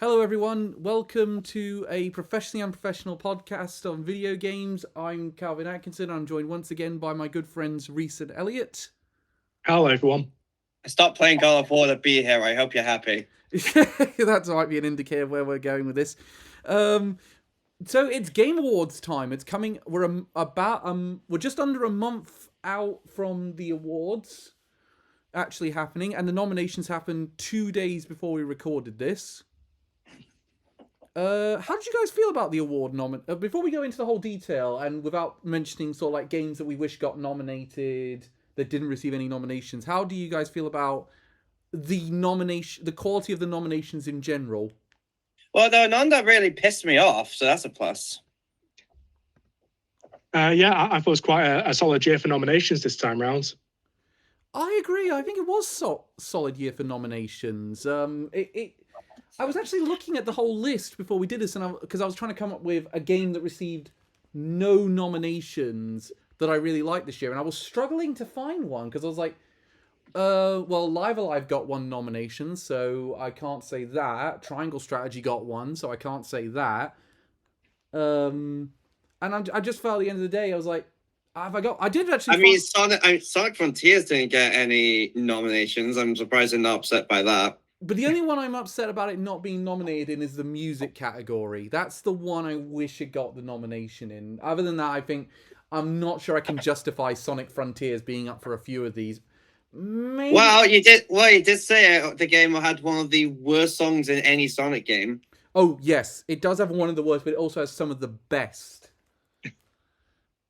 Hello, everyone. Welcome to a professionally unprofessional podcast on video games. I'm Calvin Atkinson. I'm joined once again by my good friends Reese and Elliot. Hello, everyone. I stopped playing God of War to be here. I hope you're happy. That might be an indicator of where we're going with this. So it's Game Awards time. It's coming. We're just under a month out from the awards actually happening, and the nominations happened 2 days before we recorded this. How did you guys feel about the award before we go into the whole detail, and without mentioning sort of like games that we wish got nominated that didn't receive any nominations? How do you guys feel about the quality of the nominations in general? Well, there were none that really pissed me off, so that's a plus. I thought it was quite a solid year for nominations this time round. I agree. I think it was solid year for nominations. I was actually looking at the whole list before we did this, and because I was trying to come up with a game that received no nominations that I really liked this year, and I was struggling to find one because I was like, well, Live Alive got one nomination, so I can't say that. Triangle Strategy got one, so I can't say that. And I just felt at the end of the day, I was like, have I got? I did actually. Sonic Frontiers didn't get any nominations. I'm surprised they're not upset by that. But the only one I'm upset about it not being nominated in is the music category. That's the one I wish it got the nomination in. Other than that, I'm not sure I can justify Sonic Frontiers being up for a few of these. Maybe... Well, you did say the game had one of the worst songs in any Sonic game. Oh, yes. It does have one of the worst, but it also has some of the best.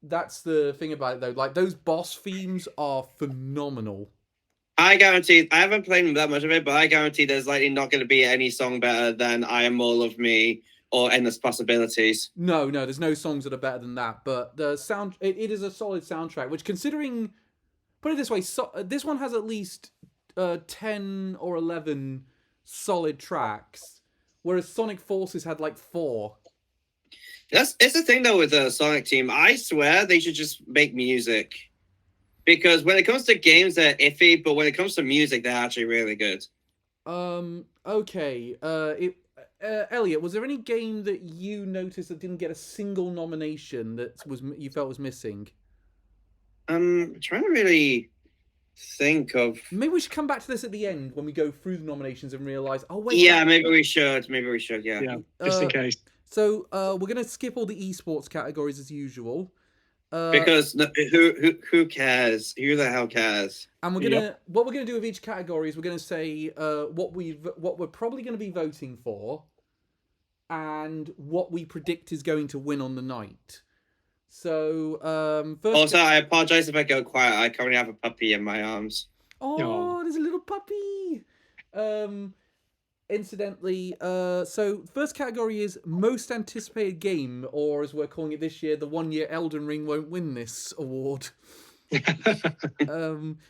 That's the thing about it, though. Like, those boss themes are phenomenal. I guarantee, I haven't played that much of it, but I guarantee there's likely not going to be any song better than I Am All of Me or Endless Possibilities. No, there's no songs that are better than that. But the sound, it is a solid soundtrack, which considering, put it this way, this one has at least 10 or 11 solid tracks, whereas Sonic Forces had like 4. It's the thing though with the Sonic team. I swear they should just make music. Because when it comes to games, they're iffy, but when it comes to music, they're actually really good. Okay. Elliot, was there any game that you noticed that didn't get a single nomination that you felt was missing? I'm trying to really think of. Maybe we should come back to this at the end when we go through the nominations and realize. Oh wait. Yeah, maybe we should. Yeah. Just in case. So we're gonna skip all the esports categories as usual. Because who cares? Who the hell cares? And what we're gonna do with each category is we're gonna say what we're probably gonna be voting for, and what we predict is going to win on the night. So first. Also, I apologize if I go quiet. I currently have a puppy in my arms. Oh, there's a little puppy. Incidentally, so first category is most anticipated game, or as we're calling it this year, the 1 year Elden Ring won't win this award.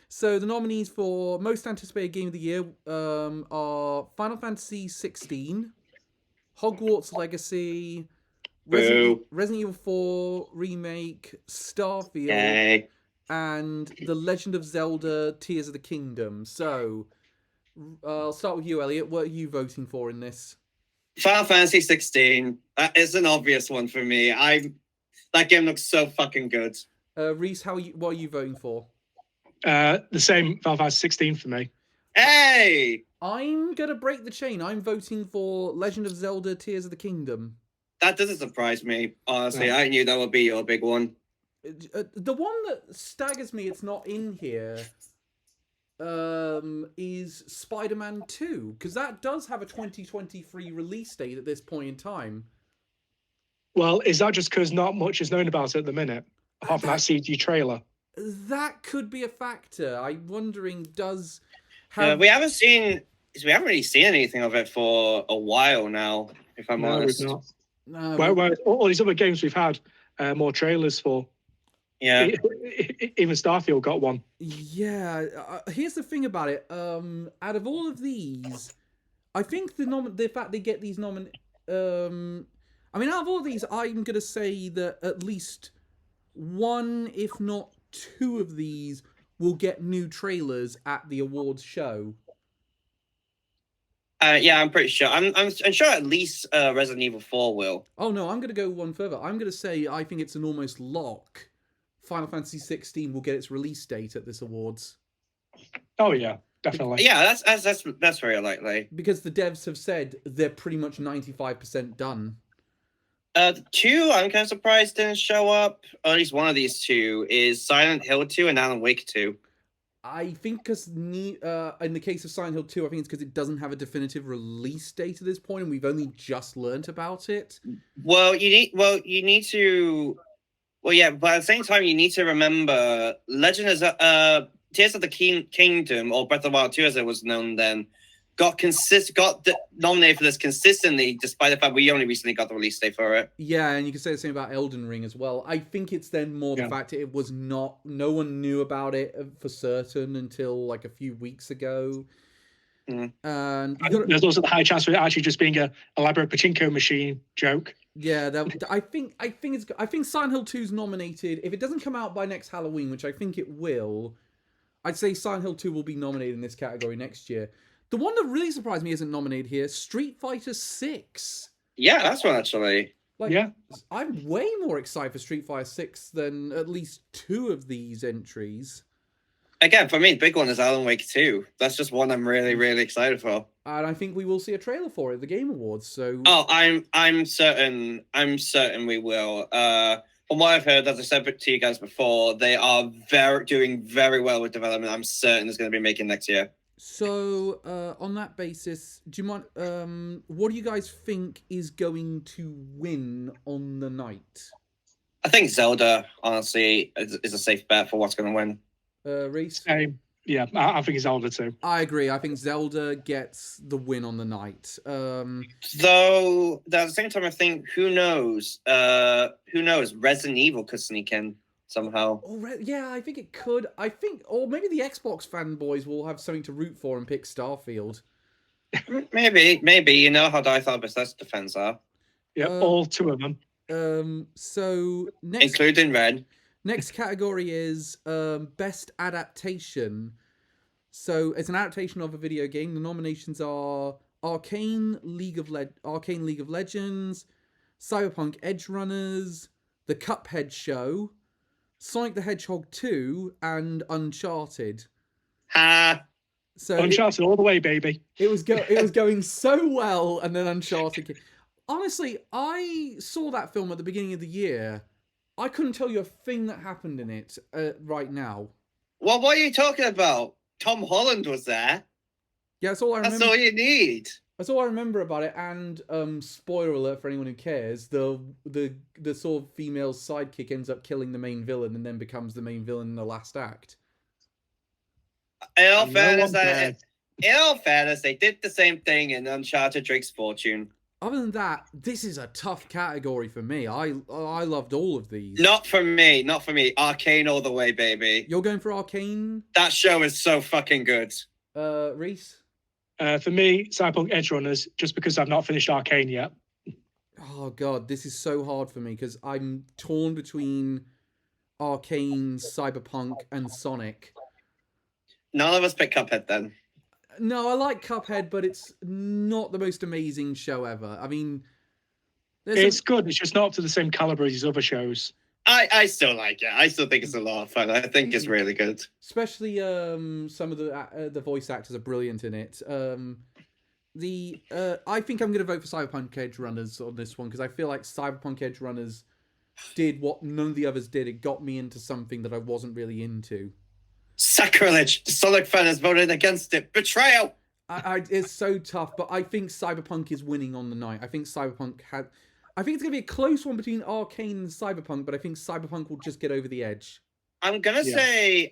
So the nominees for most anticipated game of the year are Final Fantasy 16, Hogwarts Legacy, Resident Evil 4 Remake, Starfield, and The Legend of Zelda Tears of the Kingdom. So I'll start with you, Elliot. What are you voting for in this? Final Fantasy 16. That is an obvious one for me. That game looks so fucking good. Reese, what are you voting for? The same, Final Fantasy 16 for me. Hey! I'm gonna break the chain. I'm voting for Legend of Zelda Tears of the Kingdom. That doesn't surprise me, honestly. Yeah. I knew that would be your big one. The one that staggers me it's not in here is Spider-Man 2, because that does have a 2023 release date at this point in time. Well, is that just because not much is known about it at the minute, apart from that CG trailer? That could be a factor. I'm wondering, we haven't really seen anything of it for a while now, if I'm honest. We've not. No, where all these other games we've had more trailers for. Yeah. Even Starfield got one. Yeah. Here's the thing about it. Out of all of these, I think the fact they get these out of all of these, I'm gonna say that at least one, if not two of these, will get new trailers at the awards show. Yeah, I'm pretty sure. I'm sure at least Resident Evil 4 will. Oh no, I'm going to go one further. I'm going to say I think it's an almost lock. Final Fantasy 16 will get its release date at this awards. Oh yeah, definitely. Yeah, that's very likely. Because the devs have said they're pretty much 95% done. The two I'm kind of surprised didn't show up. Or at least one of these two is Silent Hill 2 and Alan Wake 2. I think because in the case of Silent Hill 2, I think it's because it doesn't have a definitive release date at this point, and we've only just learnt about it. Well, you need to. Well, yeah, but at the same time, you need to remember Legend of Tears of the Kingdom, or Breath of the Wild 2 as it was known then, got nominated for this consistently, despite the fact we only recently got the release date for it. Yeah, and you can say the same about Elden Ring as well. I think it's then more the fact that it was no one knew about it for certain until like a few weeks ago. And there's also the high chance of it actually just being a elaborate pachinko machine joke. Yeah, I think Silent Hill 2's nominated. If it doesn't come out by next Halloween, which I think it will, I'd say Silent Hill 2 will be nominated in this category next year. The one that really surprised me isn't nominated here, Street Fighter 6. Yeah, that's one actually. I'm way more excited for Street Fighter 6 than at least two of these entries. Again, for me, the big one is Alan Wake 2. That's just one I'm really, really excited for. And I think we will see a trailer for it at the Game Awards. So I'm certain we will. From what I've heard, as I said to you guys before, they are doing very well with development. I'm certain it's going to be making next year. So, on that basis, do you mind? What do you guys think is going to win on the night? I think Zelda, honestly, is a safe bet for what's going to win. Reese? Yeah, I think Zelda too. I agree. I think Zelda gets the win on the night. Though, at the same time, I think, who knows? Resident Evil could sneak in somehow. Yeah, I think it could. Or maybe the Xbox fanboys will have something to root for and pick Starfield. Maybe. You know how I thought Bethesda fans are. Yeah, all two of them. So next, including Red. Next category is best adaptation. So it's an adaptation of a video game. The nominations are Arcane League of Legends, Cyberpunk Edgerunners, The Cuphead Show, Sonic the Hedgehog 2, and Uncharted. So Uncharted all the way, baby. It was going so well, and then Uncharted. Honestly, I saw that film at the beginning of the year. I couldn't tell you a thing that happened in it right now. Well, what are you talking about? Tom Holland was there. Yeah, that's all I remember. That's all you need. That's all I remember about it. And spoiler alert for anyone who cares: the sort of female sidekick ends up killing the main villain and then becomes the main villain in the last act. In all fairness, they did the same thing in Uncharted: Drake's Fortune. Other than that, this is a tough category for me. I loved all of these. Not for me. Arcane all the way, baby. You're going for Arcane? That show is so fucking good. Reese? For me, Cyberpunk Edgerunners, just because I've not finished Arcane yet. Oh god, this is so hard for me because I'm torn between Arcane, Cyberpunk, and Sonic. None of us pick Cuphead then. No, I like Cuphead, but it's not the most amazing show ever. I mean, it's good. It's just not up to the same caliber as these other shows. I still like it. I still think it's a lot of fun. I think it's really good. Especially some of the voice actors are brilliant in it. I think I'm going to vote for Cyberpunk Edgerunners on this one because I feel like Cyberpunk Edgerunners did what none of the others did. It got me into something that I wasn't really into. Sacrilege! The Sonic fan has voted against it. Betrayal! It's so tough, but I think Cyberpunk is winning on the night. I think it's going to be a close one between Arcane and Cyberpunk, but I think Cyberpunk will just get over the edge. I'm gonna say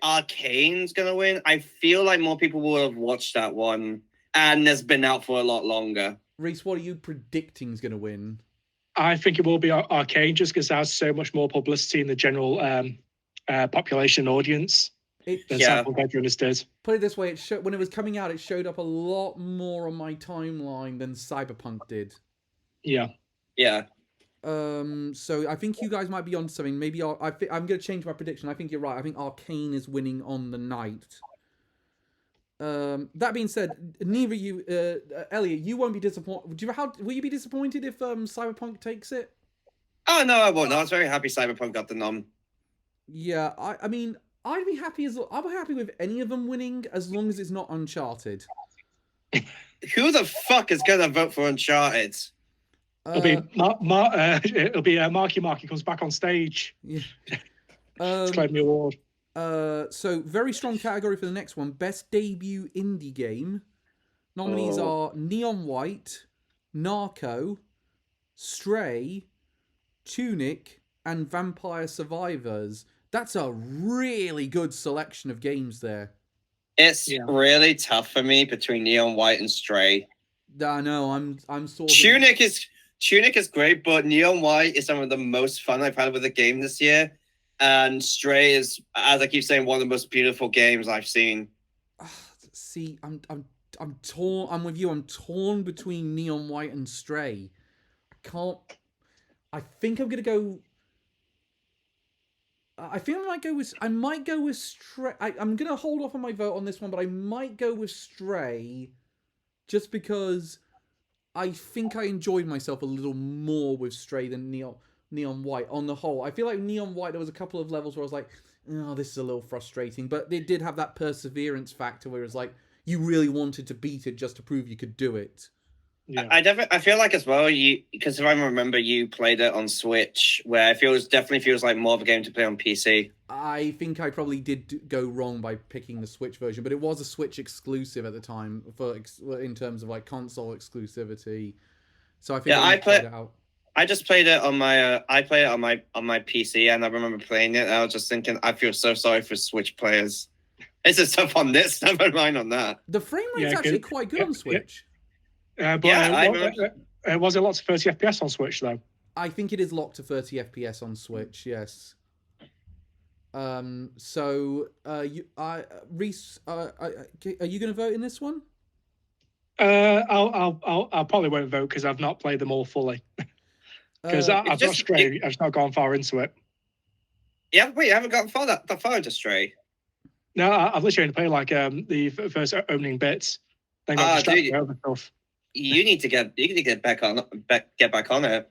Arcane's gonna win. I feel like more people will have watched that one, and it's been out for a lot longer. Reese, what are you predicting is going to win? I think it will be Arcane, just because it has so much more publicity in the general population audience than Cyberpunk Edgerunners did. Put it this way: when it was coming out, it showed up a lot more on my timeline than Cyberpunk did. Yeah. So I think you guys might be on something. Maybe I'm going to change my prediction. I think you're right. I think Arcane is winning on the night. That being said, neither you, Elliot, you won't be disappointed. Will you be disappointed if Cyberpunk takes it? Oh no, I won't. I was very happy Cyberpunk got the nom. Yeah, I mean, I'd be happy with any of them winning as long as it's not Uncharted. Who the fuck is gonna vote for Uncharted? It'll be Marky Mark. He comes back on stage. Yeah. To claim the award. So very strong category for the next one: best debut indie game. Nominees are Neon White, Narco, Stray, Tunic, and Vampire Survivors. That's a really good selection of games there. It's really tough for me between Neon White and Stray. I know. I'm sort of. Tunic is great, but Neon White is some of the most fun I've had with a game this year. And Stray is, as I keep saying, one of the most beautiful games I've seen. See, I'm torn. I'm with you. I'm torn between Neon White and Stray. I think I'm gonna go. I think I might go with Stray. I'm gonna hold off on my vote on this one, but I might go with Stray, just because I think I enjoyed myself a little more with Stray than Neon White on the whole. I feel like Neon White, there was a couple of levels where I was like, oh, this is a little frustrating. But it did have that perseverance factor where it was like, you really wanted to beat it just to prove you could do it. Yeah. I feel like as well, because if I remember, you played it on Switch, where it definitely feels like more of a game to play on PC. I think I probably did go wrong by picking the Switch version, but it was a Switch exclusive at the time in terms of like console exclusivity. So I think I played it out. I just played it on my. I played it on my PC, and I remember playing it. And I was just thinking, I feel so sorry for Switch players. It's just stuff on this, never mind on that. The frame rate's actually quite good on Switch. Was it lots of 30 FPS on Switch though? I think it is locked to 30 FPS on Switch. Yes. Reese, are you going to vote in this one? I'll probably won't vote because I've not played them all fully. Because I've not gone far into it. Yeah, wait, you haven't gotten that far into Stray? No, I've literally only played like the first opening bits. Then got distracted by other stuff. You need to get back on it.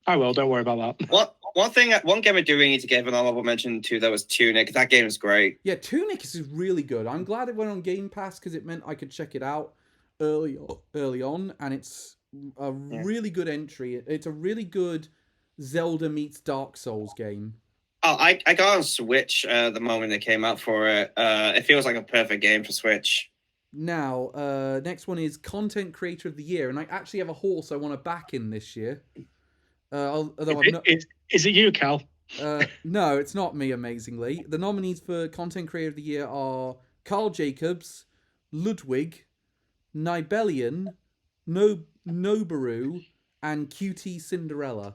I will. Don't worry about that. One game I do really need to give an honorable mention to that was Tunic. That game is great. Yeah, Tunic is really good. I'm glad it went on Game Pass because it meant I could check it out early on, and it's a really good entry. It's a really good Zelda meets Dark Souls game. Oh, I got on Switch the moment it came out for it. It feels like a perfect game for Switch. Now, next one is Content Creator of the Year, and I actually have a horse I want to back in this year. Is it you, Cal? No, it's not me, amazingly. The nominees for Content Creator of the Year are Carl Jacobs, Ludwig, Nibelian, Noboru, and QT Cinderella.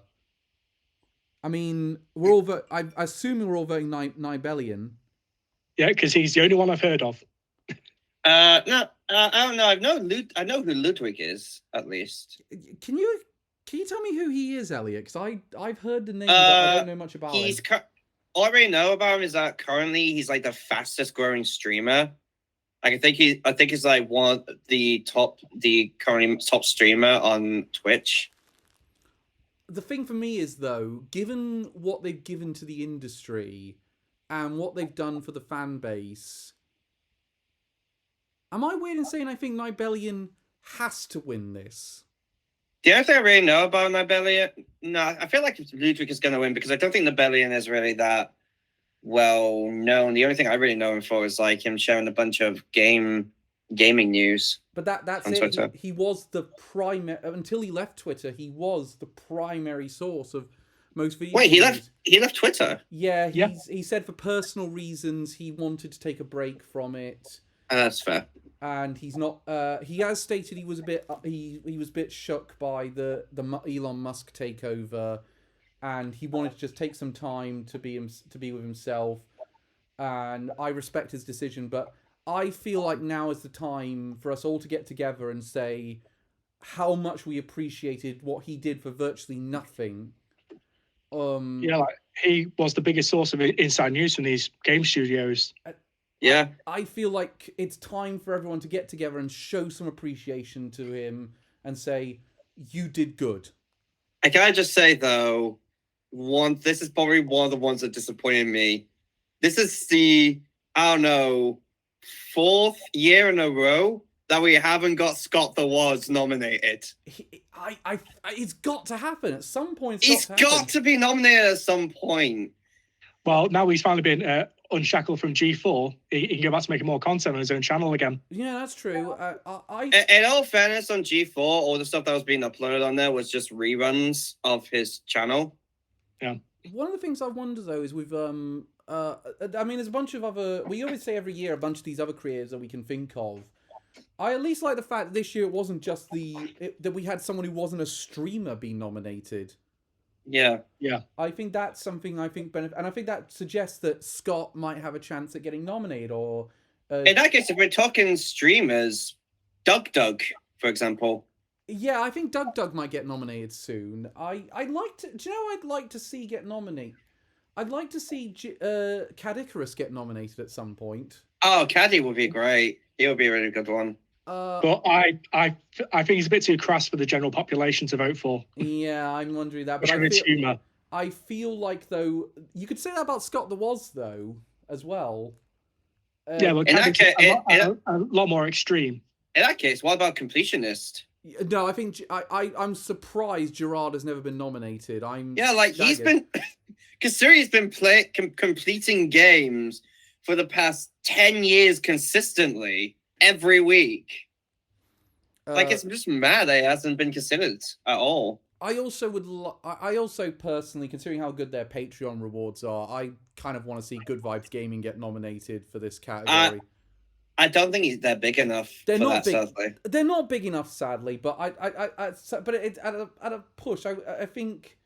I mean, I'm assuming we're all voting Nibelian. Yeah, because he's the only one I've heard of. No, I don't know. I know who Ludwig is, at least. Can you tell me who he is, Elliot? Because I've heard the name, but I don't know much about him. All I really know about him is that currently he's like the fastest growing streamer. Like I think he's like one of the currently top streamer on Twitch. The thing for me is, though, given what they've given to the industry and what they've done for the fan base, am I weird in saying I think Nibelian has to win this? The only thing I really know about Nibelian, no, I feel like Ludwig is going to win because I don't think Nibelian is really that well known. The only thing I really know him for is like him sharing a bunch of gaming news. But that's it. Twitter. He was the primary until he left Twitter. He was the primary source of most videos. Wait, he left Twitter? Yeah, he said for personal reasons he wanted to take a break from it. That's fair. And he's not. He has stated he was a bit. He was a bit shook by the Elon Musk takeover, and he wanted to just take some time to be with himself. And I respect his decision, but I feel like now is the time for us all to get together and say how much we appreciated what he did for virtually nothing. Like he was the biggest source of inside news from these game studios. Yeah. I feel like it's time for everyone to get together and show some appreciation to him and say, you did good. I gotta just say though, this is probably one of the ones that disappointed me. This is the, I don't know, 4th year in a row that we haven't got Scott the Woz nominated. It's got to happen at some point. He's got to be nominated at some point. Well, now he's finally been unshackled from G4. He can go back to making more content on his own channel again. Yeah, that's true. In all fairness, on G4, all the stuff that was being uploaded on there was just reruns of his channel. Yeah. One of the things I wonder though is with I mean, there's a bunch of other. We always say every year a bunch of these other creators that we can think of. I at least like the fact that this year it wasn't just that we had someone who wasn't a streamer be nominated. Yeah. I think that's something I think and I think that suggests that Scott might have a chance at getting nominated. Or in that case, if we're talking streamers, Doug, for example. Yeah, I think Doug might get nominated soon. I'd like to. Do you know what I'd like to see get nominated? I'd like to see Cad Icarus get nominated at some point. Oh, Caddy would be great. He would be a really good one. But I think he's a bit too crass for the general population to vote for. Yeah, I'm wondering that. But I feel like, though, you could say that about Scott the Woz, though, as well. Yeah, but a lot more extreme. In that case, what about Completionist? No, I think I'm surprised Gerard has never been nominated. He's been, considering he's been completing games for the past 10 years consistently every week. It's just mad that he hasn't been considered at all. I also personally, considering how good their Patreon rewards are, I kind of want to see Good Vibes Gaming get nominated for this category. I don't think they're big enough. They're not big. Sadly. They're not big enough, sadly. But but it's at a push. I think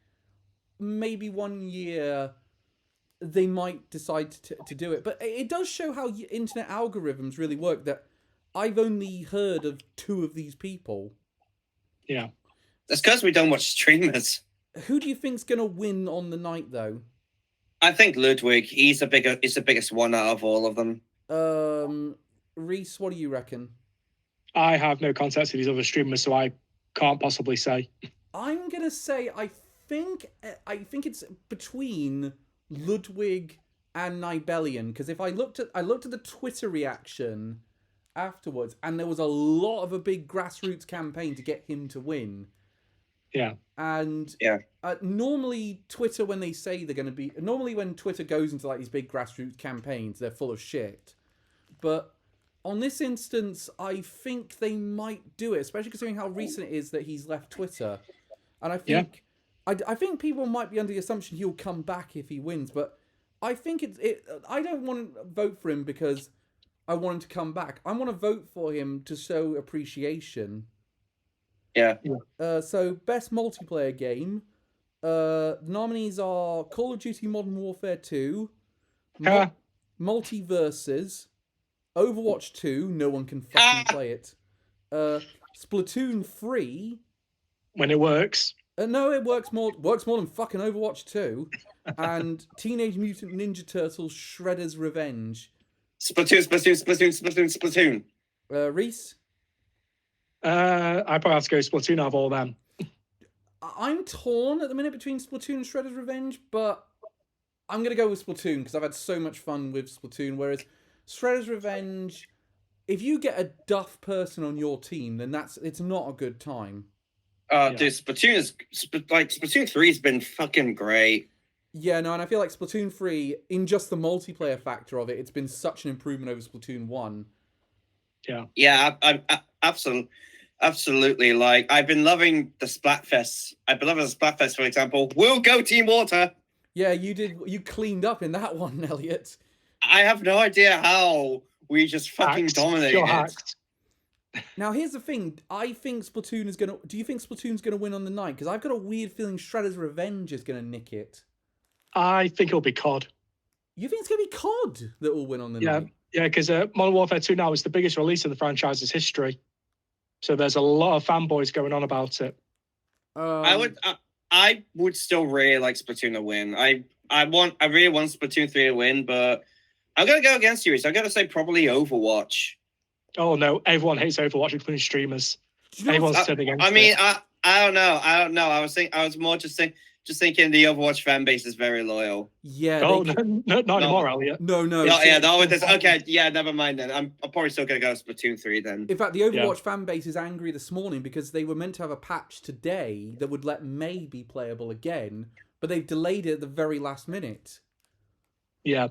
maybe one year they might decide to do it. But it does show how internet algorithms really work. That I've only heard of 2 of these people. Yeah, that's because we don't watch streamers. Who do you think's gonna win on the night, though? I think Ludwig. He's the biggest one out of all of them. Reese, what do you reckon? I have no context of these other streamers, so I can't possibly say. I'm gonna say I think it's between Ludwig and Nibelian, because if I looked at the Twitter reaction afterwards, and there was a lot of a big grassroots campaign to get him to win. Yeah. And normally Twitter, when they say they're going to be, normally when Twitter goes into like these big grassroots campaigns, they're full of shit. But on this instance, I think they might do it, especially considering how recent it is that he's left Twitter. And I think I think people might be under the assumption he'll come back if he wins, but I think I don't want to vote for him because I want him to come back. I want to vote for him to show appreciation. Yeah. So best multiplayer game. The nominees are Call of Duty Modern Warfare 2, Multiverses, Overwatch 2, no one can fucking play it. Splatoon 3. When it works. No, it works more than fucking Overwatch 2. And Teenage Mutant Ninja Turtles Shredder's Revenge. Splatoon. Reese? I probably have to go Splatoon out of all them. I'm torn at the minute between Splatoon and Shredder's Revenge, but I'm going to go with Splatoon because I've had so much fun with Splatoon, whereas Shredder's Revenge, if you get a duff person on your team, then it's not a good time. Dude, Splatoon 3 has been fucking great. Yeah, no, and I feel like Splatoon 3, in just the multiplayer factor of it, it's been such an improvement over Splatoon 1. Yeah. Yeah, absolutely. Like, I've been loving the Splatfest. I've been loving the Splatfest, for example. We'll go Team Water. Yeah, you cleaned up in that one, Elliot. I have no idea how we just fucking dominated. Now, here's the thing. I think Splatoon is going to... Do you think Splatoon's going to win on the night? Because I've got a weird feeling Shredder's Revenge is going to nick it. I think it'll be COD. You think it's going to be COD that will win on the night? Yeah, because Modern Warfare 2 now is the biggest release in the franchise's history. So there's a lot of fanboys going on about it. I would still really like Splatoon to win. I really want Splatoon 3 to win, but I'm gonna go against you. So I'm gonna say probably Overwatch. Oh no, everyone hates Overwatch, including streamers. Do you know Everyone's what's- turning against I mean, it. I don't know. I was more just thinking the Overwatch fan base is very loyal. Yeah. Oh they- no, not anymore, Elliot. No. No, yeah, no, okay, yeah, never mind then. I'm probably still gonna go Splatoon 3 then. In fact, the Overwatch fan base is angry this morning because they were meant to have a patch today that would let May be playable again, but they've delayed it at the very last minute. Yeah,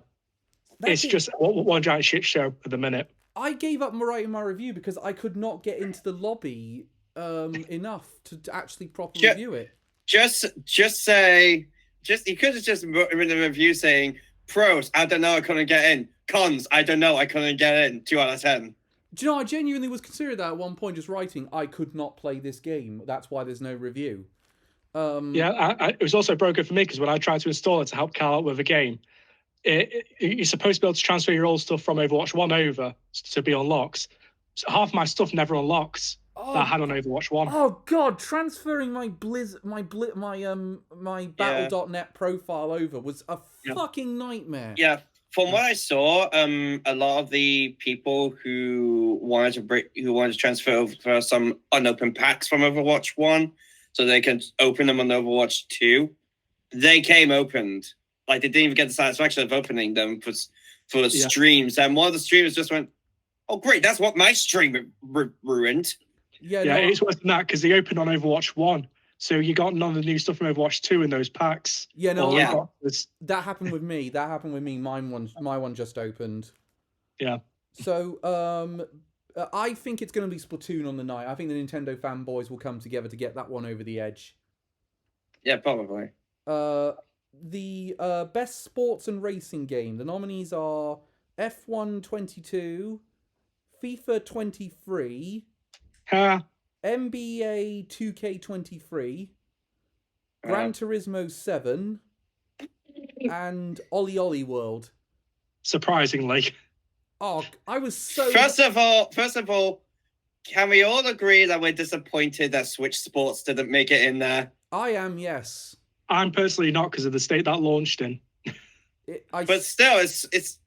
it's just one giant shit show at the minute. I gave up writing my review because I could not get into the lobby enough to actually properly review it. You could have just written a review saying pros, I don't know, I couldn't get in. Cons, I don't know, I couldn't get in. 2 out of 10. Do you know, I genuinely was considering that at one point, just writing, I could not play this game. That's why there's no review. It was also broken for me because when I tried to install it to help Carl out with a game, you're supposed to be able to transfer your old stuff from Overwatch 1 over to be unlocked. So half my stuff never unlocked that I had on Overwatch 1. Oh god, transferring my Battle.net profile over was a fucking nightmare. Yeah. From what I saw, a lot of the people who wanted to transfer over some unopened packs from Overwatch 1 so they can open them on Overwatch 2, they came opened. Like, they didn't even get the satisfaction of opening them for streams. And one of the streamers just went, oh, great, that's what my stream ruined. It's worse than that because they opened on Overwatch 1. So you got none of the new stuff from Overwatch 2 in those packs. That happened with me. My one just opened. Yeah. So I think it's going to be Splatoon on the night. I think the Nintendo fanboys will come together to get that one over the edge. Yeah, probably. The best sports and racing game. The nominees are F1 22, FIFA 23, NBA 2K23, Gran Turismo 7, and Ollie Ollie World. Surprisingly. Oh, I was so... First of all, can we all agree that we're disappointed that Switch Sports didn't make it in there? I am, yes. I'm personally not because of the state that launched in. But still, it's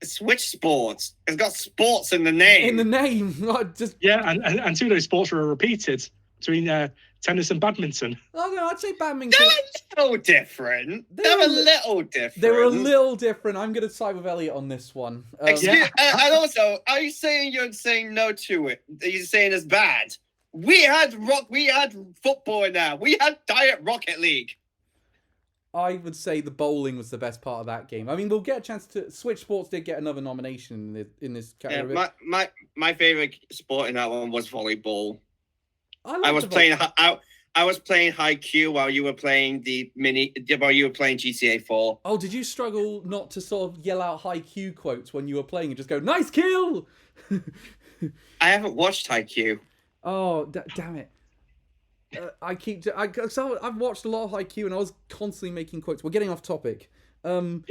Switch Sports. It's got sports in the name. In the name. And two of those sports were repeated between tennis and badminton. Oh, no, I'd say badminton. They're a little different. They were a little different. They were a little different. I'm going to side with Elliot on this one. And also, are you saying you're saying no to it? Are you saying it's bad? We had football in there. We had Diet Rocket League. I would say the bowling was the best part of that game. I mean, we'll get a chance to... Switch Sports did get another nomination in this category. Yeah, my favorite sport in that one was volleyball. I was playing Haikyuu while you were playing GTA 4. Oh, did you struggle not to sort of yell out Haikyuu quotes when you were playing and just go, nice kill? I haven't watched Haikyuu. Oh, damn it. I've watched a lot of Haikyuu and I was constantly making quotes. We're getting off topic. Gran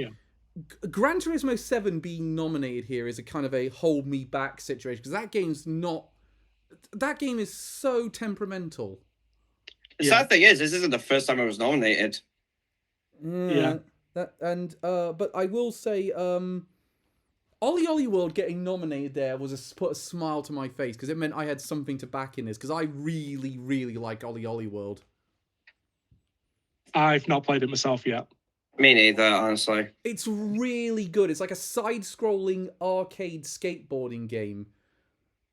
Turismo 7 being nominated here is a kind of a hold me back situation because that game is so temperamental. The sad thing is, this isn't the first time it was nominated. But I will say, Ollie Ollie World getting nominated there put a smile to my face because it meant I had something to back in this because I really, really like Ollie Ollie World. I've not played it myself yet. Me neither, honestly. It's really good. It's like a side-scrolling arcade skateboarding game.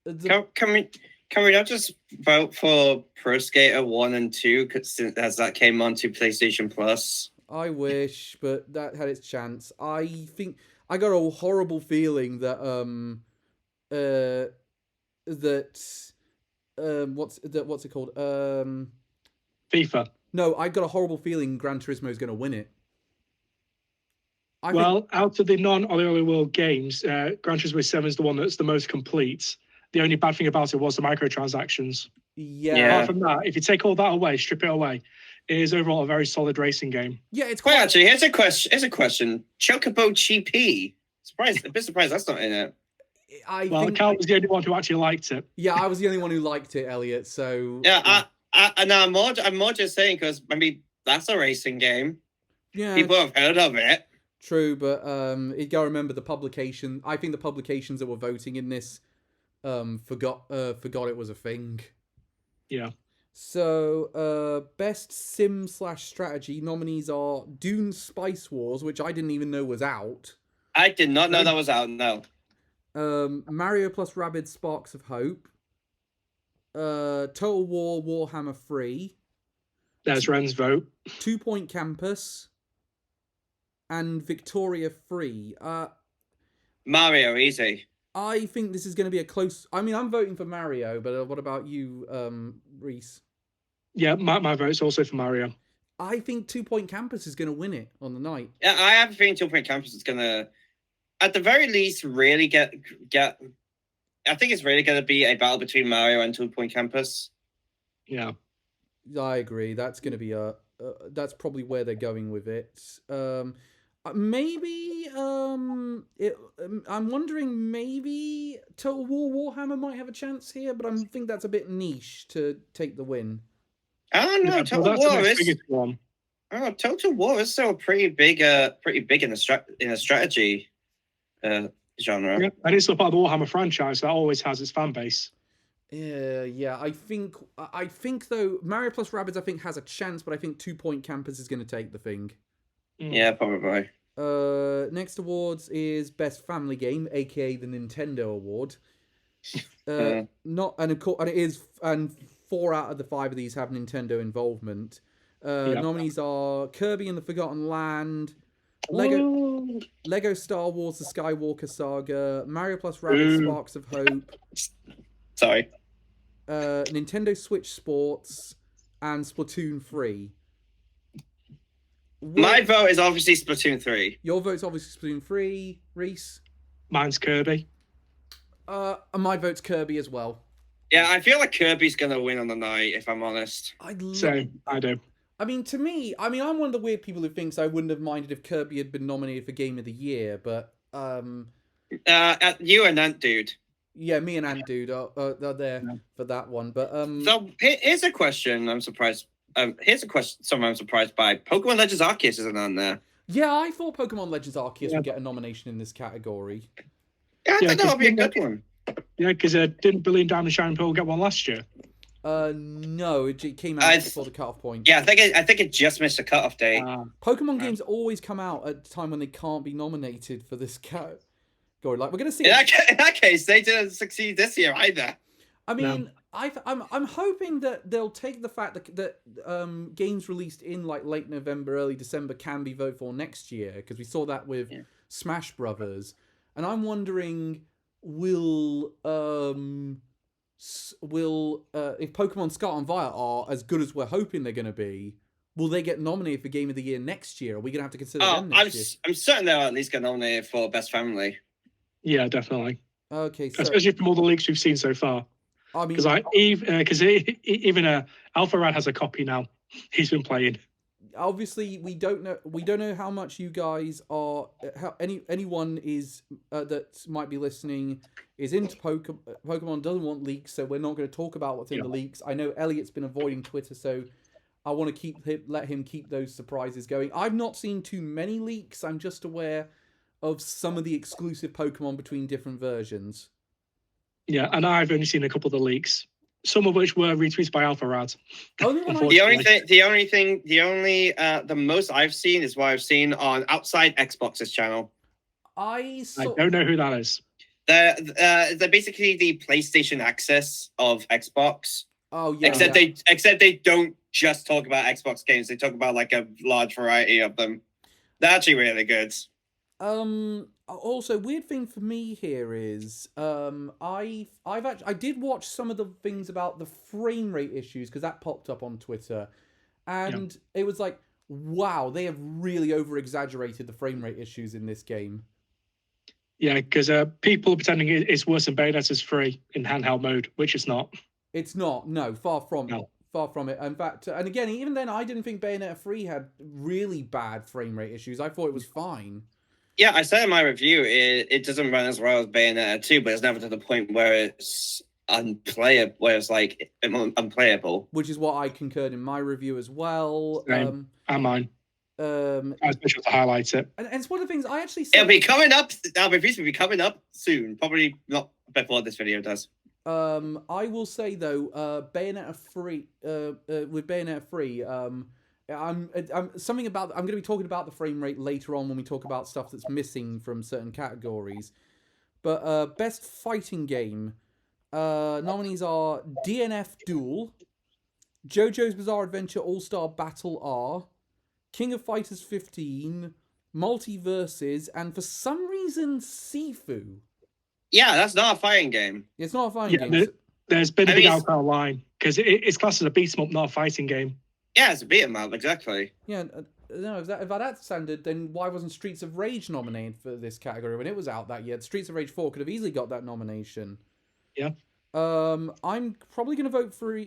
Can we not just vote for Pro Skater 1 and 2 as that came onto PlayStation Plus? I wish, but that had its chance. I think I got a horrible feeling that what's it called? FIFA. No, I got a horrible feeling Gran Turismo is going to win it. Out of the non-Ollie Ollie World games, Gran Turismo 7 is the one that's the most complete. The only bad thing about it was the microtransactions. Yeah. Apart from that, if you take all that away, strip it away, it is overall a very solid racing game. Yeah, it's quite... Wait, actually, here's a question. Chocobo GP. A bit surprised that's not in it. Cal was the only one who actually liked it. Yeah, I was the only one who liked it, Elliot. So yeah, I'm more just saying because I mean that's a racing game. Yeah, people have heard of it. True, but you gotta remember the publication. I think the publications that were voting in this forgot it was a thing. Yeah. So, best sim/strategy nominees are Dune Spice Wars, which I didn't even know was out. I did not know that was out. No. Mario plus Rabbids Sparks of Hope. Total War Warhammer 3. There's Ren's vote. 2 Point Campus. And Victoria 3. Mario, easy. I think this is going to be a close... I mean, I'm voting for Mario, but what about you, Reese? Yeah, my vote's also for Mario. I think 2 Point Campus is going to win it on the night. Yeah, I have a feeling 2 Point Campus is going to, at the very least, really get. I think it's really going to be a battle between Mario and 2 Point Campus. Yeah. I agree. That's going to be that's probably where they're going with it. Maybe I'm wondering maybe Total War Warhammer might have a chance here, but I think that's a bit niche to take the win. I don't know. Yeah, Total War is biggest one. Oh, Total War is still pretty big in the strategy genre. Yeah, and it's still part of the Warhammer franchise that always has its fan base. Yeah. I think though Mario plus Rabbids I think has a chance, but I think 2 Point Campus is going to take the thing. Yeah, probably. Next awards is Best Family Game, aka the Nintendo Award. And it is, and 4 out of the 5 of these have Nintendo involvement. Nominees are Kirby and the Forgotten Land, Lego Star Wars: The Skywalker Saga, Mario plus Rabbids Sparks of Hope. Sorry. Nintendo Switch Sports, and Splatoon 3. My vote is obviously Splatoon 3. Your vote's obviously Splatoon 3, Reese. Mine's Kirby. And my vote's Kirby as well. Yeah, I feel like Kirby's gonna win on the night, if I'm honest. Same, I do. I mean, to me, I'm one of the weird people who thinks I wouldn't have minded if Kirby had been nominated for Game of the Year, but you and Ant Dude. Yeah, me and Ant Dude are there for that one. But so here's a question. I'm surprised. Here's a question. Something I'm surprised by. Pokemon Legends Arceus isn't on there. Yeah, I thought Pokemon Legends Arceus would get a nomination in this category. Yeah, I think that would be a good one. Yeah, because didn't Billy and Diamond Shining Pearl get one last year? No, it came out before the cutoff point. Yeah, I think it just missed the cutoff date. Pokemon games always come out at a time when they can't be nominated for this category. Like, we're gonna see. In that case, they didn't succeed this year either. I mean, I'm hoping that they'll take the fact that games released in like late November, early December can be voted for next year, because we saw that with Smash Brothers, and I'm wondering will if Pokemon Scarlet and Violet are as good as we're hoping they're going to be, will they get nominated for Game of the Year next year? Are we going to have to consider them next year? I'm certain they'll at least get nominated for Best Family. Yeah, definitely. Okay, so especially from all the leaks we've seen so far. I mean, because even Alpha Rad has a copy now. He's been playing. Obviously, we don't know how much you guys are. How anyone is that might be listening is into Pokemon doesn't want leaks, so we're not going to talk about what's in the leaks. I know Elliot's been avoiding Twitter, so I want to let him keep those surprises going. I've not seen too many leaks. I'm just aware of some of the exclusive Pokemon between different versions. Yeah, and I've only seen a couple of the leaks, some of which were retweeted by Alpha Rad. The most I've seen is what I've seen on Outside Xbox's channel. I don't know who that is. They're basically the PlayStation Access of Xbox. Oh yeah. Except they don't just talk about Xbox games. They talk about like a large variety of them. They're actually really good. Also, weird thing for me here is I did watch some of the things about the frame rate issues because that popped up on Twitter, and it was like, wow, they have really over exaggerated the frame rate issues in this game. Yeah, because people are pretending it's worse than Bayonetta's free in handheld mode, which it's not. It's not. No, far from it. Far from it. In fact, and again, even then, I didn't think Bayonetta 3 had really bad frame rate issues. I thought it was fine. Yeah, I said in my review, it doesn't run as well as Bayonetta 2, but it's never to the point where it's unplayable, where it's like unplayable. Which is what I concurred in my review as well. And mine. I was special to highlight it. And it's one of the things I actually It'll said. be coming up. Will be coming up soon. Probably not before this video does. I will say though, Bayonetta 3, with Bayonetta 3, I'm something about. I'm going to be talking about the frame rate later on when we talk about stuff that's missing from certain categories. But best fighting game nominees are DNF Duel, JoJo's Bizarre Adventure All Star Battle R, King of Fighters 15, Multiverses, and for some reason Sifu. Yeah, that's not a fighting game. It's not a fighting game. There's been a big outcry online because it's classed as a beat 'em up, not a fighting game. Yeah, it's a beat 'em up, exactly. Yeah, no, if that sounded, then why wasn't Streets of Rage nominated for this category when it was out that year? Streets of Rage 4 could have easily got that nomination. Yeah. I'm probably going to vote for...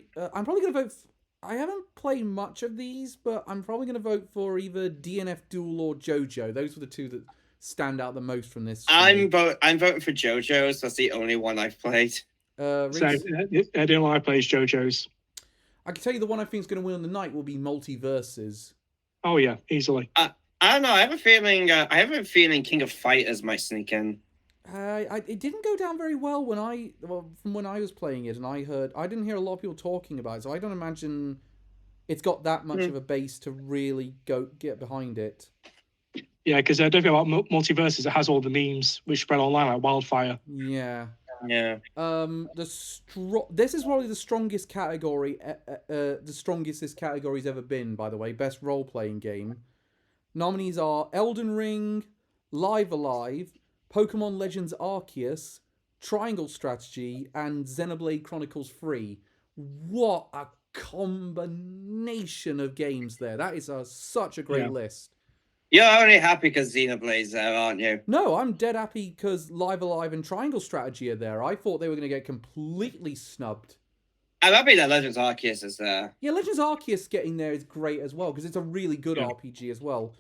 I haven't played much of these, but I'm probably going to vote for either DNF Duel or JoJo. Those were the two that stand out the most from this. I'm voting for JoJo's. That's the only one I've played. So the only one I play is JoJo's. I can tell you the one I think is going to win on the night will be Multiverses. Oh yeah, easily. I don't know. I have a feeling. King of Fighters might sneak in. It didn't go down very well from when I was playing it, and I didn't hear a lot of people talking about it, so I don't imagine it's got that much of a base to really get behind it. Yeah, because don't forget about Multiverses. It has all the memes which spread online like wildfire. Yeah. Yeah. This is probably the strongest category. The strongest this category's ever been, by the way. Best role-playing game. Nominees are Elden Ring, Live Alive, Pokemon Legends Arceus, Triangle Strategy, and Xenoblade Chronicles 3. What a combination of games there. That is such a great list. You're only happy because Xenoblade's there, aren't you? No, I'm dead happy because Live Alive and Triangle Strategy are there. I thought they were going to get completely snubbed. I'm happy that Legends Arceus is there. Yeah, Legends Arceus getting there is great as well because it's a really good RPG as well.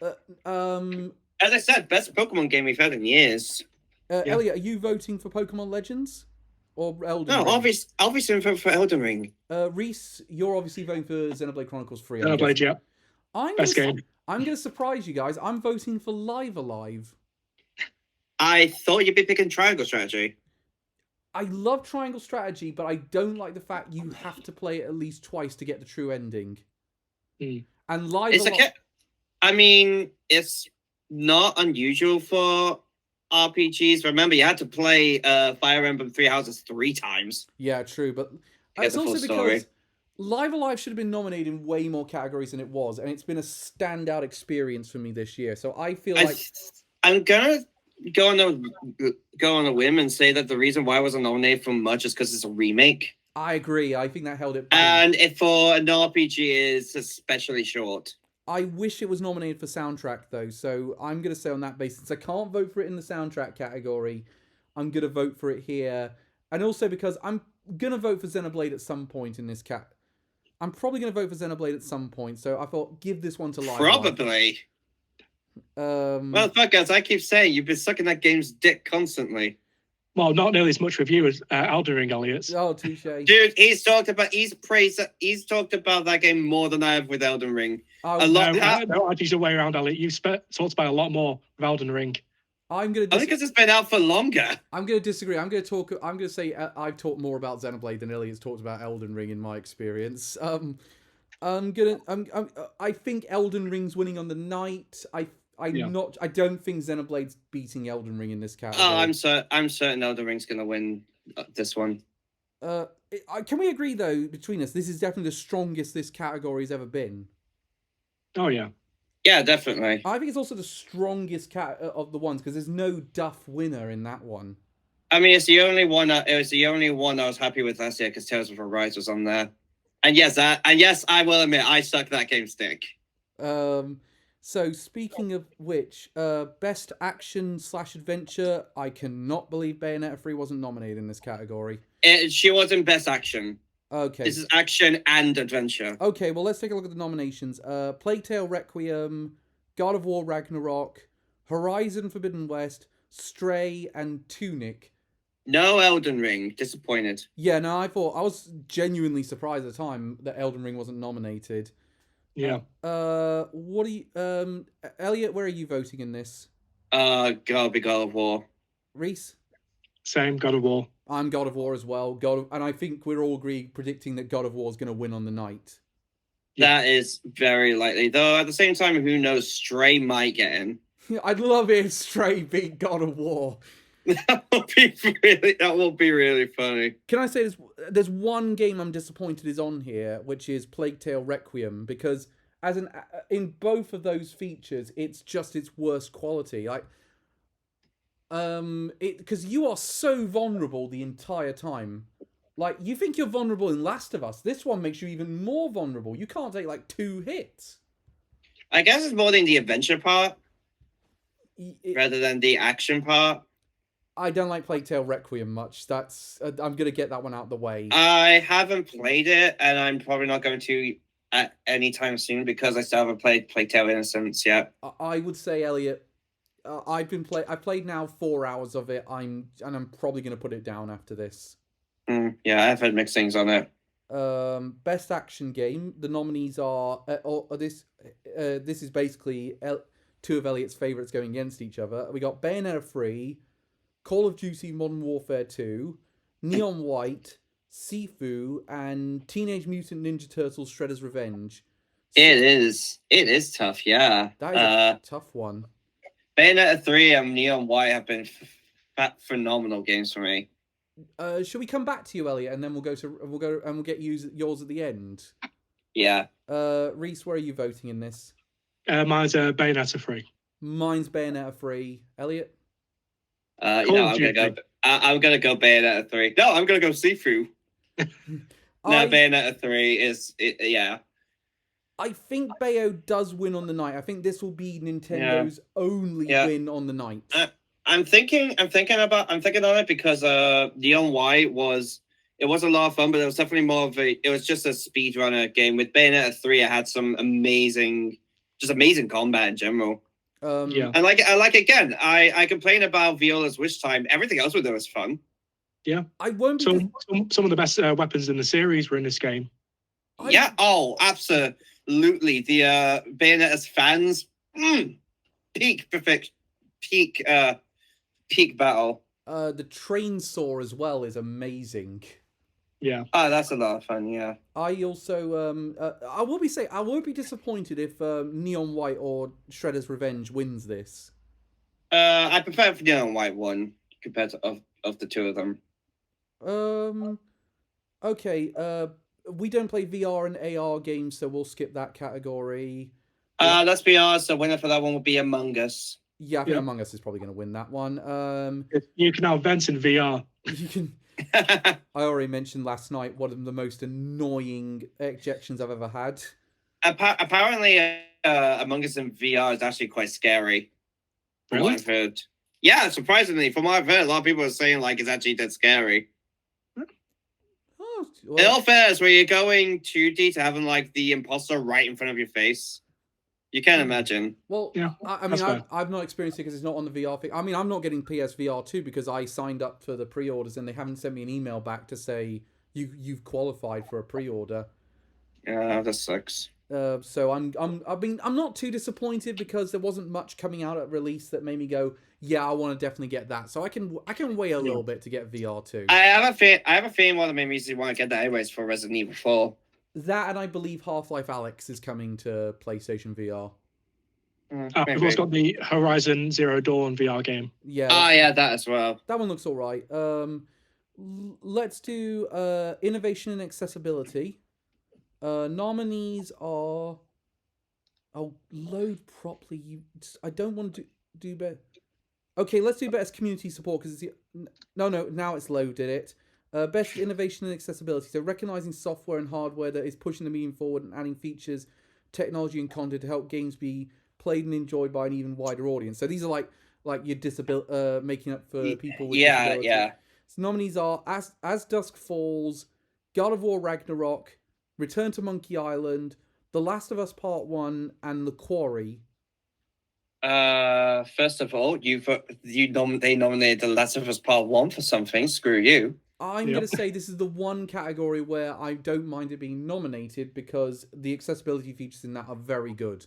As I said, best Pokemon game we've had in years. Elliot, are you voting for Pokemon Legends or Elden Ring? No, obviously I'm voting for Elden Ring. Reese, you're obviously voting for Xenoblade Chronicles 3. Xenoblade, yeah. Best game. I'm going to surprise you guys. I'm voting for Live Alive. I thought you'd be picking Triangle Strategy. I love Triangle Strategy, but I don't like the fact you have to play it at least twice to get the true ending. And Live Alive... I mean, it's not unusual for RPGs. Remember, you had to play Fire Emblem Three Houses 3 times. Yeah, true, but it's also because Live Alive should have been nominated in way more categories than it was, and it's been a standout experience for me this year. So I feel like I'm gonna go on a whim and say that the reason why I wasn't nominated for much is because it's a remake. I agree. I think that held it back. And if for an RPG is especially short. I wish it was nominated for soundtrack though, so I'm gonna say on that basis, I can't vote for it in the soundtrack category. I'm gonna vote for it here, and also because I'm gonna vote for Xenoblade at some point in this I'm probably going to vote for Xenoblade at some point, so I thought, give this one to Live. Probably. Well, fuck, as I keep saying, you've been sucking that game's dick constantly. Well, not nearly as much review as Elden Ring, Elliot. Oh, touche. Dude, he's talked about that game more than I have with Elden Ring. No, I think the way around, Elliot. You've talked about a lot more with Elden Ring. I'm gonna. I think because it's been out for longer. I'm gonna disagree. I'm gonna say I've talked more about Xenoblade than Elliot's talked about Elden Ring in my experience. I think Elden Ring's winning on the night. I don't think Xenoblade's beating Elden Ring in this category. Oh, I'm certain Elden Ring's gonna win this one. Can we agree though between us? This is definitely the strongest this category's ever been. Oh yeah. Yeah, definitely. I think it's also the strongest of the ones because there's no Duff winner in that one. I mean, it's the only one. It was the only one I was happy with last year because Tales of Arise was on there. And yes, I will admit I suck that game's dick. So speaking of which, best action/adventure, I cannot believe Bayonetta 3 wasn't nominated in this category. She was in best action. Okay. This is action and adventure. Okay, well, let's take a look at the nominations. Plague Tale Requiem, God of War Ragnarok, Horizon Forbidden West, Stray, and Tunic. No Elden Ring. Disappointed. Yeah, no, I was genuinely surprised at the time that Elden Ring wasn't nominated. Yeah. What are you, Elliot? Where are you voting in this? Gotta be God of War. Reese? Same. God of War. I'm God of War as well. And I think we're all predicting that God of War is going to win on the night. That is very likely. Though at the same time, who knows? Stray might get in. I'd love it if Stray beat God of War. That will be really funny. Can I say this? There's one game I'm disappointed is on here, which is Plague Tale Requiem, because in both of those features, it's just its worst quality. Like, because you are so vulnerable the entire time. Like, you think you're vulnerable in Last of Us. This one makes you even more vulnerable. You can't take like 2 hits. I guess it's more than the adventure part rather than the action part. I don't like Plague Tale Requiem much. That's I'm gonna get that one out of the way. I haven't played it, and I'm probably not going to at any time soon because I still haven't played Plague Tale Innocence yet. I would say, Elliot, I played now 4 hours of it. I'm probably gonna put it down after this. Yeah, I've heard mixed things on it. Best action game. The nominees are this is basically 2 of Elliot's favorites going against each other. We got Bayonetta 3, Call of Duty Modern Warfare 2, Neon White, Sifu, and Teenage Mutant Ninja Turtles Shredder's Revenge. So, it is tough, yeah. That is a tough one. Bayonetta 3 and Neon White have been phenomenal games for me. Should we come back to you, Elliot, and then we'll get yours at the end? Yeah. Reese, where are you voting in this? Mine's Bayonetta 3. Mine's Bayonetta 3. Elliot? I'm gonna go Bayonetta 3. No, I'm gonna go Sifu. Bayonetta 3 is yeah. I think Bayo does win on the night. I think this will be Nintendo's only win on the night. I'm thinking on it because Neon White was a lot of fun, but it was definitely it was just a speedrunner game. With Bayonetta 3, it had some amazing combat in general. Yeah. And again, I complain about Viola's Wish Time. Everything else with it was fun. Yeah. I won't be some of the best weapons in the series were in this game. Yeah, absolutely. The Bayonetta's fans, peak battle. The train saw as well is amazing. Yeah. That's a lot of fun. Yeah. I also I will be disappointed if Neon White or Shredder's Revenge wins this. I prefer if Neon White won compared to of the two of them. Okay. We don't play VR and AR games, so we'll skip that category. Let's be honest. The winner for that one would be Among Us. Yeah, I think Among Us is probably going to win that one. You can now vent in VR. You can. I already mentioned last night one of the most annoying ejections I've ever had. Apparently, Among Us in VR is actually quite scary. From what I've heard. Yeah, surprisingly, from what I've heard, a lot of people are saying like it's actually that scary. Oh, well, in all fairness, where you're going 2D to having like the imposter right in front of your face. You can't imagine. Well, yeah, I mean, I've not experienced it because it's not on the VR thing. I mean, I'm not getting PSVR 2 because I signed up for the pre-orders and they haven't sent me an email back to say you've qualified for a pre-order. Yeah, that sucks. So I'm not too disappointed because there wasn't much coming out at release that made me go, yeah, I want to definitely get that. So I can wait a little bit to get VR 2. I have a feeling one of the main reasons you want to get that anyways for Resident Evil 4. That, and I believe Half-Life Alyx is coming to PlayStation VR. We've also got the Horizon Zero Dawn VR game. Yeah. Yeah, that as well. That one looks all right. Let's do innovation and accessibility. Nominees are... Oh, load properly. I don't want to do better. Okay, let's do best community support because it's... No, now it's loaded it. Best innovation and accessibility. So recognizing software and hardware that is pushing the medium forward and adding features, technology and content to help games be played and enjoyed by an even wider audience. So these are like your making up for people with disability. Yeah. So nominees are As Dusk Falls, God of War Ragnarok, Return to Monkey Island, The Last of Us Part 1, and The Quarry. First of all, they nominated The Last of Us Part 1 for something. Screw you. I'm going to say this is the one category where I don't mind it being nominated because the accessibility features in that are very good.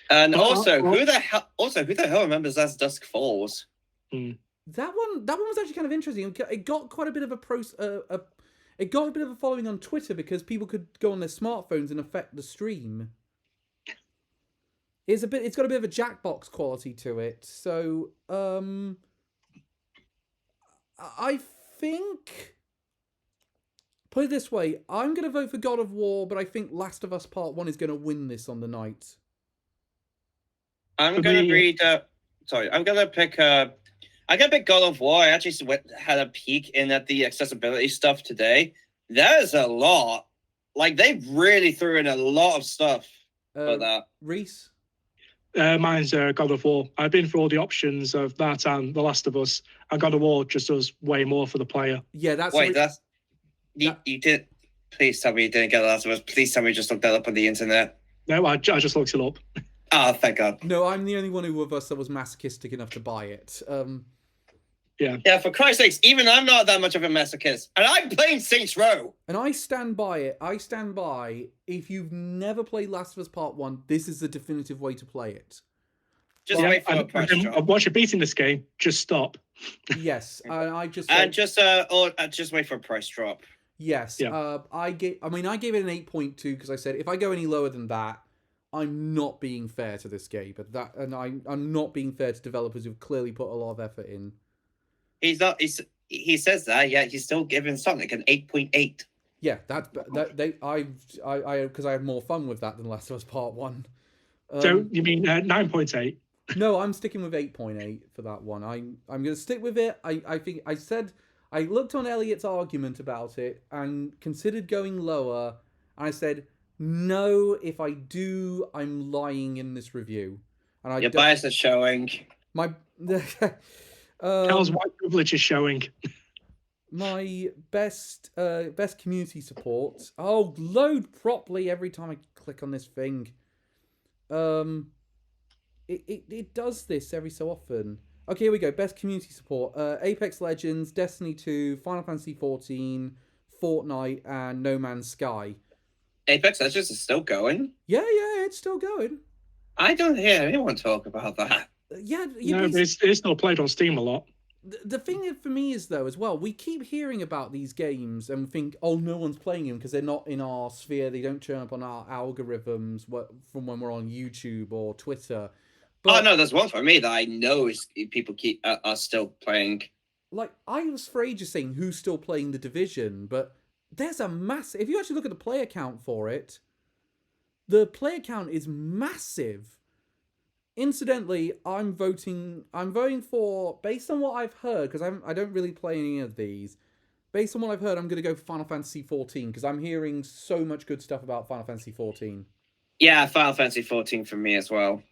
And who the hell remembers As Dusk Falls? That one was actually kind of interesting. It got quite a bit of it got a bit of a following on Twitter because people could go on their smartphones and affect the stream. It's got a bit of a Jackbox quality to it. So, I think, put it this way, I'm going to vote for God of War, but I think Last of Us Part 1 is going to win this on the night. I'm going to pick God of War. I actually had a peek in at the accessibility stuff today. There's a lot. Like, they really threw in a lot of stuff for that. Reese? Mine's God of War. I've been through all the options of that and The Last of Us, and God of War just does way more for the player. Yeah, you did. Please tell me you didn't get The Last of Us. Please tell me you just looked that up on the internet. No, I just looked it up. Oh, thank God. No, I'm the only one of us that was masochistic enough to buy it. Yeah, for Christ's sakes, even I'm not that much of a masochist. And I'm playing Saints Row. And I stand by it. I stand by, if you've never played Last of Us Part 1, this is the definitive way to play it. Just wait for a price drop. Once you're beating this game, just stop. Yes, I just... just wait for a price drop. Yes, yeah. I gave it an 8.2 because I said, if I go any lower than that, I'm not being fair to this game. I'm not being fair to developers who've clearly put a lot of effort in. He says that, yet he's still giving Sonic an 8.8. Yeah, because I had more fun with that than Last of Us Part 1. So you mean 9.8? No, I'm sticking with 8.8 for that one. I'm going to stick with it. I think I looked on Elliot's argument about it and considered going lower. And I said, no, if I do, I'm lying in this review. And Your bias is showing. Cal's white privilege is showing. My best community support. Oh, load properly every time I click on this thing. It does this every so often. Okay, here we go. Best community support. Apex Legends, Destiny 2, Final Fantasy 14, Fortnite, and No Man's Sky. Apex Legends is still going? Yeah, it's still going. I don't hear anyone talk about that. Yeah, it's still played on Steam a lot. The thing for me is, though, as well, we keep hearing about these games and think, oh, no one's playing them because they're not in our sphere. They don't turn up on our algorithms from when we're on YouTube or Twitter. But, no, there's one for me that I know is people are still playing. Like, I was for ages saying who's still playing The Division, but there's a massive... If you actually look at the player count for it, the player count is massive. Incidentally, I'm voting for, based on what I've heard, because I don't really play any of these, based on what I've heard, I'm going to go for Final Fantasy 14, because I'm hearing so much good stuff about Final Fantasy 14. Yeah, Final Fantasy 14 for me as well.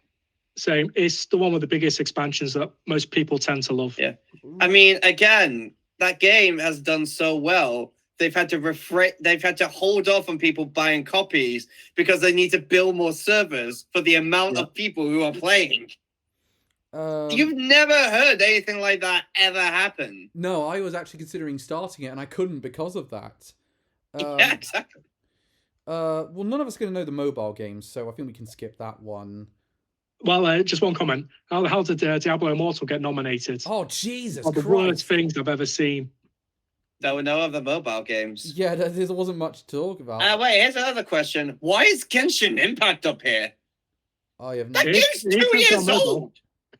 Same. It's the one with the biggest expansions that most people tend to love. Yeah. I mean, again, that game has done so well. They've had to hold off on people buying copies because they need to build more servers for the amount of people who are playing. You've never heard anything like that ever happen. No, I was actually considering starting it and I couldn't because of that. Yeah, exactly. Well, none of us are going to know the mobile games, so I think we can skip that one. Well, just one comment. How did Diablo Immortal get nominated? Oh, Jesus Christ. The worst things I've ever seen. There were no other mobile games. Yeah, there wasn't much to talk about. Wait, here's another question. Why is Genshin Impact up here? I have That game's 2 years old.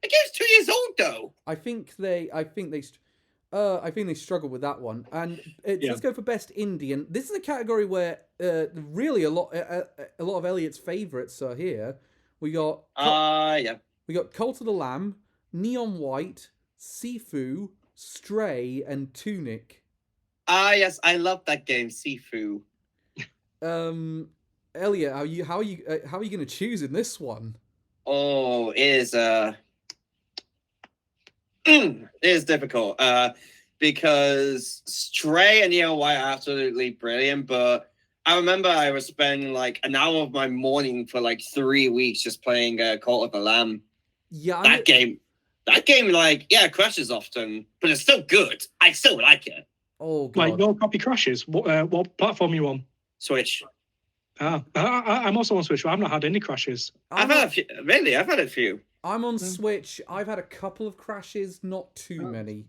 That game's 2 years old, though. I think they struggle with that one. And let's go for best indie. And this is a category where really a lot of Elliot's favorites are here. We got we got Cult of the Lamb, Neon White, Sifu, Stray, and Tunic. Yes, I love that game, Sifu. Elliot, how are you going to choose in this one? Oh, it is difficult. Because Stray and Neon White are absolutely brilliant, but I remember I was spending like an hour of my morning for like 3 weeks just playing Cult of the Lamb. Yeah, that game, like, crashes often, but it's still good. I still like it. Oh Like god. your copy crashes. What platform are you on? Switch. I'm also on Switch, but I've not had any crashes. I've had a few. Really, I've had a few. I'm on Switch. I've had a couple of crashes, not too many.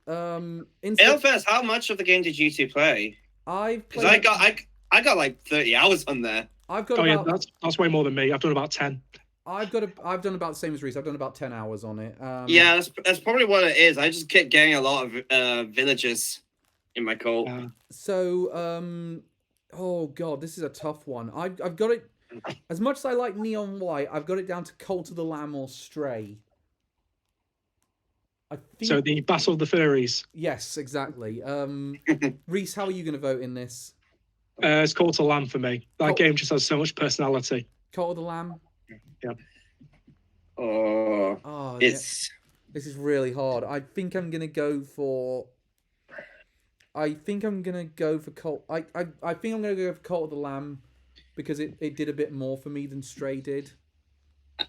In all fairness, how much of the game did you two play? I've Because I got like 30 hours on there. I've got yeah, that's way more than me. I've done about 10. I've done about the same as Reese. I've done about 10 hours on it. Yeah, that's probably what it is. I just kept getting a lot of villagers in my cult. So oh god, this is a tough one. I've got it. As much as I like Neon White, I've got it down to Cult of the Lamb or Stray. I think... So the Battle of the Furries. Yes, exactly. Reese, how are you going to vote in this? It's Cult of the Lamb for me. That game just has so much personality. Cult of the Lamb? Yeah. Oh, it's... Yeah. This is really hard. I think I'm going to go for... Cult. I think I'm going to go for Cult of the Lamb because it did a bit more for me than Stray did.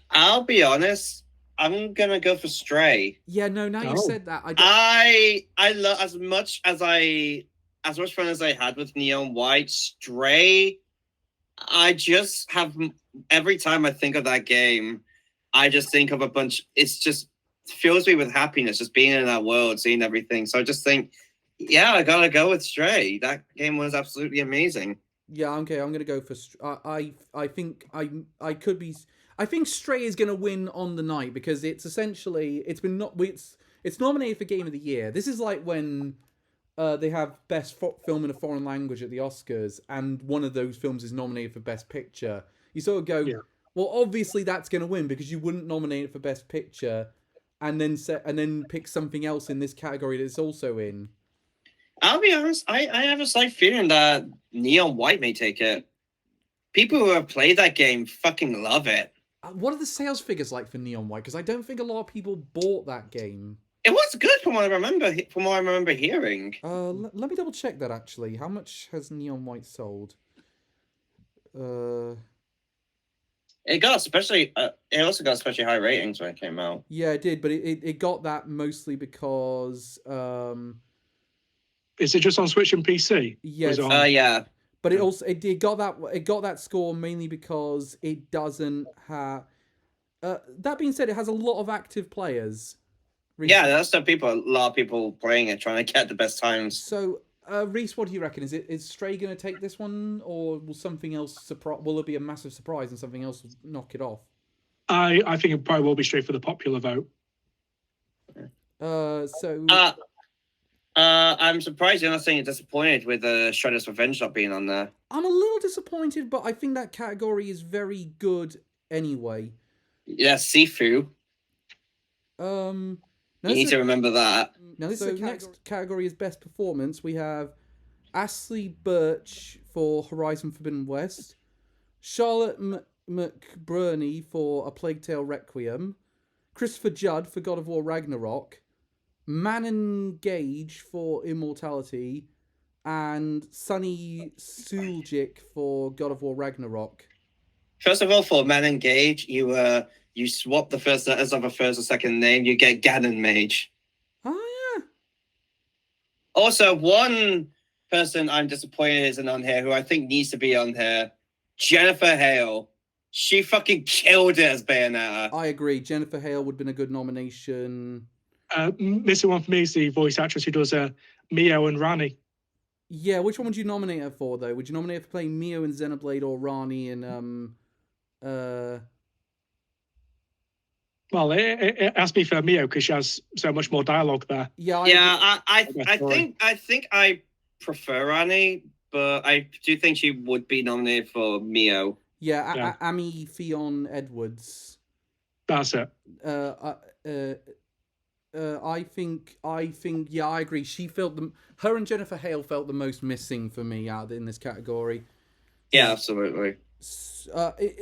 I'll be honest. I'm gonna go for Stray. Yeah, no. Now you said that, I love as much fun as I had with Neon White. Stray, I just have every time I think of that game, I just think of a bunch. It's just fills me with happiness just being in that world, seeing everything. So I just think, yeah, I gotta go with Stray. That game was absolutely amazing. Yeah, okay. I'm gonna go for. I think I could be. I think Stray is going to win on the night because it's essentially it's nominated for Game of the Year. This is like when they have Best Film in a Foreign Language at the Oscars, and one of those films is nominated for Best Picture. You sort of go, well, obviously that's going to win because you wouldn't nominate it for Best Picture, and then pick something else in this category that it's also in. I'll be honest. I have a slight feeling that Neon White may take it. People who have played that game fucking love it. What are the sales figures like for Neon White? Because I don't think a lot of people bought that game. It was good from what I remember. From what I remember hearing. Let me double check that actually. How much has Neon White sold? It got especially. It also got especially high ratings when it came out. Yeah, it did, but it got that mostly because. Is it just on Switch and PC? Yes. Yeah. But it got that score mainly because it doesn't have. That being said, it has a lot of active players. Yeah, that's the people. A lot of people playing it, trying to get the best times. So, Reese, what do you reckon? Is Stray going to take this one, or will something else will it be a massive surprise and something else will knock it off? I think it probably will be straight for the popular vote. I'm surprised you're not saying you're disappointed with Shredder's Revenge not being on there. I'm a little disappointed, but I think that category is very good anyway. Yeah, Sifu. You need to remember that. Now, next category is Best Performance. We have Ashley Birch for Horizon Forbidden West, Charlotte McBurney for A Plague Tale Requiem, Christopher Judd for God of War Ragnarok, Manon Gage for Immortality, and Sunny Suljic for God of War Ragnarok. First of all, for Manon Gage, you swap the first letters of a first or second name, you get Ganon Mage. Oh, yeah. Also, one person I'm disappointed isn't on here, who I think needs to be on here, Jennifer Hale. She fucking killed it as Bayonetta. I agree. Jennifer Hale would have been a good nomination. Missing one for me is the voice actress who does Mio and Rani. Yeah, which one would you nominate her for, though? Would you nominate her for playing Mio in Xenoblade or Rani in... Well, it has to be for Mio because she has so much more dialogue there. I think I prefer Rani, but I do think she would be nominated for Mio. Yeah, Amy Fionn Edwards. That's it. I think, yeah, I agree. Her and Jennifer Hale felt the most missing for me in this category. Yeah, absolutely.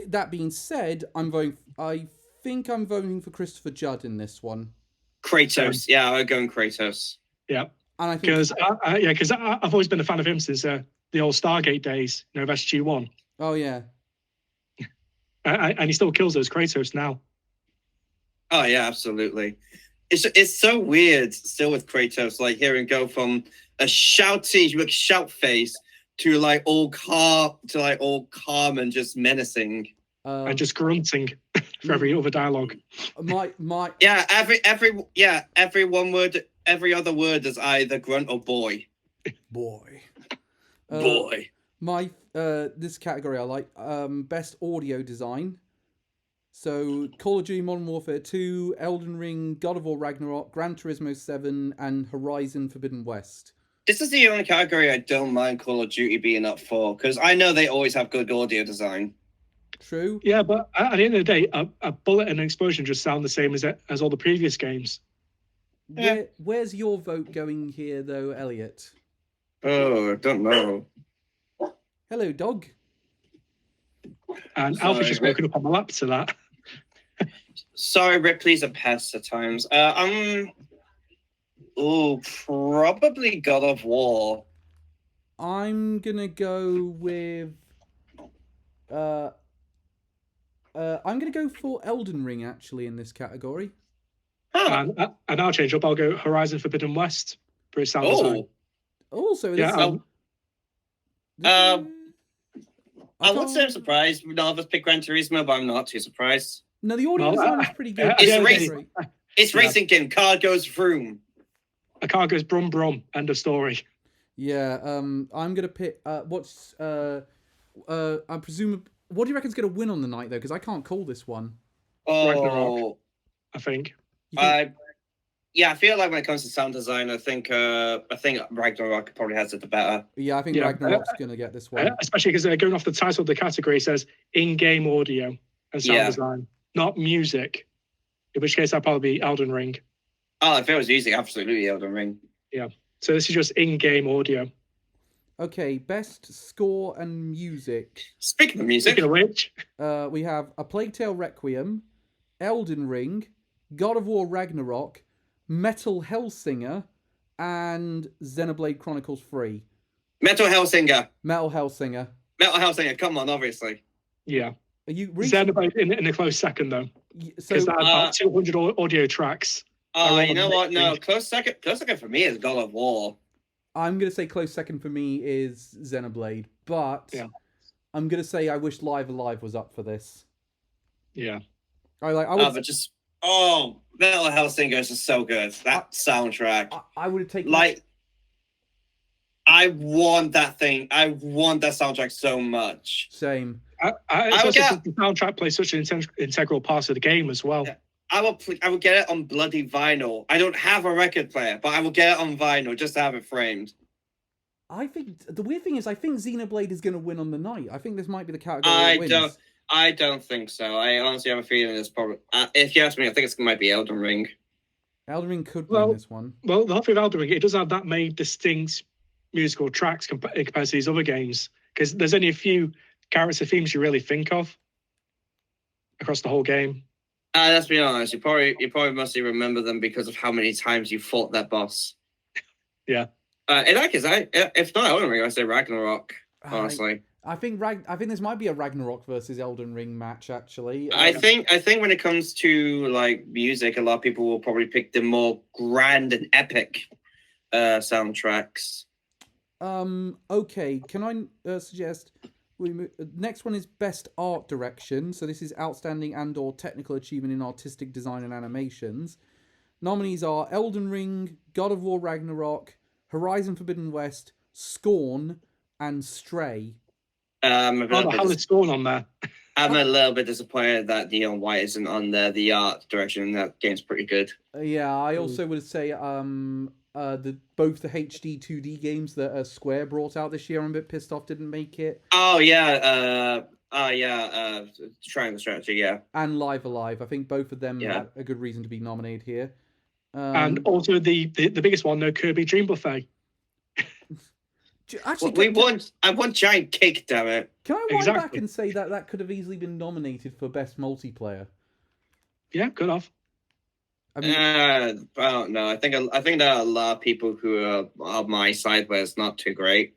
That being said, I think I'm voting for Christopher Judd in this one. Kratos, yeah, I'm going Kratos. Yeah, and I think because I've always been a fan of him since the old Stargate days, of SG-1. Oh yeah, and he still kills those Kratos now. Oh yeah, absolutely. it's so weird still with Kratos, like hearing go from a shouty, like shout face to like all calm and just menacing. And just grunting for every other dialogue. My Yeah, every one word, every other word is either grunt or boy. boy. Boy. My this category I like best audio design. So Call of Duty Modern Warfare 2, Elden Ring, God of War Ragnarok, Gran Turismo 7, and Horizon Forbidden West. This is the only category I don't mind Call of Duty being up for, because I know they always have good audio design. True. Yeah, but at the end of the day, a bullet and an explosion just sound the same as all the previous games. Where's your vote going here, though, Elliot? Oh, I don't know. Hello, dog. And Alfred's just woken up on my lap to that. Sorry, Ripley's a pest at times. Probably God of War. I'm gonna go with. I'm gonna go for Elden Ring actually in this category. Huh. And I'll change up. I'll go Horizon Forbidden West for its sound design. Also, Yeah. I would say I'm surprised none of us picked Gran Turismo, but I'm not too surprised. No, the audio design is pretty good. It's racing game. Car goes vroom. A car goes brum brum. End of story. Yeah. I'm gonna pick. I presume. What do you reckon's gonna win on the night though? Because I can't call this one. Oh, I think. Yeah, I feel like when it comes to sound design, I think Ragnarok probably has it the better. Yeah, I think Ragnarok's gonna get this one. Especially because going off the title of the category, it says in-game audio and sound design, not music. In which case, that'd probably be Elden Ring. Oh, if it was music, absolutely Elden Ring. Yeah. So this is just in-game audio. Okay, best score and music. Speaking of music, Speaking of which, we have A Plague Tale Requiem, Elden Ring, God of War Ragnarok, Metal Hellsinger, and Xenoblade Chronicles 3. Metal Hellsinger. Come on, obviously. Yeah. Are you Xenoblade in a close second though? Because that had about 200 audio tracks. You know what? No, close second for me is God of War. I'm gonna say close second for me is Xenoblade, but I'm gonna say I wish Live Alive was up for this. Yeah. Metal Hellsinger is just so good. That soundtrack. I would have taken I want that thing. I want that soundtrack so much. Same. I would get the soundtrack plays such an integral part of the game as well. Yeah. I will get it on bloody vinyl. I don't have a record player, but I will get it on vinyl just to have it framed. I think the weird thing is, I think Xenoblade is going to win on the night. I think this might be the category that wins. I don't think so. I honestly have a feeling it's probably. If you ask me, I think it might be Elden Ring. Elden Ring could win this one. Well, the whole thing with Elden Ring, it doesn't have that many distinct musical tracks compared to these other games, because there's only a few character themes you really think of across the whole game. Let's be honest. You probably mostly remember them because of how many times you fought that boss. Yeah. In that case, if not Elden Ring, I say Ragnarok. Honestly, I think this might be a Ragnarok versus Elden Ring match. Actually, I think when it comes to like music, a lot of people will probably pick the more grand and epic soundtracks. Okay. Can I suggest? Next one is Best Art Direction. So this is Outstanding and/or Technical Achievement in Artistic Design and Animations. Nominees are Elden Ring, God of War Ragnarok, Horizon Forbidden West, Scorn, and Stray. The hell is Scorn on there? I'm a little bit disappointed that Neon White isn't on there. The art direction in that game's pretty good. Yeah, I also would say both the HD 2D games that Square brought out this year, I'm a bit pissed off didn't make it. Triangle Strategy, yeah. And Live Alive. I think both of them had a good reason to be nominated here. And also the biggest one, Kirby Dream Buffet. Actually, I want Giant Cake, damn it. Can I wind back and say that could have easily been nominated for Best Multiplayer? Yeah, could have. I mean, I don't know. I think there are a lot of people who are on my side where it's not too great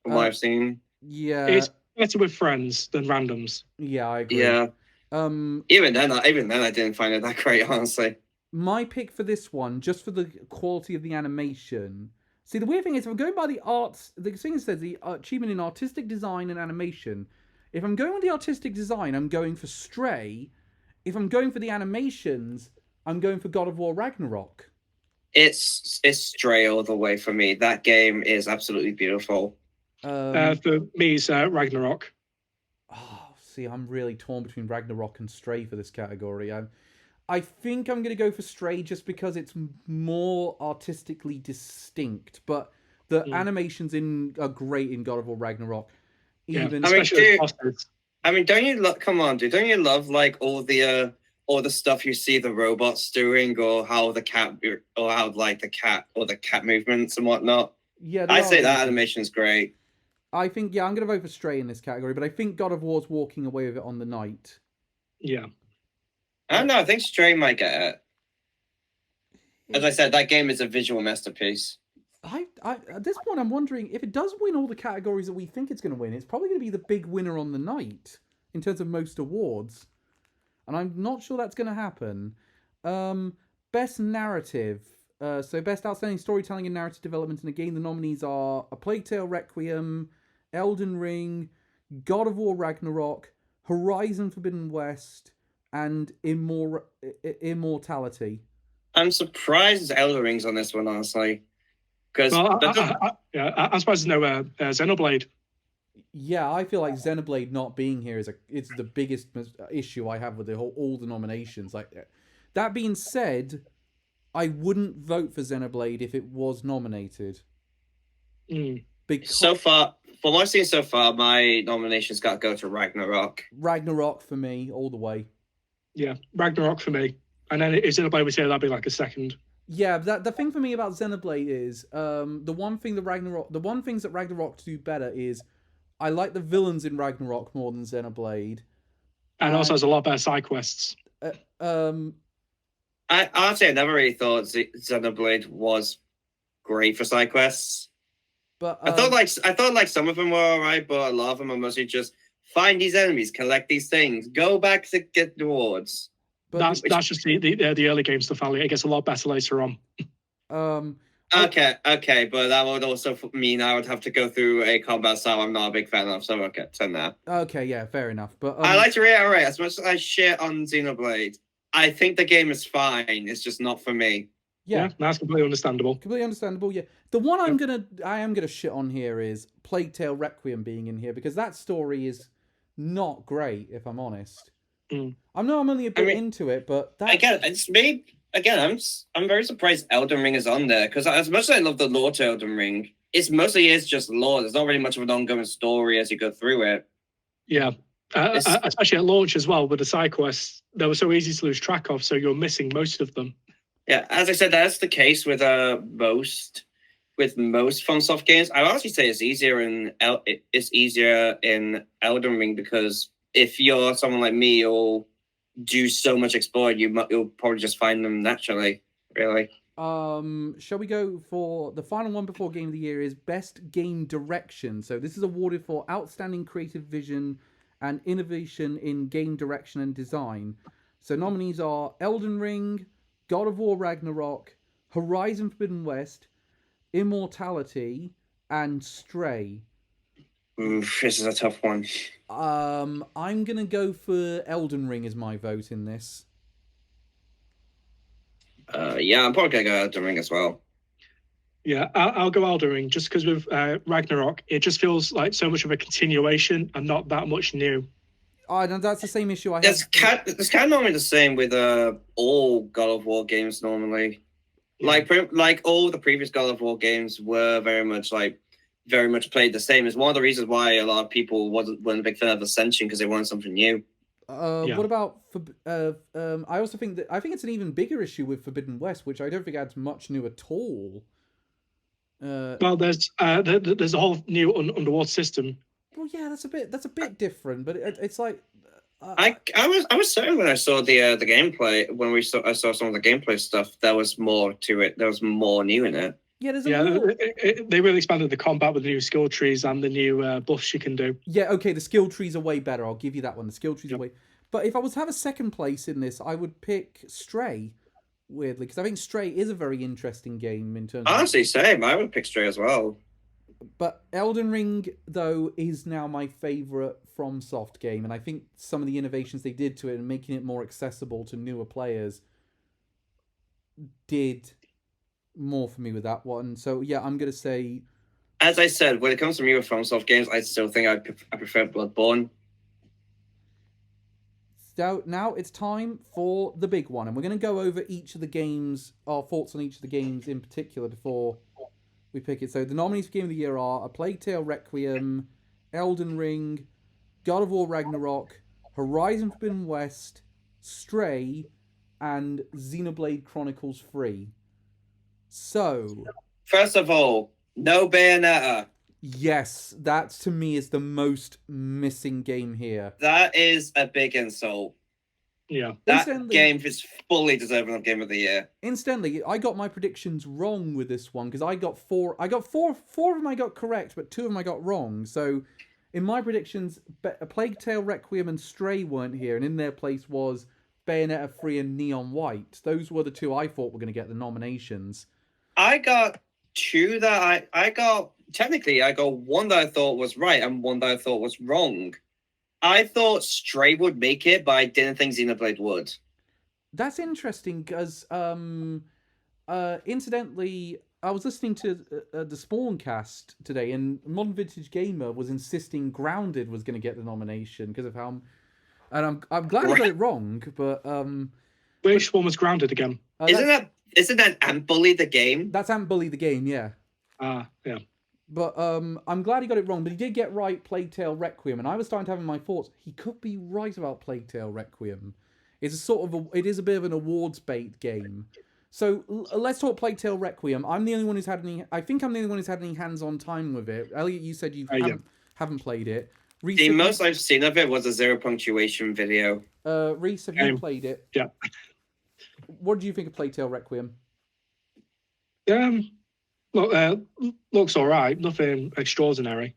from what I've seen. Yeah, it's better with friends than randoms. Yeah, I agree. Yeah. Even then, I didn't find it that great, honestly. my pick for this one, just for the quality of the animation. See, the weird thing is, if I'm going by the arts, the thing says the achievement in artistic design and animation. If I'm going with the artistic design, I'm going for Stray. If I'm going for the animations, I'm going for God of War Ragnarok. It's Stray all the way for me. That game is absolutely beautiful. For me, it's Ragnarok. Oh, see, I'm really torn between Ragnarok and Stray for this category. I think I'm going to go for Stray just because it's more artistically distinct, but the animations are great in God of War Ragnarok. Even I mean, don't you love? Come on, dude! Don't you love like all the stuff you see the robots doing, or how the cat movements and whatnot? Yeah, I say that animation is great. I think I'm going to vote for Stray in this category, but I think God of War's walking away with it on the night. Yeah. I don't know. I think Stray might get it. As I said, that game is a visual masterpiece. At this point, I'm wondering if it does win all the categories that we think it's going to win. It's probably going to be the big winner on the night in terms of most awards, and I'm not sure that's going to happen. Best narrative. So best outstanding storytelling and narrative development in a game. The nominees are A Plague Tale: Requiem, Elden Ring, God of War Ragnarok, Horizon Forbidden West, and Immortality. I'm surprised Elden Ring's on this one, honestly. Because I'm surprised there's no Xenoblade. Yeah, I feel like Xenoblade not being here it's the biggest issue I have with all the nominations. Like that being said, I wouldn't vote for Xenoblade if it was nominated. Because so far, from what I've seen so far, my nominations got to go to Ragnarok. Ragnarok for me, all the way. Yeah, Ragnarok for me. And then if Xenoblade was here, that'd be like a second. Yeah, the thing for me about Xenoblade is the one things that Ragnarok do better is I like the villains in Ragnarok more than Xenoblade, and also has a lot better side quests. I honestly never really thought Xenoblade was great for side quests. But I thought like some of them were alright, but a lot of them are mostly just find these enemies, collect these things, go back to get the rewards. But that's just the early game stuff. It gets a lot better later on. Okay, but that would also mean I would have to go through a combat style I'm not a big fan of. So okay, turn that. Okay, yeah, fair enough. But I like to reiterate, as much as I shit on Xenoblade, I think the game is fine. It's just not for me. Yeah, that's completely understandable. Completely understandable. Yeah, the one I am gonna shit on here is Plague Tale: Requiem being in here because that story is not great. If I'm honest, I'm only a bit into it, but again, it's me. Again, I'm very surprised Elden Ring is on there because as much as I love the lore to Elden Ring, it's mostly just lore. There's not really much of an ongoing story as you go through it. Yeah, especially at launch as well with the side quests, they were so easy to lose track of, so you're missing most of them. Yeah, as I said, that's the case with most FromSoft games. I would honestly say it's easier in Elden Ring because if you're someone like me, you'll do so much exploring, you'll probably just find them naturally, really. Shall we go for the final one before Game of the Year is Best Game Direction. So this is awarded for outstanding creative vision and innovation in game direction and design. So nominees are Elden Ring, God of War Ragnarok, Horizon Forbidden West, Immortality, and Stray. Oof, this is a tough one. I'm gonna go for Elden Ring as my vote in this. Yeah, I'm probably gonna go Elden Ring as well. Yeah, I'll go Elden Ring just because with Ragnarok, it just feels like so much of a continuation and not that much new. Oh, no, that's the same issue I have. It's kind of normally the same with all God of War games normally. Yeah. Like all the previous God of War games were very much played the same. It's one of the reasons why a lot of people weren't a big fan of Ascension because they wanted something new. What about I also think it's an even bigger issue with Forbidden West, which I don't think adds much new at all. Well, there's a whole new underwater system. Well, yeah, that's a bit different, but it's like I was certain when I saw the gameplay I saw some of the gameplay stuff. There was more to it. There was more new in it. Yeah, they really expanded the combat with the new skill trees and the new buffs you can do. Yeah, okay, the skill trees are way better. I'll give you that one. The skill trees are way. But if I was to have a second place in this, I would pick Stray. weirdly, because I think Stray is a very interesting game in terms of. Honestly, same. I would pick Stray as well. But Elden Ring, though, is now my favourite FromSoft game, and I think some of the innovations they did to it and making it more accessible to newer players did more for me with that one. So yeah, I'm gonna say. As I said, when it comes to me with FromSoft games, I still think I prefer Bloodborne. So now it's time for the big one, and we're going to go over each of the games, our thoughts on each of the games in particular before we pick it. So the nominees for Game of the Year are A Plague Tale Requiem, Elden Ring, God of War Ragnarok, Horizon Forbidden West, Stray, and Xenoblade Chronicles 3. So, First of all, no Bayonetta. yes, that to me is the most missing game here. That is a big insult. Yeah. That game is fully deserving of Game of the Year. Incidentally, I got my predictions wrong with this one because I got four of them I got correct, but 2 of them I got wrong. So in my predictions, A Plague Tale Requiem and Stray weren't here, and in their place was Bayonetta 3 and Neon White. Those were the 2 I thought were going to get the nominations. I got 2 that I got. Technically, I got 1 that I thought was right and 1 that I thought was wrong. I thought Stray would make it, but I didn't think Xenoblade would. That's interesting because, incidentally, I was listening to the Spawncast today, and Modern Vintage Gamer was insisting Grounded was going to get the nomination because of how. And I'm glad I got it wrong, but which one was Grounded again? Isn't that Ant Bully the game? That's Ant Bully the game, yeah. Yeah. But I'm glad he got it wrong, but he did get right Plague Tale Requiem, and I was starting to have in my thoughts, he could be right about Plague Tale Requiem. It's a sort of it is a bit of an awards bait game. So let's talk Plague Tale Requiem. I'm the only one who's had any. I think I'm the only one who's had any hands-on time with it. Elliot, you said you haven't played it. Reese, the most I've seen of it was a 0 punctuation video. Reese, have you played it? Yeah. What do you think of Plague Tale Requiem? Looks all right. Nothing extraordinary.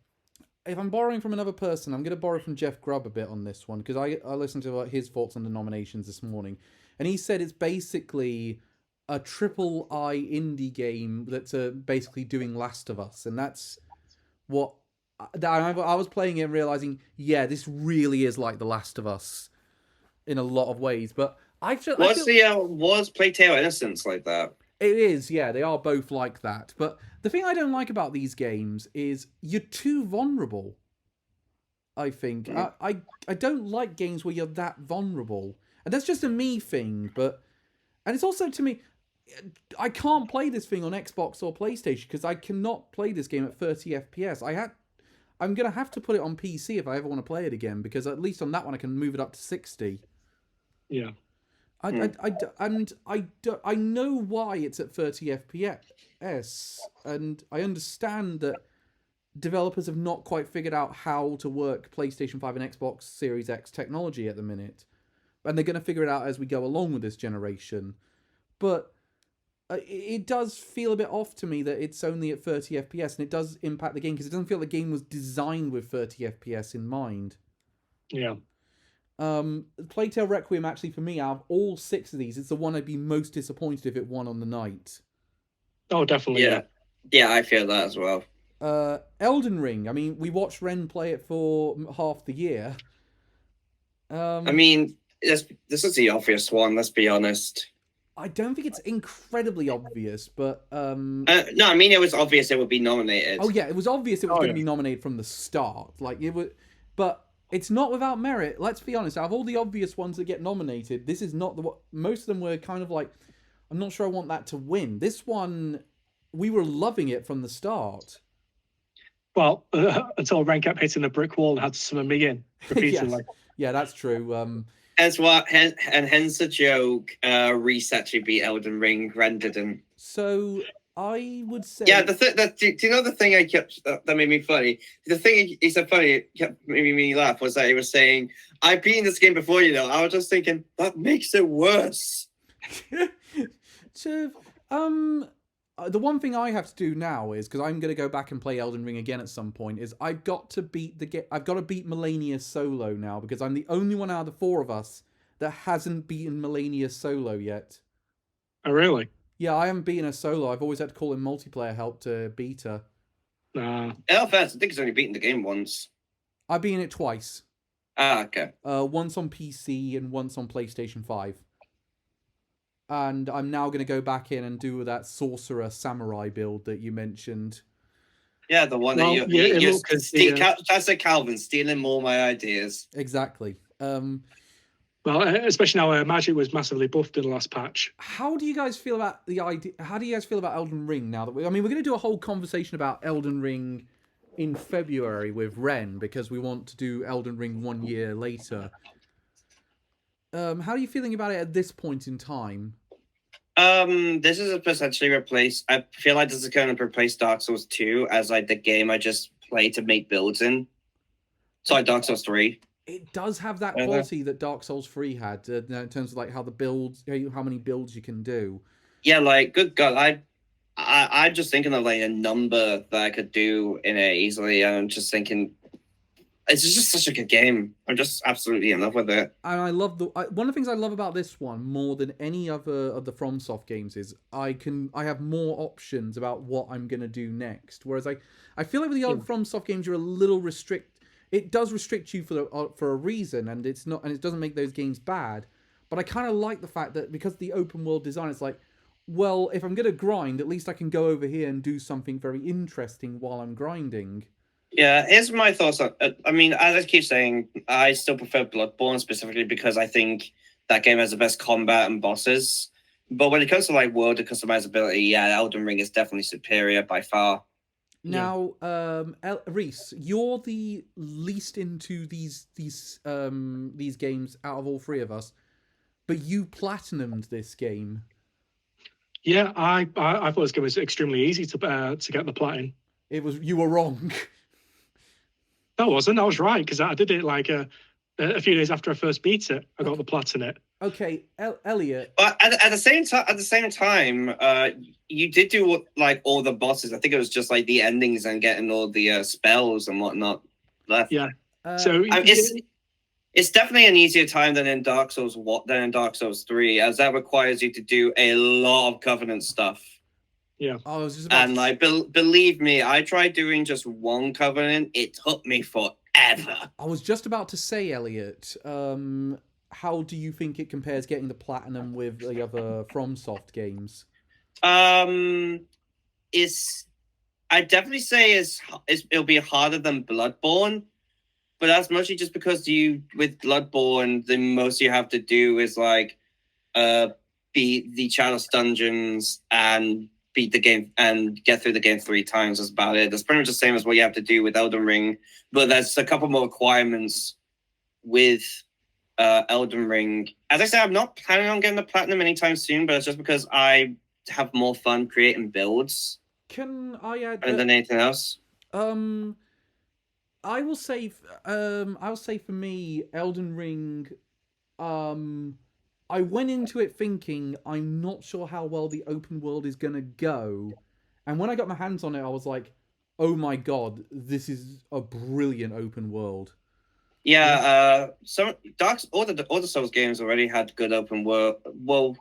If I'm borrowing from another person, I'm going to borrow from Jeff Grubb a bit on this one, because I listened to his thoughts on the nominations this morning, and he said it's basically a triple I indie game that's basically doing Last of Us, and that's what I was playing it and realizing, yeah, this really is like The Last of Us in a lot of ways. But was Plague Tale Innocence like that? It is, yeah. They are both like that. But the thing I don't like about these games is you're too vulnerable. I think I don't like games where you're that vulnerable, and that's just a me thing. And it's also to me, I can't play this thing on Xbox or PlayStation because I cannot play this game at 30 FPS. I'm gonna have to put it on PC if I ever want to play it again, because at least on that one I can move it up to 60. Yeah. I know why it's at 30 FPS, and I understand that developers have not quite figured out how to work PlayStation 5 and Xbox Series X technology at the minute, and they're going to figure it out as we go along with this generation. But it does feel a bit off to me that it's only at 30 FPS, and it does impact the game because it doesn't feel the game was designed with 30 FPS in mind. Yeah. Plague Tale Requiem, actually, for me, out of all 6 of these, it's the one I'd be most disappointed if it won on the night. Oh, definitely. Yeah, I feel that as well. Elden Ring, I mean, we watched Ren play it for half the year. I mean, this is the obvious one, let's be honest. I don't think it's incredibly obvious, but... no, I mean, it was obvious it would be nominated. Oh, yeah, it was obvious it was going to be nominated from the start. But it's not without merit. Let's be honest. Out of all the obvious ones that get nominated, this is not the... Most of them were kind of like, I'm not sure I want that to win. This one, we were loving it from the start. Well, until Ren kept hitting the brick wall and had to summon me in repeatedly. Yeah, that's true. Hence the joke, Reese actually beat Elden Ring, Ren didn't. So I would say... Yeah, do you know the thing that made me funny? The thing he said funny, it kept making me laugh, was that he was saying, I've beaten this game before, you know. I was just thinking, that makes it worse. So, the one thing I have to do now is, because I'm going to go back and play Elden Ring again at some point, is I've got to beat Melania solo now, because I'm the only one out of the 4 of us that hasn't beaten Melania solo yet. Oh, really? Yeah, I haven't beaten her solo. I've always had to call in multiplayer help to beat her. Nah. In all fairness, I think he's only beaten the game once. I've beaten it twice. Ah, okay. Once on PC and once on PlayStation 5. And I'm now going to go back in and do that sorcerer samurai build that you mentioned. Yeah, the one Well, that yeah, it you're looked at the, that's a Calvin stealing all my ideas. Exactly. well, especially now Magic was massively buffed in the last patch. How do you guys feel about the idea? How do you guys feel about Elden Ring now that we're going to do a whole conversation about Elden Ring in February with Ren because we want to do Elden Ring 1 year later. How are you feeling about it at this point in time? This is essentially replace. I feel like this is going to replace Dark Souls 2 as like the game I just play to make builds in. Sorry, Dark Souls 3. It does have that quality that Dark Souls 3 had in terms of like how the builds, how many builds you can do. Yeah, like good God, I'm just thinking of like a number that I could do in it easily. And I'm just thinking, it's just such a good game. I'm just absolutely in love with it. And I love one of the things I love about this one more than any other of the FromSoft games is I have more options about what I'm gonna do next. Whereas I feel like with the other FromSoft games you're a little it does restrict you for a reason, and it doesn't make those games bad. But I kind of like the fact that because the open world design, it's like, well, if I'm gonna grind, at least I can go over here and do something very interesting while I'm grinding. Yeah, here's my thoughts on. I mean, as I keep saying, I still prefer Bloodborne specifically because I think that game has the best combat and bosses. But when it comes to like world and customizability, yeah, Elden Ring is definitely superior by far. Now, Reese, you're the least into these games out of all three of us, but you platinumed this game. Yeah, I thought this game was extremely easy to get the platinum. You were wrong. No, I wasn't. I was right because I did it like a few days after I first beat it. I got the platinum. Okay, Elliot. But at the same time, you did do like all the bosses. I think it was just like the endings and getting all the spells and whatnot left. Yeah. So it's definitely an easier time than in Dark Souls 3, as that requires you to do a lot of Covenant stuff. Yeah. I was just about and like believe me, I tried doing just one Covenant. It took me forever. I was just about to say, Elliot. How do you think it compares getting the platinum with the other FromSoft games? I'd definitely say it'll be harder than Bloodborne, but that's mostly just because with Bloodborne, the most you have to do is like beat the Chalice dungeons and beat the game and get through the game 3 times. That's about it. That's pretty much the same as what you have to do with Elden Ring, but there's a couple more requirements with Elden Ring. As I said, I'm not planning on getting the platinum anytime soon, but it's just because I have more fun creating builds. Can I add than anything else? I will say for me, Elden Ring, I went into it thinking I'm not sure how well the open world is gonna go, and when I got my hands on it, I was like, oh my god, this is a brilliant open world. Yeah, all the Souls games already had good open world. Well,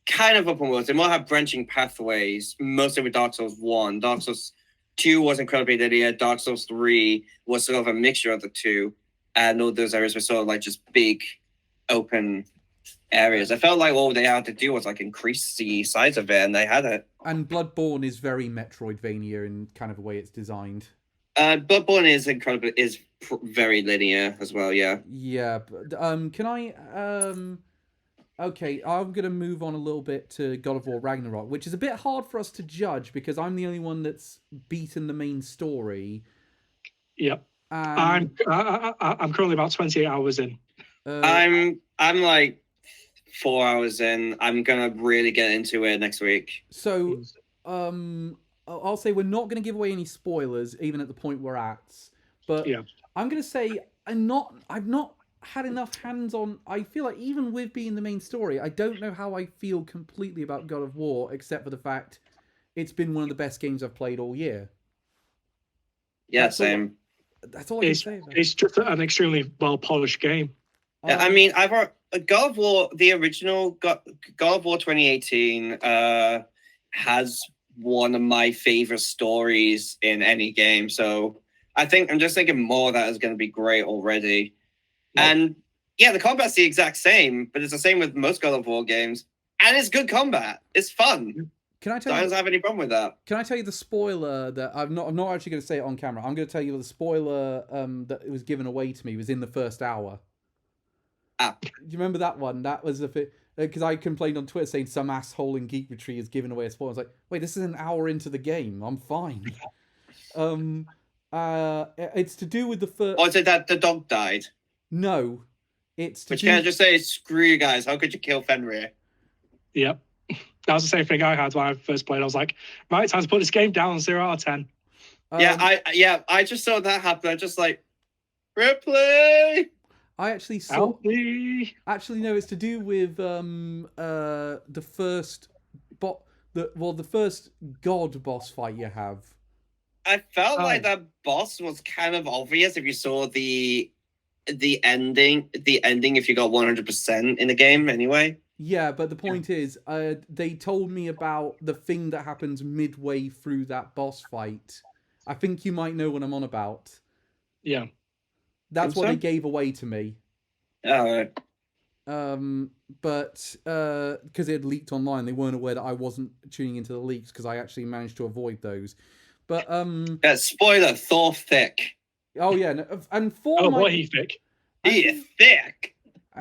kind of open worlds. They more have branching pathways. Mostly with Dark Souls 1. Dark Souls 2 was incredibly linear. Dark Souls 3 was sort of a mixture of the two, and all those areas were sort of like just big, open areas. I felt like all they had to do was like increase the size of it, and they had it. And Bloodborne is very Metroidvania in kind of a way it's designed. Bloodborne is very linear as well. Yeah. Yeah. But, can I? Okay, I'm gonna move on a little bit to God of War Ragnarok, which is a bit hard for us to judge because I'm the only one that's beaten the main story. Yep. I'm currently about 28 hours in. I'm like 4 hours in. I'm gonna really get into it next week. So, I'll say we're not gonna give away any spoilers, even at the point we're at. But yeah. I'm gonna say I've not had enough hands-on. I feel like even with being the main story, I don't know how I feel completely about God of War, except for the fact it's been one of the best games I've played all year. Yeah, same. That's all I can say about it. It's just an extremely well-polished game. I mean, God of War, the original God of War 2018, has one of my favorite stories in any game. So I'm just thinking more of that is going to be great already. Yeah. And yeah, the combat's the exact same, but it's the same with most God of War games, and it's good combat. It's fun. Can I tell So I you? don't have any problem with that. Can I tell you the spoiler that I'm not actually going to say it on camera. I'm going to tell you the spoiler that it was given away to me was in the first hour. Ah. Do you remember that one? That was because I complained on Twitter saying some asshole in Geek Retreat has given away a spoiler. I was like, wait, this is an hour into the game. I'm fine. It's to do with the first. Or is it that the dog died? No, it's to But do. you can't just say, screw you guys, how could you kill Fenrir? Yep. That was the same thing I had when I first played. I was like, right, time to put this game down, 0 out of 10. I just saw that happen. I'm just like, replay. I actually saw. Alfie. Actually, no, it's to do with the first the first god boss fight you have. I felt like that boss was kind of obvious if you saw the ending. The ending, if you got 100% in the game, anyway. Yeah, but the point is, they told me about the thing that happens midway through that boss fight. I think you might know what I'm on about. Yeah. That's what they gave away to me. Alright. But because it had leaked online, they weren't aware that I wasn't tuning into the leaks because I actually managed to avoid those. But spoiler: Thor thick. Oh yeah, no, and Thor. Oh boy, he's thick. He is thick.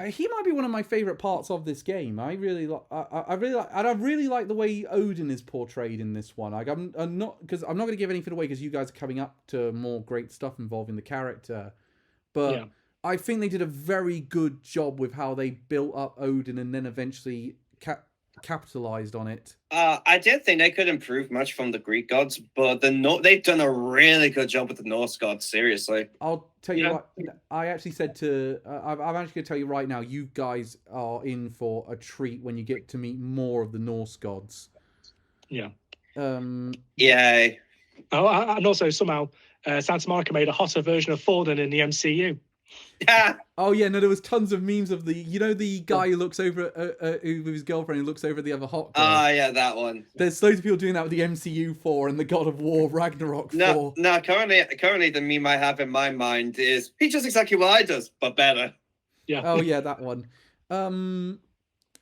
He might be one of my favorite parts of this game. I really like. I really like the way Odin is portrayed in this one. Like I'm not going to give anything away because you guys are coming up to more great stuff involving the character, but I think they did a very good job with how they built up Odin and then eventually capitalized on it. I didn't think they could improve much from the Greek gods, but they've done a really good job with the Norse gods. Seriously, I'll tell you what. I actually said to. I'm actually going to tell you right now. You guys are in for a treat when you get to meet more of the Norse gods. Yeah. Yay. Oh, and also somehow Santa Monica made a hotter version of Thornton in the MCU. Oh yeah, no, there was tons of memes of the guy who looks over with his girlfriend who looks over at the other hot girl. Yeah, that one. There's loads of people doing that with the MCU 4 and the God of War Ragnarok 4. No, currently the meme I have in my mind is he does exactly what I does, but better. Yeah. Oh yeah, that one.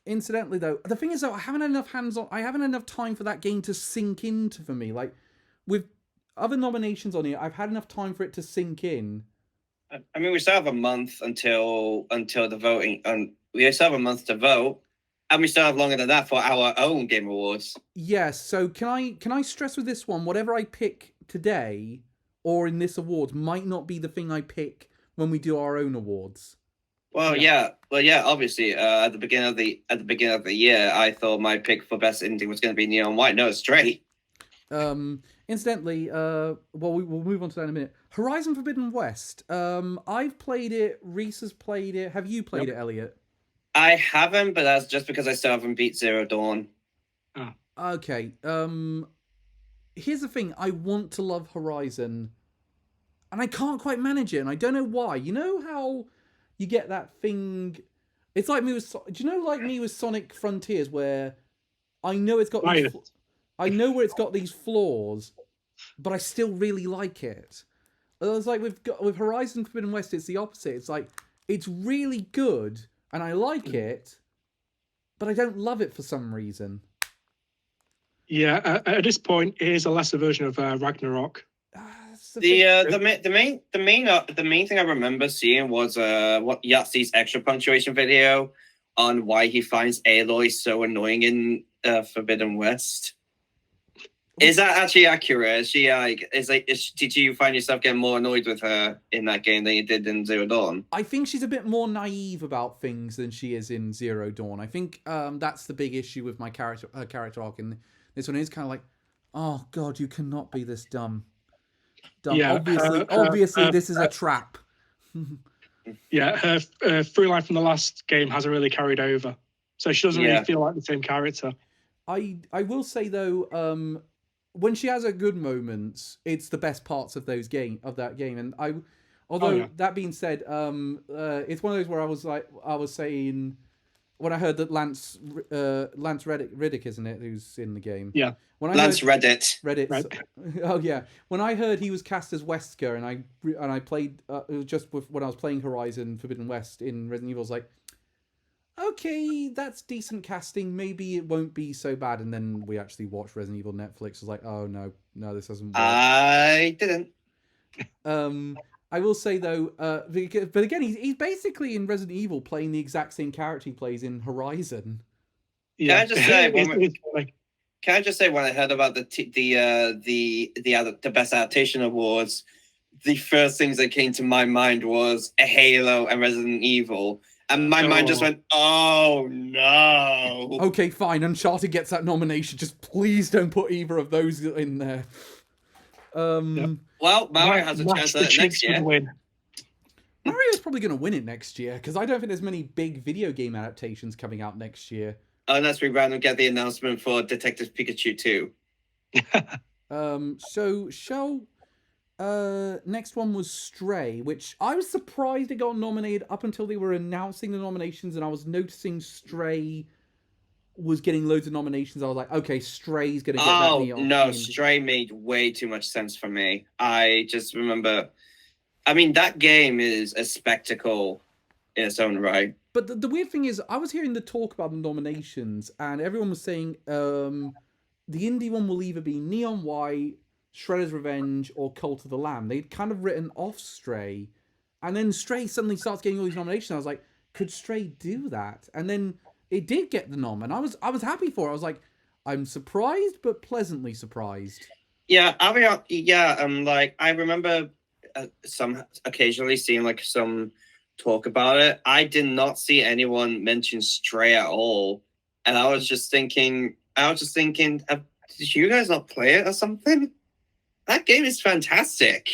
Incidentally though, the thing is though, I haven't had enough time for that game to sink into for me. Like with other nominations on here, I've had enough time for it to sink in. I mean, we still have a month until the voting, and we still have a month to vote, and we still have longer than that for our own Game Awards. Yes. So can I stress with this one, whatever I pick today or in this awards might not be the thing I pick when we do our own awards. Well, obviously, at the beginning of the year, I thought my pick for best indie was going to be Neon White. No, it's Stray. Incidentally, we'll move on to that in a minute. Horizon Forbidden West. I've played it. Reese has played it. Have you played it, Elliot? I haven't, but that's just because I still haven't beat Zero Dawn. Oh. Okay. Here's the thing. I want to love Horizon, and I can't quite manage it, and I don't know why. You know how you get that thing? It's like me with. Do you know, like me with Sonic Frontiers, where I know it's got. I know where it's got these flaws, but I still really like it. It's like with Horizon Forbidden West, it's the opposite. It's like it's really good and I like it, but I don't love it for some reason. Yeah, at this point, it is a lesser version of Ragnarok. The main thing I remember seeing was Yahtzee's extra punctuation video on why he finds Aloy so annoying in Forbidden West. Is that actually accurate? Is she did you find yourself getting more annoyed with her in that game than you did in Zero Dawn? I think she's a bit more naive about things than she is in Zero Dawn. I think that's the big issue with her character arc in this one. Is kind of like, oh god, you cannot be this dumb. Yeah, obviously this is a trap. Yeah, her through line from the last game hasn't really carried over, so she doesn't really feel like the same character. I will say though, when she has her good moments, it's the best parts of that game. And Although that being said, it's one of those where I was saying when I heard that Lance Riddick, isn't it, who's in the game? Yeah. When I Lance heard, Reddit. Reddit. Right. Oh yeah. When I heard he was cast as Wesker, and I played it was just when I was playing Horizon Forbidden West in Resident Evil, I was like, okay, that's decent casting. Maybe it won't be so bad. And then we actually watched Resident Evil Netflix. I was like, oh no, this doesn't work. I didn't. I will say though, but again, he's basically in Resident Evil playing the exact same character he plays in Horizon. Yeah. Can I just say? Can I just say when I heard about the best adaptation awards, the first things that came to my mind was a Halo and Resident Evil, and my mind just went, "Oh no!" Okay, fine. Uncharted gets that nomination. Just please don't put either of those in there. Well, Mario has a chance at it next year. Mario's probably going to win it next year because I don't think there's many big video game adaptations coming out next year. Unless we randomly get the announcement for Detective Pikachu 2. Next one was Stray, which I was surprised it got nominated up until they were announcing the nominations, and I was noticing Stray was getting loads of nominations. I was like, okay, Stray's going to get that. Oh, no, Stray made way too much sense for me. I just remember... I mean, that game is a spectacle in its own right. But the weird thing is, I was hearing the talk about the nominations, and everyone was saying the indie one will either be Neon White, Shredder's Revenge, or Cult of the Lamb. They'd kind of written off Stray, and then Stray suddenly starts getting all these nominations. I was like, could Stray do that? And then it did get the nom, and I was happy for it. I was like, I'm surprised, but pleasantly surprised. Yeah, I mean, like I remember occasionally seeing like some talk about it. I did not see anyone mention Stray at all, and I was just thinking, did you guys not play it or something? That game is fantastic.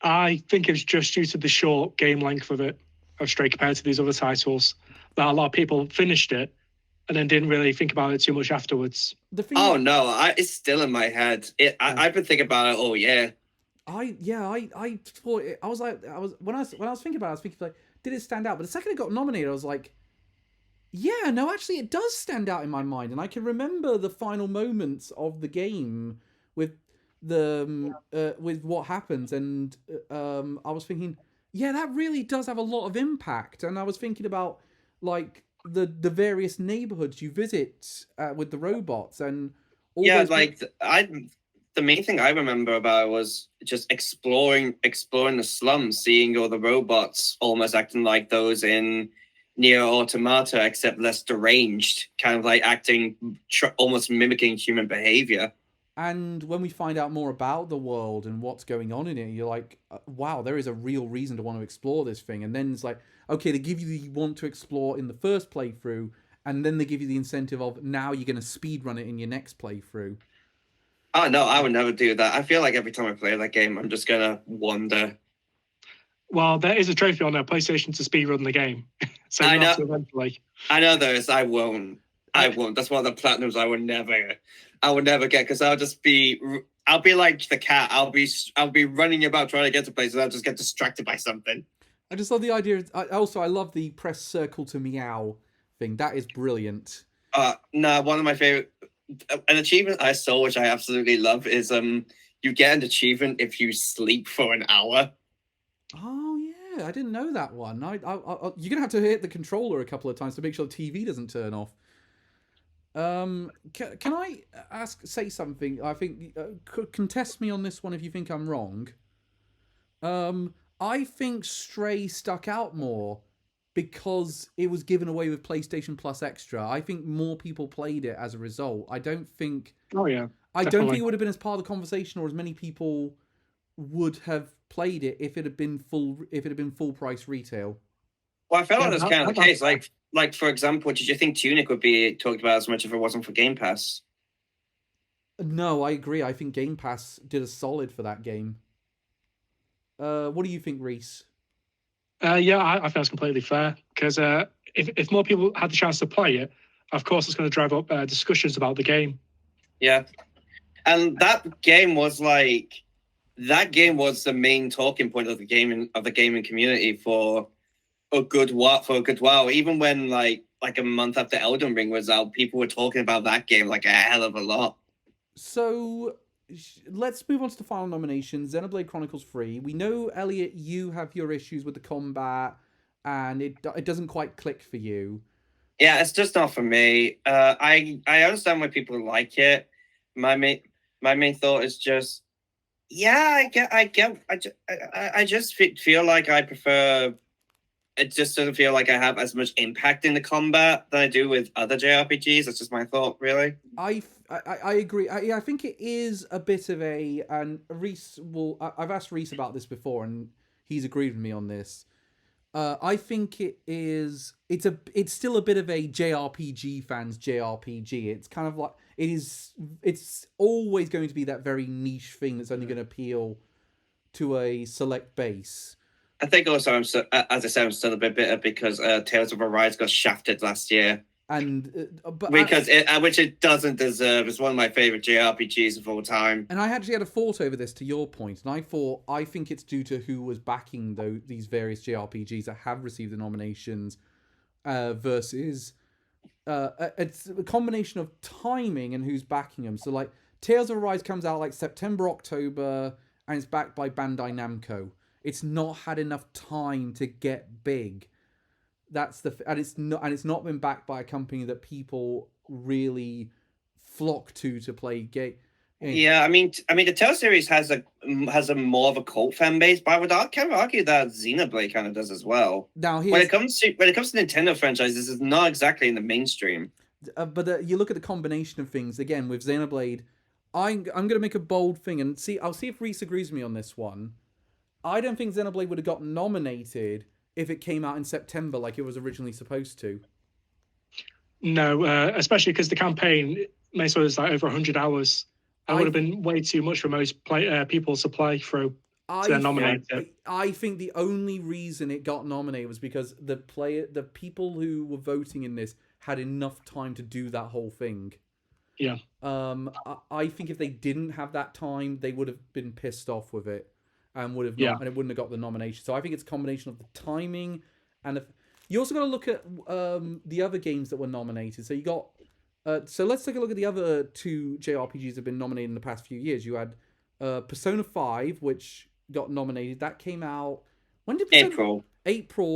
I think it's just due to the short game length of Stray compared to these other titles that a lot of people finished it and then didn't really think about it too much afterwards. It's still in my head. I've been thinking about it all year. I thought it, I was when I was thinking about it, I was thinking like, did it stand out? But the second it got nominated, I was like, yeah, no, actually it does stand out in my mind, and I can remember the final moments of the game with with what happens, and I was thinking, yeah, that really does have a lot of impact. And I was thinking about like the various neighborhoods you visit with the robots and all the main thing I remember about it was just exploring the slums, seeing all the robots almost acting like those in Nier Automata, except less deranged, kind of like acting, almost mimicking human behavior. And when we find out more about the world and what's going on in it, you're like, wow, there is a real reason to want to explore this thing. And then it's like, okay, they give you the want to explore in the first playthrough, and then they give you the incentive of now you're going to speedrun it in your next playthrough. Oh, no, I would never do that. I feel like every time I play that game, I'm just going to wander. Well, there is a trophy on our PlayStation to speedrun the game. So I know. Eventually. I know there is. I won't. That's one of the platinums I would never get, because I'll be like the cat. I'll be running about trying to get to places. I'll just get distracted by something. I just love the idea. I love the press circle to meow thing. That is brilliant. No, one of my favorite, an achievement I saw, which I absolutely love, is you get an achievement if you sleep for an hour. Oh yeah, I didn't know that one. You're gonna have to hit the controller a couple of times to make sure the TV doesn't turn off. Can I say something? I think contest me on this one if you think I'm wrong. I think Stray stuck out more because it was given away with PlayStation Plus Extra. I think more people played it as a result. I don't think. Oh yeah. I don't think it would have been as part of the conversation, or as many people would have played it if it had been full price retail. Well, I felt like that's kind of the case. Like for example, did you think Tunic would be talked about as much if it wasn't for Game Pass? No, I agree. I think Game Pass did a solid for that game. What do you think, Reese? Yeah, I think that's completely fair, because if more people had the chance to play it, of course it's going to drive up discussions about the game. Yeah. And that game was like, that game was the main talking point of the gaming community for a good while. Even when like a month after Elden Ring was out, people were talking about that game like a hell of a lot. So let's move on to the final nominations. Xenoblade Chronicles 3. We know, Elliot, you have your issues with the combat, and it doesn't quite click for you. Yeah, it's just not for me. I understand why people like it. My main thought is just, yeah, I just feel like I prefer. It just doesn't feel like I have as much impact in the combat than I do with other JRPGs. That's just my thought, really. I agree. I think it is a bit of a, and Reese will. I've asked Reese about this before, and he's agreed with me on this. I think it is. It's still a bit of a JRPG fans JRPG. It's kind of like it is. It's always going to be that very niche thing that's only going to appeal to a select base. I think also as I said, I'm still a bit bitter because Tales of Arise got shafted last year. And which it doesn't deserve. It's one of my favorite JRPGs of all time. And I actually had a thought over this, to your point, and I think it's due to who was backing these various JRPGs that have received the nominations, versus it's a combination of timing and who's backing them. So like Tales of Arise comes out like September, October, and it's backed by Bandai Namco. It's not had enough time to get big. And it's not been backed by a company that people really flock to play game. Yeah, I mean, the Tales series has a more of a cult fan base, but I would kind of argue that Xenoblade kind of does as well. Now, when it comes to Nintendo franchises, it's not exactly in the mainstream. But you look at the combination of things again with Xenoblade. I'm going to make a bold thing and I'll see if Reese agrees with me on this one. I don't think Xenoblade would have got nominated if it came out in September like it was originally supposed to. No, especially because the campaign was like over 100 hours. That would have been way too much for most people to play through to nominate it. I think the only reason it got nominated was because the people who were voting in this had enough time to do that whole thing. Yeah. I think if they didn't have that time, they would have been pissed off with it. And and it wouldn't have got the nomination. So I think it's a combination of the timing and you also got to look at the other games that were nominated. So you got so let's take a look at the other two JRPGs that have been nominated in the past few years. You had Persona 5, which got nominated. That came out when did April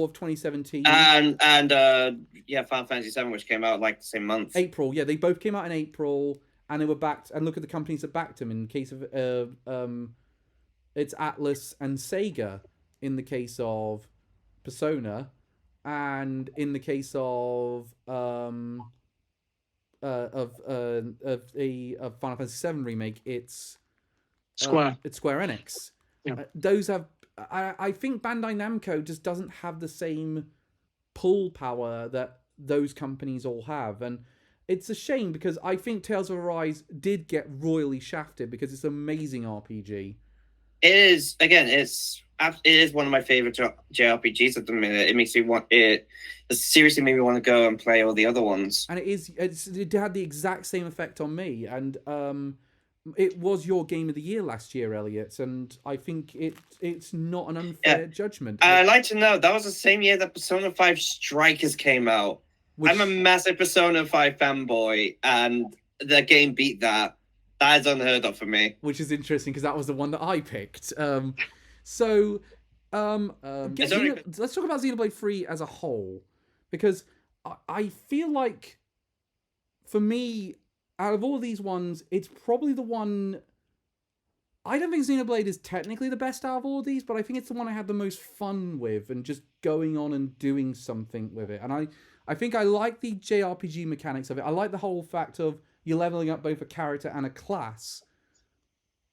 of 2017. And Final Fantasy 7, which came out like the same month. April, yeah, they both came out in April, and they were backed. And look at the companies that backed them. In the case of it's Atlas and Sega in the case of Persona, and in the case of Final Fantasy VII remake, it's Square. It's Square Enix. Yeah. Those have. I think Bandai Namco just doesn't have the same pull power that those companies all have, and it's a shame because I think Tales of Arise did get royally shafted because it's an amazing RPG. It is, again, it is one of my favorite JRPGs at the minute. It makes me want it. Seriously made me want to go and play all the other ones. And it had the exact same effect on me. And it was your game of the year last year, Elliot. And I think it's not an unfair judgment. I'd like to know, that was the same year that Persona 5 Strikers came out. I'm a massive Persona 5 fanboy, and the game beat that. That is unheard of for me. Which is interesting because that was the one that I picked. Let's talk about Xenoblade 3 as a whole. Because I feel like, for me, out of all these ones, it's probably the one... I don't think Xenoblade is technically the best out of all of these, but I think it's the one I had the most fun with and just going on and doing something with it. And I think I like the JRPG mechanics of it. I like the whole fact of you're leveling up both a character and a class,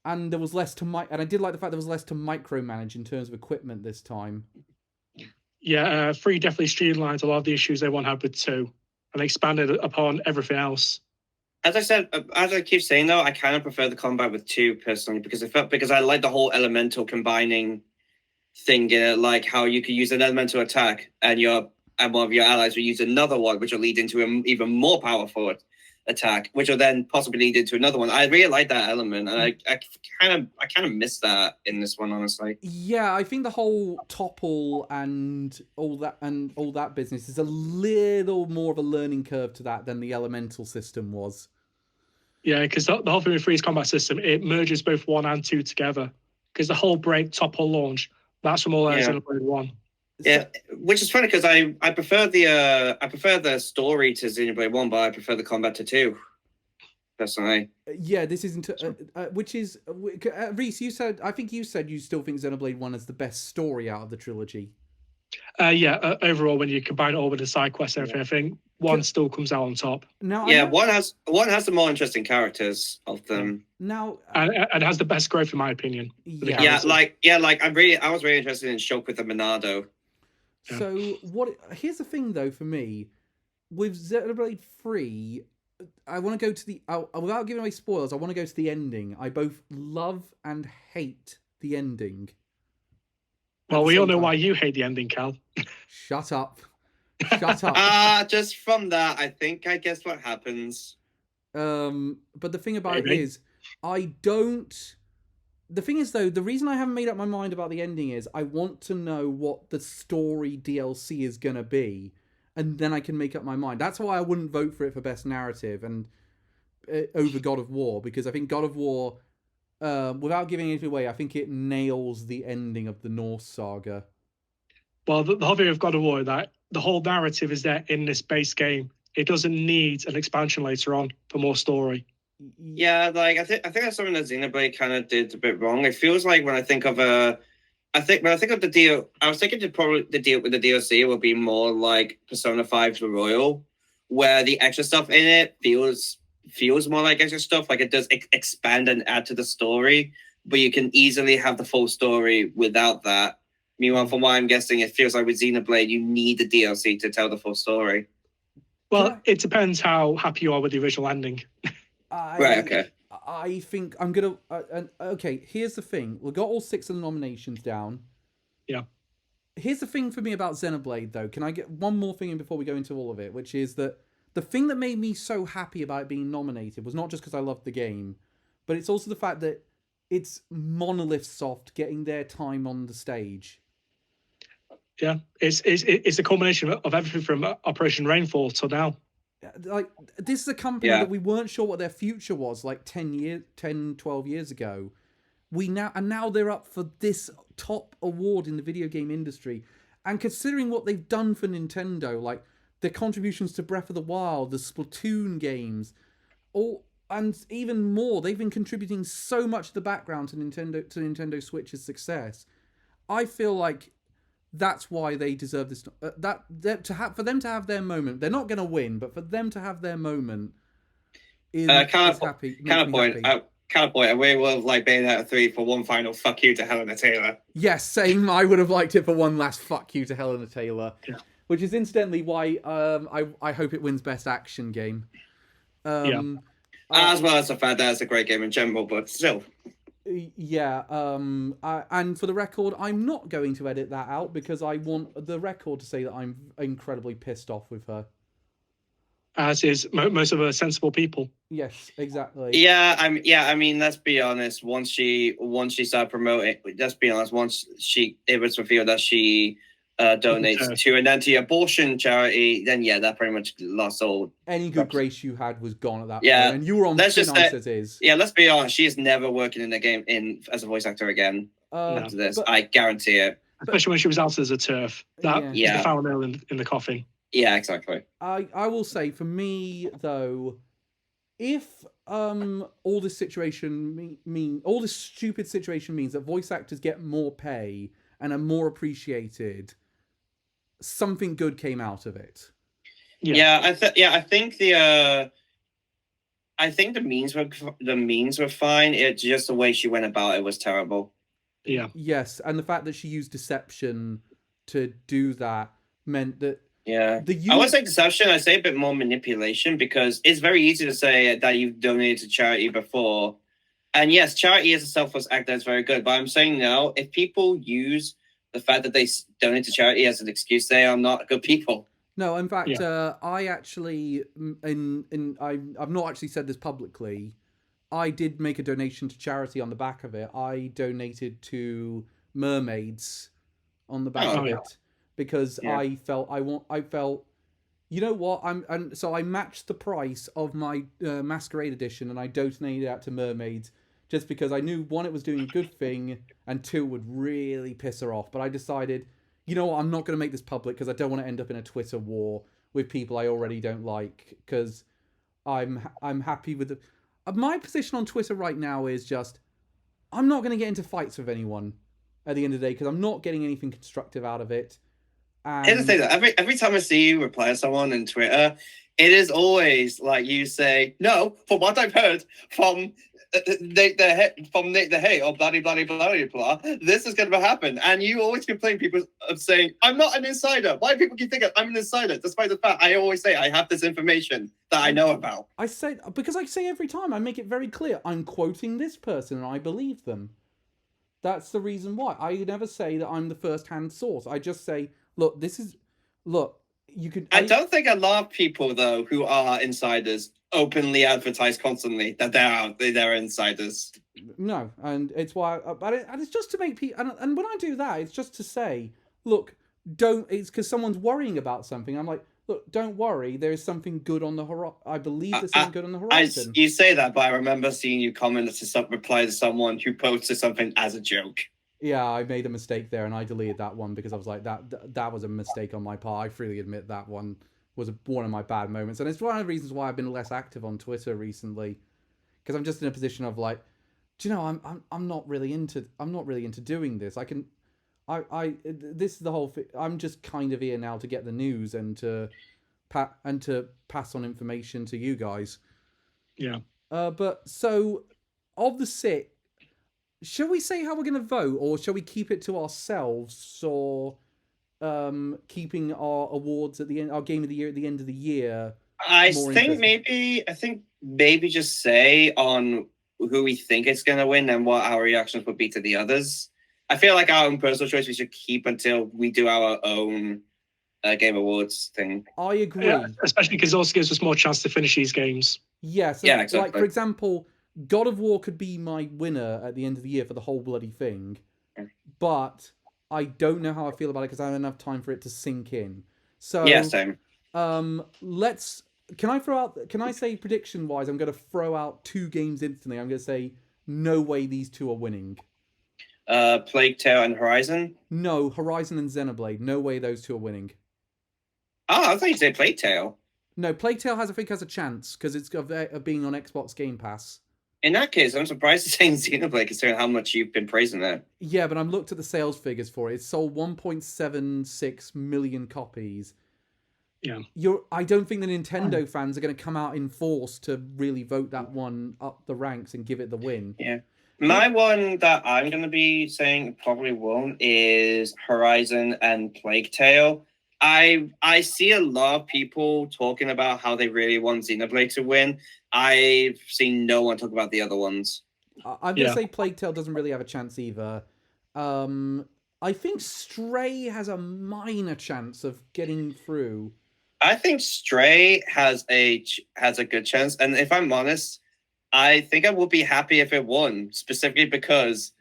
and there was less to and I did like the fact there was less to micromanage in terms of equipment this time. Yeah, 3 definitely streamlined a lot of the issues they had with 2, and expanded upon everything else. As I said, as I keep saying though, I kind of prefer the combat with 2 personally because I like the whole elemental combining thing in it, like how you could use an elemental attack and one of your allies will use another one, which will lead into an even more powerful attack, which will then possibly lead into another one. I really like that element, and I kind of miss that in this one, honestly. Yeah, I think the whole topple and all that business is a little more of a learning curve to that than the elemental system was. Yeah, because the whole thing with Freeze combat system, it merges both 1 and 2 together. Because the whole break, topple, launch, that's from all Xenoblade 1. Yeah, which is funny because I prefer the story to Xenoblade 1, but I prefer the combat to 2. Personally. Yeah, this isn't which is Reese. I think you said you still think Xenoblade 1 is the best story out of the trilogy. Overall, when you combine it all with the side quests and everything, I think 1 still comes out on top. Now, one has the more interesting characters of them. Now, and has the best growth, in my opinion. I was really interested in Shulk with the Monado. So here's the thing though for me with Xenoblade 3, I want to go to without giving away spoilers, I want to go to the ending. I both love and hate the ending. Well, we all know why you hate the ending, Cal. Shut up. Shut up. Just from that, I guess what happens. But the thing about it is, the thing is, though, the reason I haven't made up my mind about the ending is I want to know what the story DLC is going to be, and then I can make up my mind. That's why I wouldn't vote for it for Best Narrative and over God of War, because I think God of War, without giving anything away, I think it nails the ending of the Norse saga. Well, the whole thing of God of War, that the whole narrative is there in this base game. It doesn't need an expansion later on for more story. Yeah, like I think that's something that Xenoblade kind of did a bit wrong. It feels like when I think of the deal, I was thinking probably the deal with the DLC will be more like Persona 5 to Royal, where the extra stuff in it feels more like extra stuff. Like it does expand and add to the story, but you can easily have the full story without that. Meanwhile, from what I'm guessing, it feels like with Xenoblade, you need the DLC to tell the full story. Well, it depends how happy you are with the original ending. Right, okay. I think I'm going to... okay, here's the thing. We've got all 6 of the nominations down. Yeah. Here's the thing for me about Xenoblade, though. Can I get one more thing in before we go into all of it? Which is that the thing that made me so happy about it being nominated was not just because I loved the game, but it's also the fact that it's Monolith Soft getting their time on the stage. Yeah, it's a combination of everything from Operation Rainfall to now. Like, this is a company that we weren't sure what their future was like 10, 12 years ago. Now they're up for this top award in the video game industry. And considering what they've done for Nintendo, like their contributions to Breath of the Wild, the Splatoon games, and even more, they've been contributing so much to the background to Nintendo Switch's success. I feel like that's why they deserve this. For them to have their moment, they're not going to win, but for them to have their moment is happy. Counterpoint, and we will like Bayonetta 3 for one final fuck you to Helena Taylor. Yes, same. I would have liked it for one last fuck you to Helena Taylor, which is incidentally why I hope it wins Best Action Game. As well as the fact that it's a great game in general, but still. Yeah, and for the record, I'm not going to edit that out because I want the record to say that I'm incredibly pissed off with her. As is most of her sensible people. Yes, exactly. Yeah, I mean, let's be honest. Once she started promoting, let's be honest. It was revealed that she donates to an anti-abortion charity, then that pretty much lost all. Any good grace you had was gone at that point, and you were on thin ice as is. Yeah, let's be honest. She is never working in the game as a voice actor again after this. I guarantee it. Especially when she was out as a turf. That was the final nail in the coffin. Yeah, exactly. I will say, for me though, if all this situation all this stupid situation means that voice actors get more pay and are more appreciated, something good came out of it. I think the means were fine. It's just the way she went about it was terrible. Yeah. Yes, and the fact that she used deception to do that meant that. Yeah. I wouldn't say deception. I say a bit more manipulation, because it's very easy to say that you've donated to charity before. And yes, charity as a selfless act is very good. But I'm saying now, if people use the fact that they donate to charity as an excuse, they are not good people. No, in fact, Yeah. I actually, I've not actually said this publicly. I did make a donation to charity on the back of it. I donated to mermaids on the back Oh, of Oh yeah. it because yeah. I felt, you know what, and so I matched the price of my Masquerade edition and I donated it out to mermaids just because I knew one, it was doing a good thing, and two, would really piss her off. But I decided, you know what, I'm not going to make this public because I don't want to end up in a Twitter war with people I already don't like, because I'm happy with the. My position on Twitter right now is just, I'm not going to get into fights with anyone at the end of the day because I'm not getting anything constructive out of it. Here's the And thing, though. Every time I see you reply to someone on Twitter, it is always like you say, "No, from what I've heard from Nate the Hay or bloody bloody bloody blah, this is going to happen." And you always complain people of saying, "I'm not an insider." Why do people keep thinking I'm an insider, despite the fact I always say I have this information that I know about? I say, because I say every time, I make it very clear I'm quoting this person and I believe them. That's the reason why. I never say that I'm the first hand source. I just say, look, this is, look, you could. I don't think a lot of people, though, who are insiders openly advertise constantly that they're insiders. No, and it's why, and it's just to make people, and when I do that, it's just to say, look, don't. It's because someone's worrying about something. I'm like, look, don't worry. There is something good on the horizon. I believe there's something good on the horizon. You say that, but I remember seeing you comment to reply to someone who posted something as a joke. Yeah, I made a mistake there, and I deleted that one because I was like, that was a mistake on my part. I freely admit that one was one of my bad moments, and it's one of the reasons why I've been less active on Twitter recently, because I'm just in a position of like, do you know, I'm not really into doing this. This is the whole thing. I'm just kind of here now to get the news and to pass on information to you guys. Yeah. But so of the six, shall we say how we're going to vote, or shall we keep it to ourselves, or keeping our awards at the end, our game of the year at the end of the year? I think maybe just say on who we think is going to win and what our reactions would be to the others. I feel like our own personal choice we should keep until we do our own game awards thing. I agree. Yeah, especially because it also gives us more chance to finish these games. Yes. Yeah, exactly. Like, for example, God of War could be my winner at the end of the year for the whole bloody thing, but I don't know how I feel about it because I don't have enough time for it to sink in. So yeah, same. Let's. Can I say prediction wise? I'm going to throw out two games instantly. I'm going to say no way these two are winning. Plague Tale and Horizon. No, Horizon and Xenoblade. No way those two are winning. Oh, I thought you said Plague Tale. No, Plague Tale has a chance because it's of being on Xbox Game Pass. In that case, I'm surprised it's saying Xenoblade considering how much you've been praising it. Yeah, but I've looked at the sales figures for it. It's sold 1.76 million copies. Yeah. I don't think the Nintendo fans are going to come out in force to really vote that one up the ranks and give it the win. Yeah. My one that I'm going to be saying probably won't is Horizon and Plague Tale. I see a lot of people talking about how they really want Xenoblade to win. I've seen no one talk about the other ones. I'm going to say Plague Tale doesn't really have a chance either. I think Stray has a minor chance of getting through. I think Stray has a good chance, and if I'm honest, I think I would be happy if it won, specifically because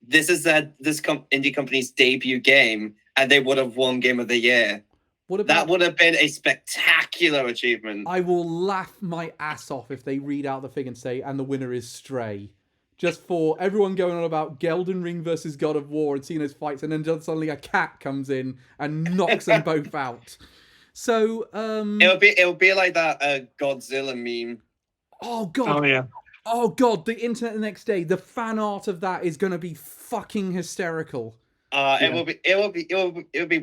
this is indie company's debut game, and they would have won Game of the Year. That would have been a spectacular achievement. I will laugh my ass off if they read out the thing and say, and the winner is Stray. Just for everyone going on about Elden Ring versus God of War and seeing those fights, and then just suddenly a cat comes in and knocks them both out. So it'll be like that Godzilla meme. Oh god. Oh yeah. Oh god, the internet the next day, the fan art of that is going to be fucking hysterical. It will be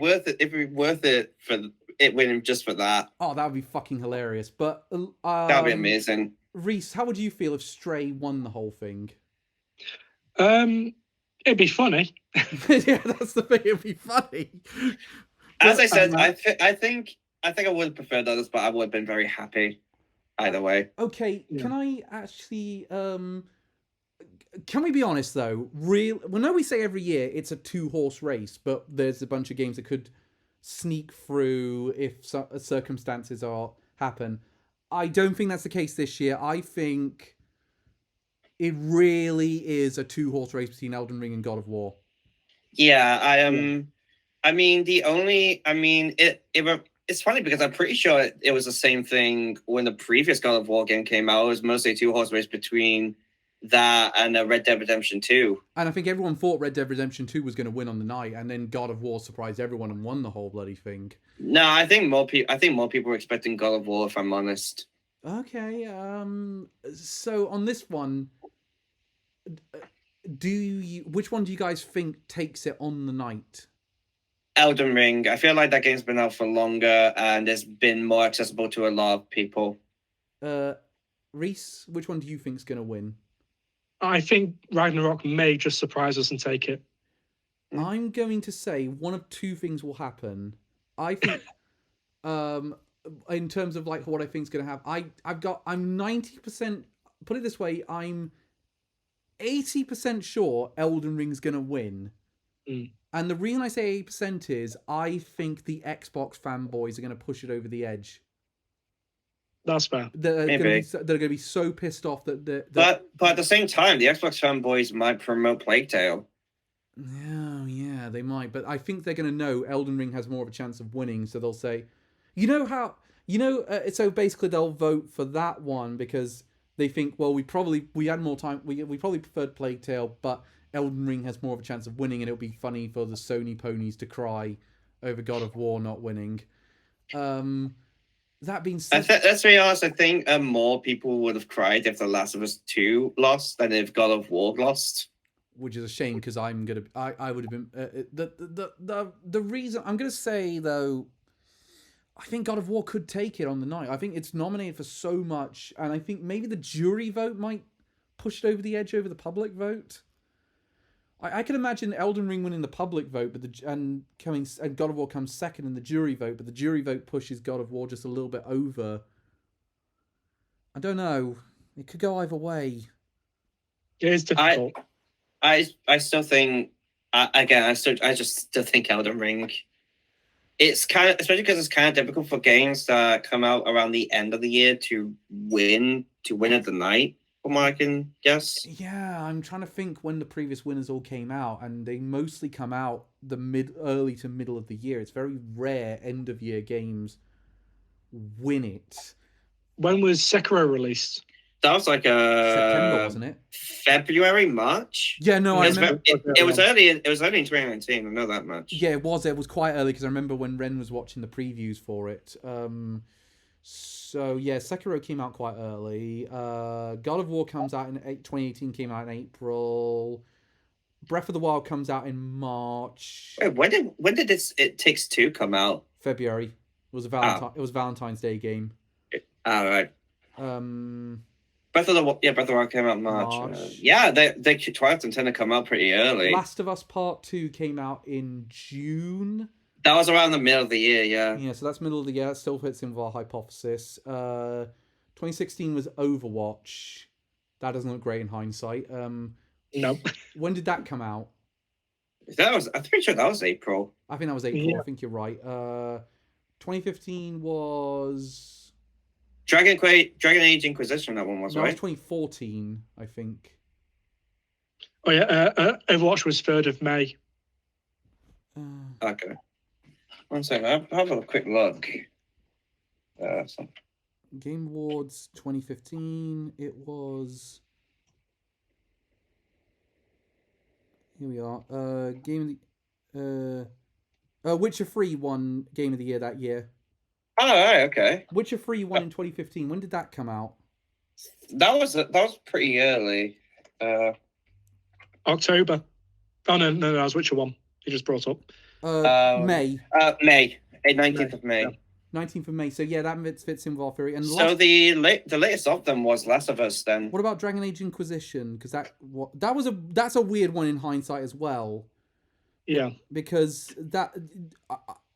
worth it. It would be worth it for it winning just for that. Oh, that would be fucking hilarious. But that would be amazing. Reese, how would you feel if Stray won the whole thing? It'd be funny. Yeah, that's the thing. It'd be funny. As I said, I think I would have preferred others, but I would have been very happy either way. Okay, yeah. Can I actually? Can we be honest though? Well, no, we say every year it's a 2-horse race, but there's a bunch of games that could sneak through if circumstances happen. I don't think that's the case this year. I think it really is a 2-horse race between Elden Ring and God of War. Yeah, I mean, it's funny because I'm pretty sure it was the same thing when the previous God of War game came out. It was mostly a 2-horse race between that and Red Dead Redemption 2. And I think everyone thought Red Dead Redemption 2 was going to win on the night, and then God of War surprised everyone and won the whole bloody thing. No, I think more people were expecting God of War, if I'm honest. Okay, so on this one, which one do you guys think takes it on the night? Elden Ring. I feel like that game's been out for longer and it's been more accessible to a lot of people. Reese, which one do you think's going to win? I think Ragnarok may just surprise us and take it. I'm going to say one of two things will happen. I think, in terms of like what I think's going to happen, I'm 90%. Put it this way, I'm 80% sure Elden Ring's going to win. And the reason I say 80% is I think the Xbox fanboys are going to push it over the edge. That's fair. Maybe. They're going to be so pissed off that... But at the same time, the Xbox fanboys might promote Plague Tale. Yeah, they might. But I think they're going to know Elden Ring has more of a chance of winning, so they'll say... so basically they'll vote for that one because they think, well, we had more time, we probably preferred Plague Tale, but Elden Ring has more of a chance of winning, and it'll be funny for the Sony ponies to cry over God of War not winning. That being said, let's be honest. I think more people would have cried if The Last of Us 2 lost than if God of War lost. Which is a shame because I would have been the reason I'm gonna say though. I think God of War could take it on the night. I think it's nominated for so much, and I think maybe the jury vote might push it over the edge over the public vote. I can imagine Elden Ring winning the public vote, and God of War comes second in the jury vote, but the jury vote pushes God of War just a little bit over. I don't know. It could go either way. It is difficult. I still think I just still think Elden Ring. It's kind of, especially because it's kind of difficult for games that come out around the end of the year to win at the night. From what I can guess. Yeah, I'm trying to think when the previous winners all came out, and they mostly come out early to middle of the year. It's very rare end of year games win it. When was Sekiro released? That was like September, wasn't it? February, March. Yeah, no, I remember. It was early. It was early in 2019. I know that much. Yeah, it was. It was quite early because I remember when Ren was watching the previews for it. So yeah, Sekiro came out quite early. God of War comes out in 2018. Came out in April. Breath of the Wild comes out in March. Wait, when did this It Takes Two come out? February. It was a Valentine's Day game. All right. Breath of the Wild came out in March. Yeah, Twilight and Tender come out pretty early. Last of Us Part 2 came out in June. That was around the middle of the year, yeah. Yeah, so that's middle of the year. That still fits in with our hypothesis. 2016 was Overwatch. That doesn't look great in hindsight. No. When did that come out? I'm pretty sure that was April. I think that was April. Yeah. I think you're right. 2015 was... Dragon Age Inquisition, that one was, no, right? That was 2014, I think. Oh, yeah. Overwatch was 3rd of May. Okay. One second, I'll have a quick look. Game Awards 2015. It was... Here we are. Witcher 3 won Game of the Year that year. Oh, right, okay. Witcher 3 won in 2015. When did that come out? That was pretty early. October. Oh, no, that was Witcher 1. You just brought up. May. May. 19th of May. Yeah. 19th of May. So yeah, that fits in with our theory. And so the latest of them was Last of Us then. What about Dragon Age Inquisition? Because that's a weird one in hindsight as well. Yeah. Because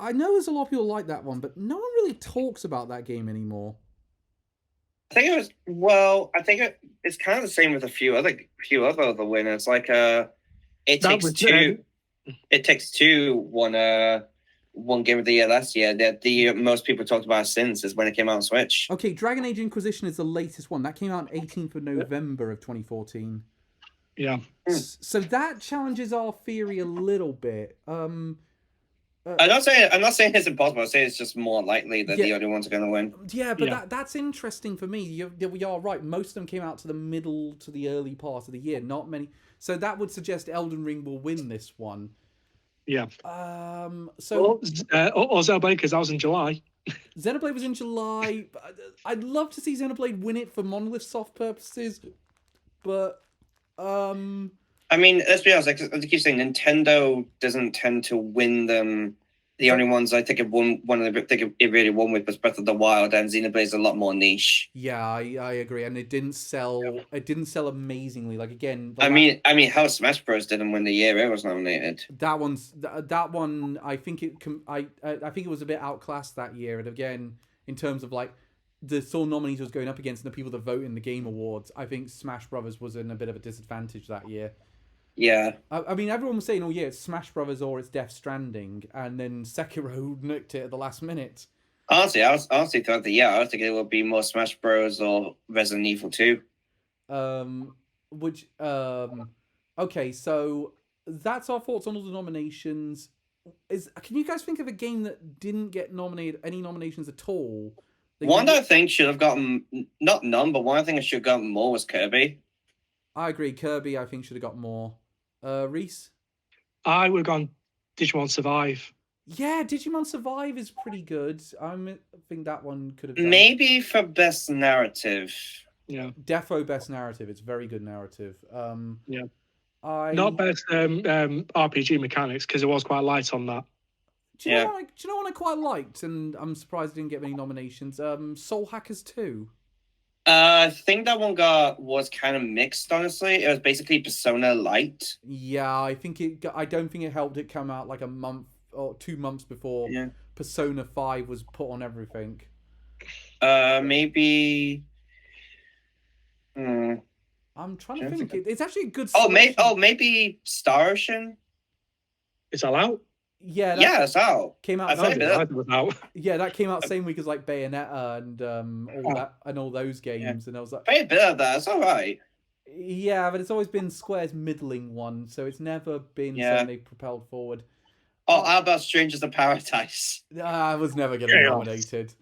I know there's a lot of people like that one, but no one really talks about that game anymore. I think it's kind of the same with a few other winners. Like It Takes Two won won Game of the Year last year. The year most people talked about since is when it came out on Switch. Okay, Dragon Age Inquisition is the latest one. That came out on 18th of November of 2014. Yeah. So that challenges our theory a little bit. I'm not saying it's impossible. I'm saying it's just more likely that the other ones are going to win. Yeah, but that's interesting for me. You are right. Most of them came out to the middle to the early part of the year. Not many. So that would suggest Elden Ring will win this one. Yeah. So or Xenoblade, because that was in July. Xenoblade was in July. I'd love to see Xenoblade win it for Monolith Soft purposes, but I mean, let's be honest. Like I keep saying, Nintendo doesn't tend to win them. The only ones I think it won, it really won with was Breath of the Wild, and Xenoblade is a lot more niche. Yeah, I agree, and it didn't sell. Yeah. It didn't sell amazingly. Like again, I mean, how Smash Bros didn't win the year it was nominated. That one. I think I think it was a bit outclassed that year, and again, in terms of like the sole nominees was going up against and the people that vote in the Game Awards, I think Smash Brothers was in a bit of a disadvantage that year. Yeah. I mean, everyone was saying, oh yeah, it's Smash Brothers or it's Death Stranding, and then Sekiro nicked it at the last minute. Honestly, I was throughout the year, I was thinking it would be more Smash Bros or Resident Evil 2. Okay, so that's our thoughts on all the nominations. Can you guys think of a game that didn't get any nominations at all? One that I think should have gotten, not none, but one I think it should have gotten more was Kirby. I agree. Kirby, I think, should have got more. Reese? I would have gone Digimon Survive. Yeah, Digimon Survive is pretty good. I think that one could have done. Maybe for best narrative. Yeah. Defo best narrative. It's very good narrative. Yeah. Not best RPG mechanics, because it was quite light on that. Do you know what I quite liked, and I'm surprised I didn't get many nominations? Soul Hackers 2. I think that one was kind of mixed, honestly. It was basically Persona Light. Yeah, I don't think it helped it come out like a month or 2 months before Persona 5 was put on everything. Maybe. I'm trying to think. It's actually a good. Maybe Star Ocean. Is that out? Yeah, it's out. Came out. Yeah, that came out same week as like Bayonetta and all those games, and I was like, pay a bit of that. It's all right. Yeah, but it's always been Square's middling one, so it's never been something they propelled forward. Oh, how about Strangers of Paradise? I was never getting nominated.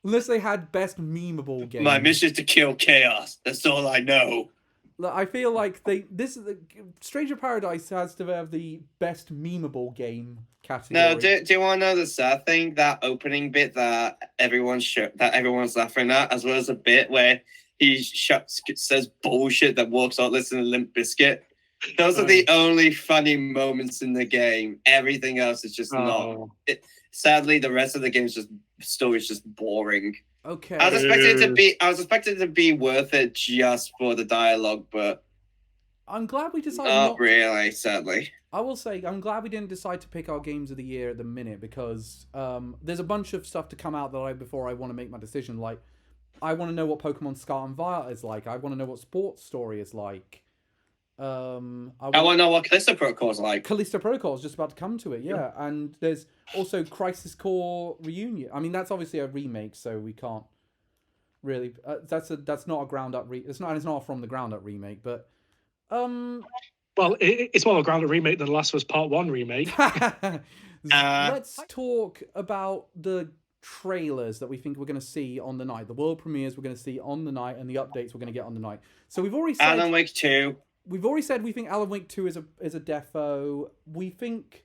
Unless they had best memeable game. My mission is to kill chaos. That's all I know. I feel like Stranger Paradise has to have the best memeable game category. No, do you want to know the sad thing? That opening bit that everyone's laughing at, as well as a bit where he says bullshit that walks out listening to Limp Bizkit. Those are the only funny moments in the game. Everything else is just not. Sadly, the rest of the game is just boring. Okay. I was expecting it to be worth it just for the dialogue, but I'm glad we decided not really, sadly. I will say I'm glad we didn't decide to pick our games of the year at the minute, because there's a bunch of stuff to come out before I want to make my decision. Like, I want to know what Pokemon Scarlet and Violet is like. I want to know what Sports Story is like. I want to know what Callisto Protocol is like. Callisto Protocol is just about to come to it, yeah. And there's also Crisis Core Reunion. I mean, that's obviously a remake, so we can't really. That's not a ground up. It's not a from the ground up remake, but well, it's more of a ground up remake than the Last of Us Part 1 remake. Let's talk about the trailers that we think we're going to see on the night. The world premieres we're going to see on the night, and the updates we're going to get on the night. So we've already said Alan Wake 2. We've already said we think Alan Wake 2 is a defo. We think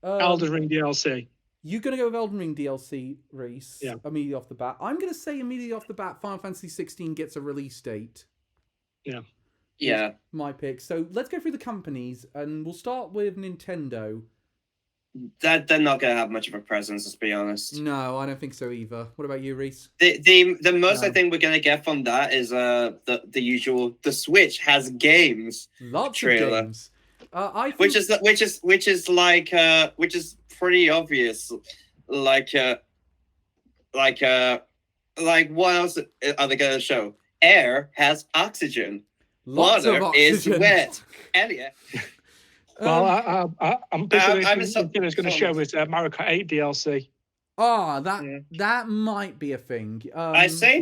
Elden Ring DLC. You're going to go with Elden Ring DLC, Reese. Yeah. Immediately off the bat. I'm going to say immediately off the bat, Final Fantasy 16 gets a release date. Yeah. Yeah. My pick. So let's go through the companies, and we'll start with Nintendo. They're not going to have much of a presence, let's be honest. No, I don't think so either. What about you, Reese? The most I think we're going to get from that is the usual. The Switch has games. Lots trailer. Of games. I think... which is pretty obvious. Like what else are they going to show? Air has oxygen. Lots Water of oxygen. is wet. And Well, I'm basically I'm Nintendo's going to show is Mario Kart 8 DLC. That might be a thing. I say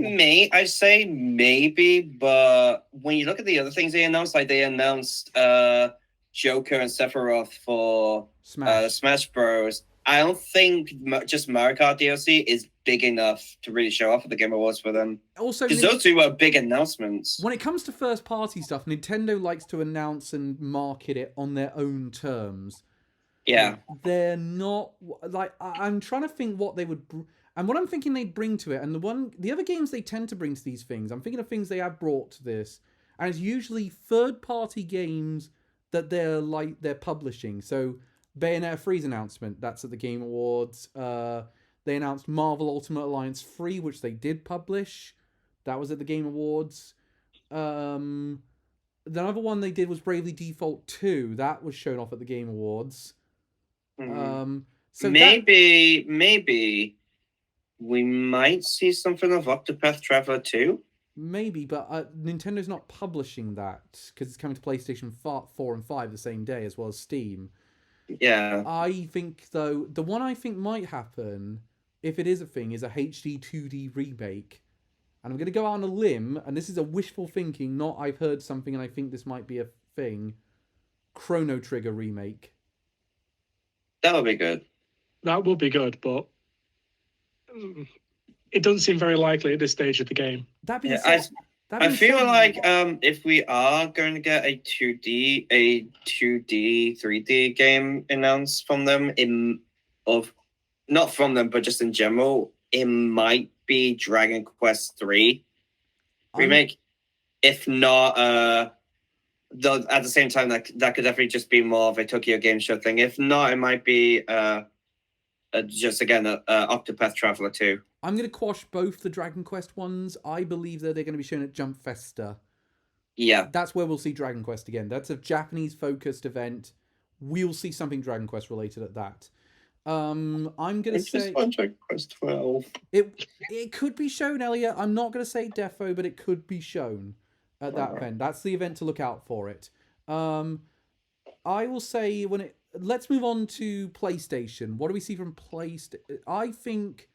maybe, but when you look at the other things they announced, like they announced Joker and Sephiroth for Smash Bros. I don't think just Mario Kart DLC is big enough to really show off at the Game Awards for them. Also, because those two were big announcements. When it comes to first party stuff, Nintendo likes to announce and market it on their own terms. Yeah, they're not like I'm trying to think what they would. And what I'm thinking they'd bring to it, and the other games they tend to bring to these things, I'm thinking of things they have brought to this, and it's usually third-party games that they're publishing. So Bayonetta 3's announcement, that's at the Game Awards. They announced Marvel Ultimate Alliance 3, which they did publish. That was at the Game Awards. The other one they did was Bravely Default 2. That was shown off at the Game Awards. So maybe we might see something of Octopath Traveler 2. Maybe, but Nintendo's not publishing that because it's coming to PlayStation 4 and 5 the same day as well as Steam. Yeah. I think, though, the one I think might happen, if it is a thing, is a HD 2D remake. And I'm going to go out on a limb, and this is a wishful thinking, not I've heard something and I think this might be a thing. Chrono Trigger remake. That would be good. That would be good, but it doesn't seem very likely at this stage of the game. I feel like if we are going to get a 2D, 3D game announced from them, not from them, but just in general, it might be Dragon Quest 3 remake. If not, at the same time, that could definitely just be more of a Tokyo Game Show thing. If not, it might be just again Octopath Traveler 2. I'm going to quash both the Dragon Quest ones. I believe that they're going to be shown at Jump Festa. Yeah. That's where we'll see Dragon Quest again. That's a Japanese-focused event. We'll see something Dragon Quest related at that. I'm going to say... Dragon Quest 12. It could be shown, Elliot. I'm not going to say defo, but it could be shown at that event. That's the event to look out for it. I will say let's move on to PlayStation. What do we see from PlayStation? I think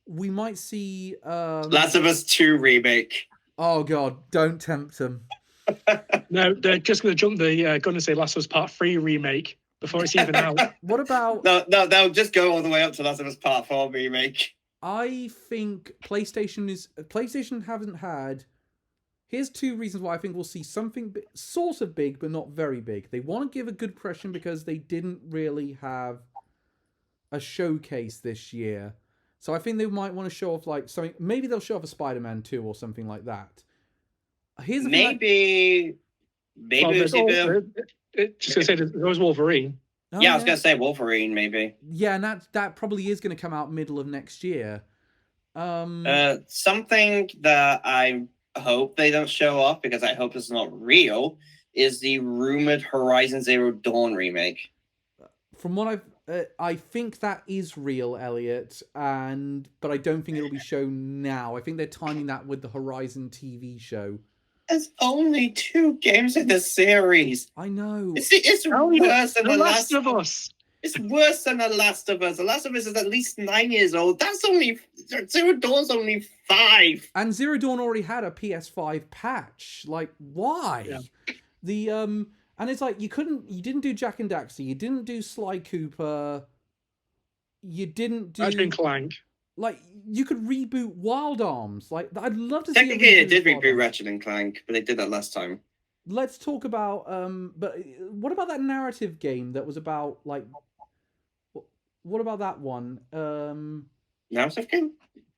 we might see Last of Us 2 remake. Oh god, don't tempt them. No, they're just going to jump the gun and say Last of Us Part 3 remake before it's even out. What about... No, they'll just go all the way up to Last of Us Part 4 remake. I think PlayStation haven't had... Here's two reasons why I think we'll see something sort of big, but not very big. They want to give a good impression because they didn't really have a showcase this year. So I think they might want to show off like something. Maybe they'll show off a Spider-Man 2 or something like that. Here's the maybe just going to say there was Wolverine. Oh, yeah, I was going to say Wolverine, maybe. Yeah, and that probably is going to come out middle of next year. Something that I hope they don't show off, because I hope it's not real, is the rumored Horizon Zero Dawn remake. From what I think that is real, Elliot, but I don't think it'll be shown now. I think they're timing that with the Horizon TV show. There's only 2 games in the series. I know. It's worse than The Last of Us. It's worse than The Last of Us. The Last of Us is at least 9 years old. Zero Dawn's only 5. And Zero Dawn already had a PS5 patch. Like, why? Yeah. And it's like you didn't do Jak and Daxter, you didn't do Sly Cooper, you didn't do Ratchet and Clank. Like, you could reboot Wild Arms. Like, I'd love to see Technically, it did reboot Ratchet and Clank, but they did that last time. Let's talk about but what about that narrative game that was about like what about that one? Narrative game?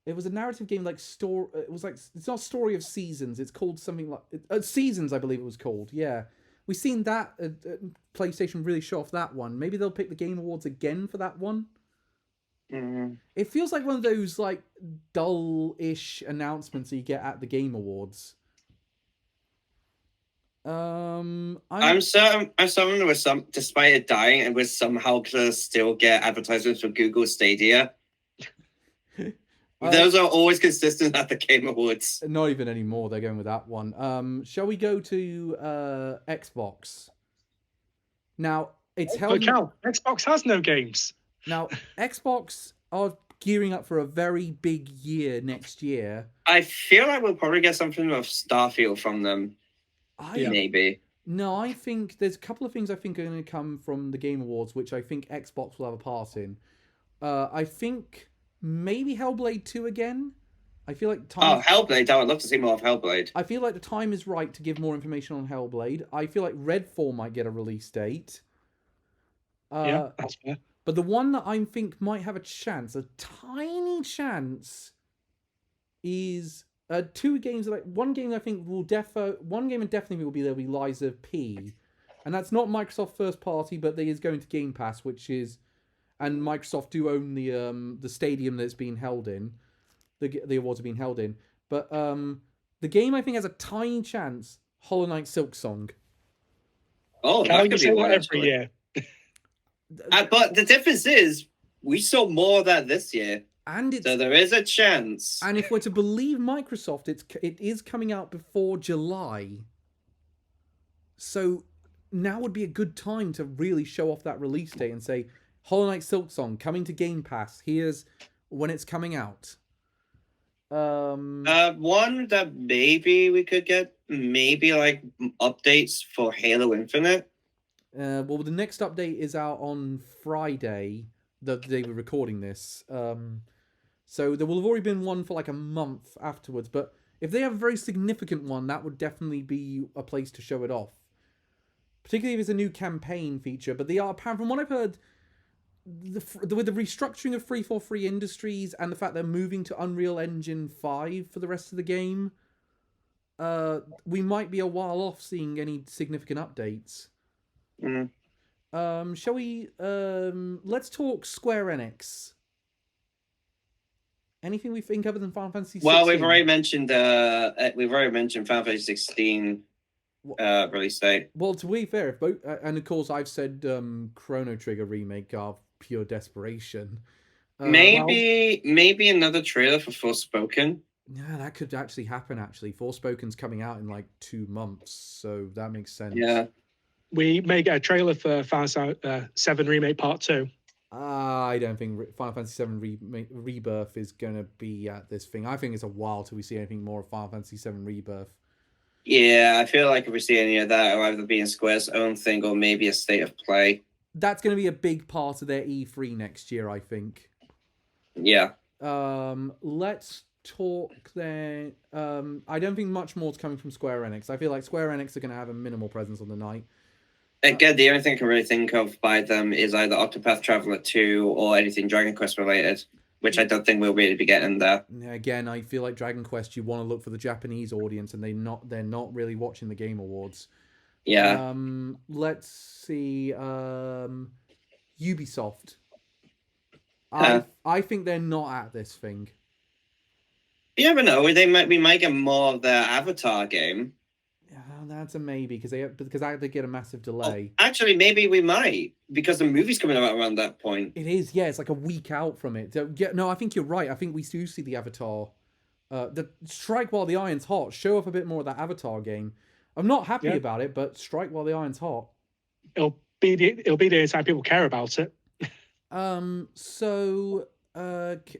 It was a narrative game like it was like, it's not Story of Seasons, it's called something like Seasons, I believe it was called. Yeah. We've seen that PlayStation really show off that one. Maybe they'll pick the Game Awards again for that one. Mm-hmm. It feels like one of those like dull-ish announcements that you get at the Game Awards. I'm certain despite it dying, and we're somehow gonna still get advertisements for Google Stadia. Those are always consistent at the Game Awards. Not even anymore. They're going with that one. Shall we go to Xbox? Now it's But held. Cal, Xbox has no games. Now Xbox are gearing up for a very big year next year. I feel like we'll probably get something of Starfield from them. Yeah. Maybe. No, I think there's a couple of things I think are going to come from the Game Awards, which I think Xbox will have a part in. I think maybe Hellblade 2 again. I feel like Oh, Hellblade! I would love to see more of Hellblade. I feel like the time is right to give more information on Hellblade. I feel like Redfall might get a release date. Yeah, that's fair. But the one that I think might have a chance, a tiny chance, is two games. Like one game I think will one game definitely will be there. Will be Liza P, and that's not Microsoft first party, but they is going to Game Pass, which is, and Microsoft do own the stadium that it's being held in. The awards are being held in, but the game I think has a tiny chance. Hollow Knight Silksong. Oh, Cal, that you could say be that one every actually. year. But the difference is, we saw more of that this year, And it's so there is a chance. and if we're to believe Microsoft, it is coming out before July. So now would be a good time to really show off that release date and say, Hollow Knight Silksong coming to Game Pass. Here's when it's coming out. One that maybe we could get, maybe like updates for Halo Infinite. Well, the next update is out on Friday, the day we're recording this. So there will have already been one for like a month afterwards. But if they have a very significant one, that would definitely be a place to show it off. Particularly if it's a new campaign feature. But they are, apparently, from what I've heard, with the restructuring of 343 Industries and the fact they're moving to Unreal Engine 5 for the rest of the game, we might be a while off seeing any significant updates. Shall we? Let's talk Square Enix. Anything we think other than Final Fantasy 16? Well, we've already mentioned Final Fantasy 16 release date. Well, to be fair, if both, and of course I've said Chrono Trigger remake are pure desperation. Maybe another trailer for Forspoken. Yeah, that could actually happen. Actually, Forspoken's coming out in like 2 months, so that makes sense. Yeah. We may get a trailer for Final Fantasy 7 Remake Part 2. I don't think Final Fantasy VII Rebirth is going to be at this thing. I think it's a while till we see anything more of Final Fantasy VII Rebirth. Yeah, I feel like if we see any of that, it'll either be in Square's own thing or maybe a State of Play. That's going to be a big part of their E3 next year, I think. Yeah. Let's talk then. I don't think much more is coming from Square Enix. I feel like Square Enix are going to have a minimal presence on the night. Again, the only thing I can really think of by them is either Octopath Traveler 2 or anything Dragon Quest related, which I don't think we'll really be getting there. Again, I feel like Dragon Quest, you want to look for the Japanese audience, and they're not really watching the Game Awards. Yeah. Let's see. Ubisoft. I think they're not at this thing. You never know. We might get more of their Avatar game. Yeah, that's a maybe because they get a massive delay. Oh, actually, maybe we might because the movie's coming out around that point. It is, yeah. It's like a week out from it. Yeah, no, I think you're right. I think we do see the Avatar. The Strike While the Iron's Hot. Show off a bit more of that Avatar game. I'm not happy about it, but Strike While the Iron's Hot. It'll be the only time people care about it. So that's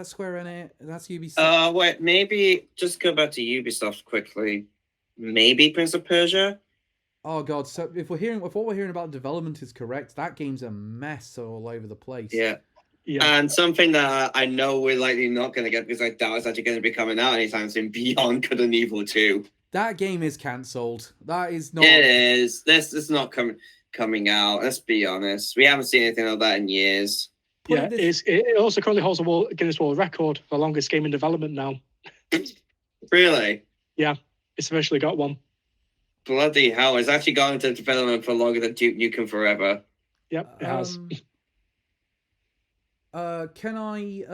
Square Enix. That's Ubisoft. Wait, maybe just go back to Ubisoft quickly. Maybe Prince of Persia. Oh god! So if what we're hearing about development is correct, that game's a mess all over the place. Yeah. Yeah. And something that I know we're likely not going to get because I doubt it's actually going to be coming out anytime soon. Beyond Good and Evil 2. That game is cancelled. That is not. It is. This is not coming out. Let's be honest. We haven't seen anything like that in years. Yeah, it also currently holds a Guinness World Record for longest game in development now. Really? Yeah, it's officially got one. Bloody hell. It's actually gone into development for longer than Duke Nukem Forever. Yep, it has. Can I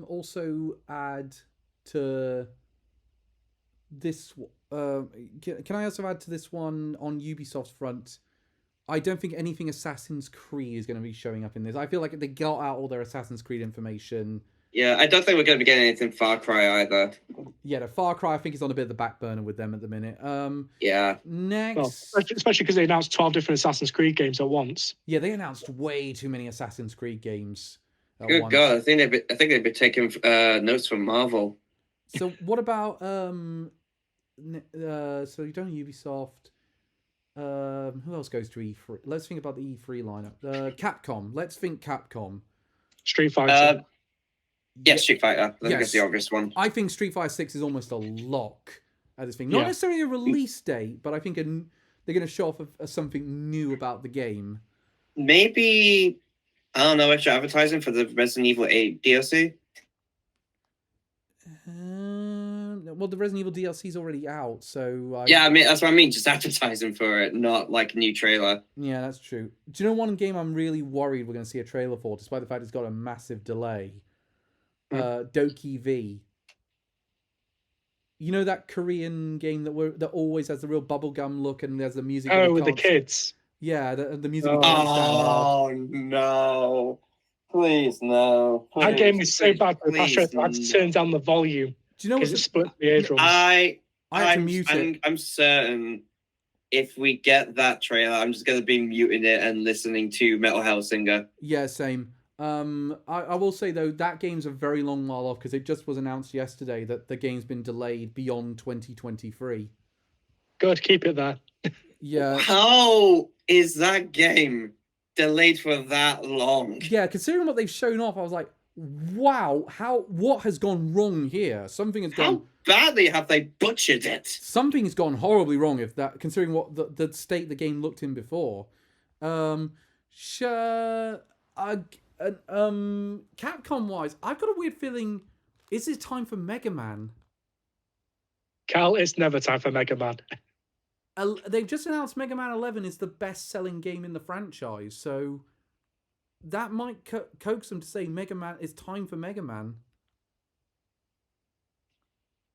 also add to this? Can I also add to this one on Ubisoft's front? I don't think anything Assassin's Creed is going to be showing up in this. I feel like they got out all their Assassin's Creed information Yeah, I don't think we're going to be getting anything Far Cry either. Yeah, the Far Cry I think is on a bit of the back burner with them at the minute. Yeah. Well, Next, especially because they announced 12 different Assassin's Creed games at once. yeah, they announced way too many Assassin's Creed games at Good once. God, I think they've been taking notes from Marvel. So what about so you don't Ubisoft. Who else goes to E3? Let's think about the E3 lineup. Capcom. Let's think Capcom. Street Fighter. Yeah, Street Fighter. I think Yes. it's the obvious one. I think Street Fighter 6 is almost a lock at this thing. Not necessarily a release date, but I think they're going to show off something new about the game. Maybe, I don't know, extra advertising for the Resident Evil 8 DLC? Well, the Resident Evil DLC is already out, so... Yeah, I mean, that's what I mean, just advertising for it, not like a new trailer. Yeah, that's true. Do you know one game I'm really worried we're going to see a trailer for, despite the fact it's got a massive delay? Doki V. You know that Korean game that always has the real bubblegum look and there's the music... Oh, with the kids. Yeah, the music... Oh, no. Please, no. Please, that game is so bad that I had to turn down the volume. Do you know because it split the eardrums? I had to mute it. I'm certain if we get that trailer, I'm just going to be muting it and listening to Metal Hellsinger. Yeah, same. I will say, though, that game's a very long while off because it just was announced yesterday that the game's been delayed beyond 2023. Good, keep it there. Yeah. How is that game delayed for that long? Yeah, considering what they've shown off, I was like, wow, what has gone wrong here? Something has gone... How badly have they butchered it? Something has gone horribly wrong, if that, considering what the state the game looked in before. Capcom-wise, I've got a weird feeling, is it time for Mega Man? Cal, it's never time for Mega Man. They've just announced Mega Man 11 is the best-selling game in the franchise, so that might coax them to say Mega Man. It's time for Mega Man.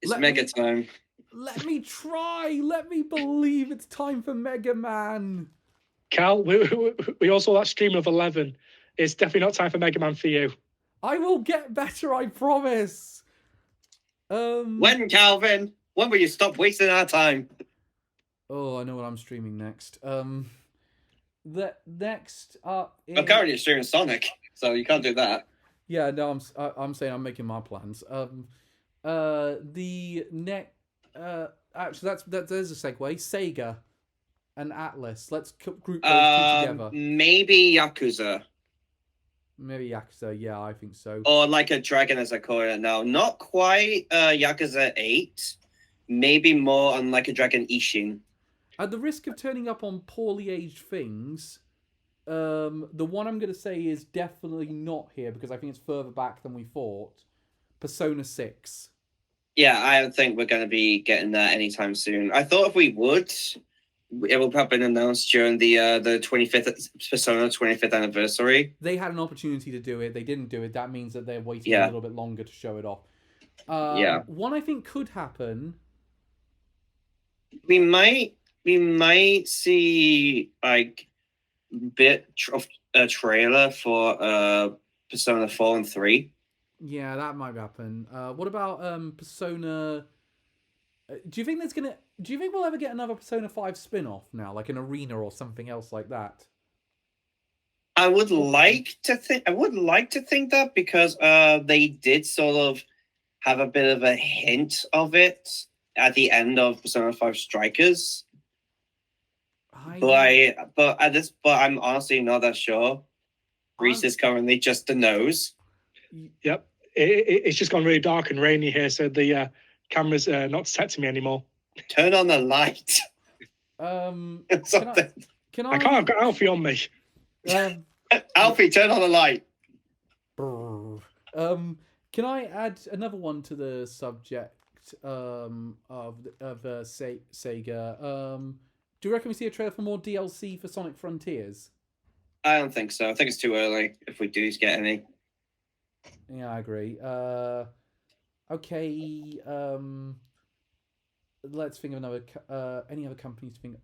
It's Mega time. Let me try. Let me believe it's time for Mega Man. Cal, we all saw that stream of 11. It's definitely not time for Mega Man for you. I will get better, I promise. When, Calvin? When will you stop wasting our time? Oh, I know what I'm streaming next. The next up. I'm currently streaming Sonic, so you can't do that. Yeah, no, I'm saying I'm making my plans. The next. Actually, there's a segue. Sega and Atlas. Let's group those two together. Maybe Yakuza. Maybe Yakuza. Yeah, I think so. Or like a Dragon, as I call it now. Not quite Yakuza 8. Maybe more on like a Dragon Ishin. At the risk of turning up on poorly aged things, the one I'm going to say is definitely not here because I think it's further back than we thought. Persona 6. Yeah, I don't think we're going to be getting that anytime soon. I thought if we would, it would have been announced during the 25th Persona 25th anniversary. They had an opportunity to do it. They didn't do it. That means that they're waiting a little bit longer to show it off. One I think could happen. We might see like bit of a trailer for Persona 4 and 3. Yeah, that might happen. What about Persona? Do you think we'll ever get another Persona 5 spin-off now, like an arena or something else like that? I would like to think that because they did sort of have a bit of a hint of it at the end of Persona 5 Strikers. But I'm honestly not that sure. Reese is currently just the nose. Yep. It's just gone really dark and rainy here, so the camera's not detecting me anymore. Turn on the light. Can I? I can't. I've got Alfie on me. Alfie, turn on the light. Can I add another one to the subject of Sega? Do you reckon we see a trailer for more DLC for Sonic Frontiers? I don't think so. I think it's too early if we do get any. Yeah, I agree. Okay. Let's think of another. Any other companies to think?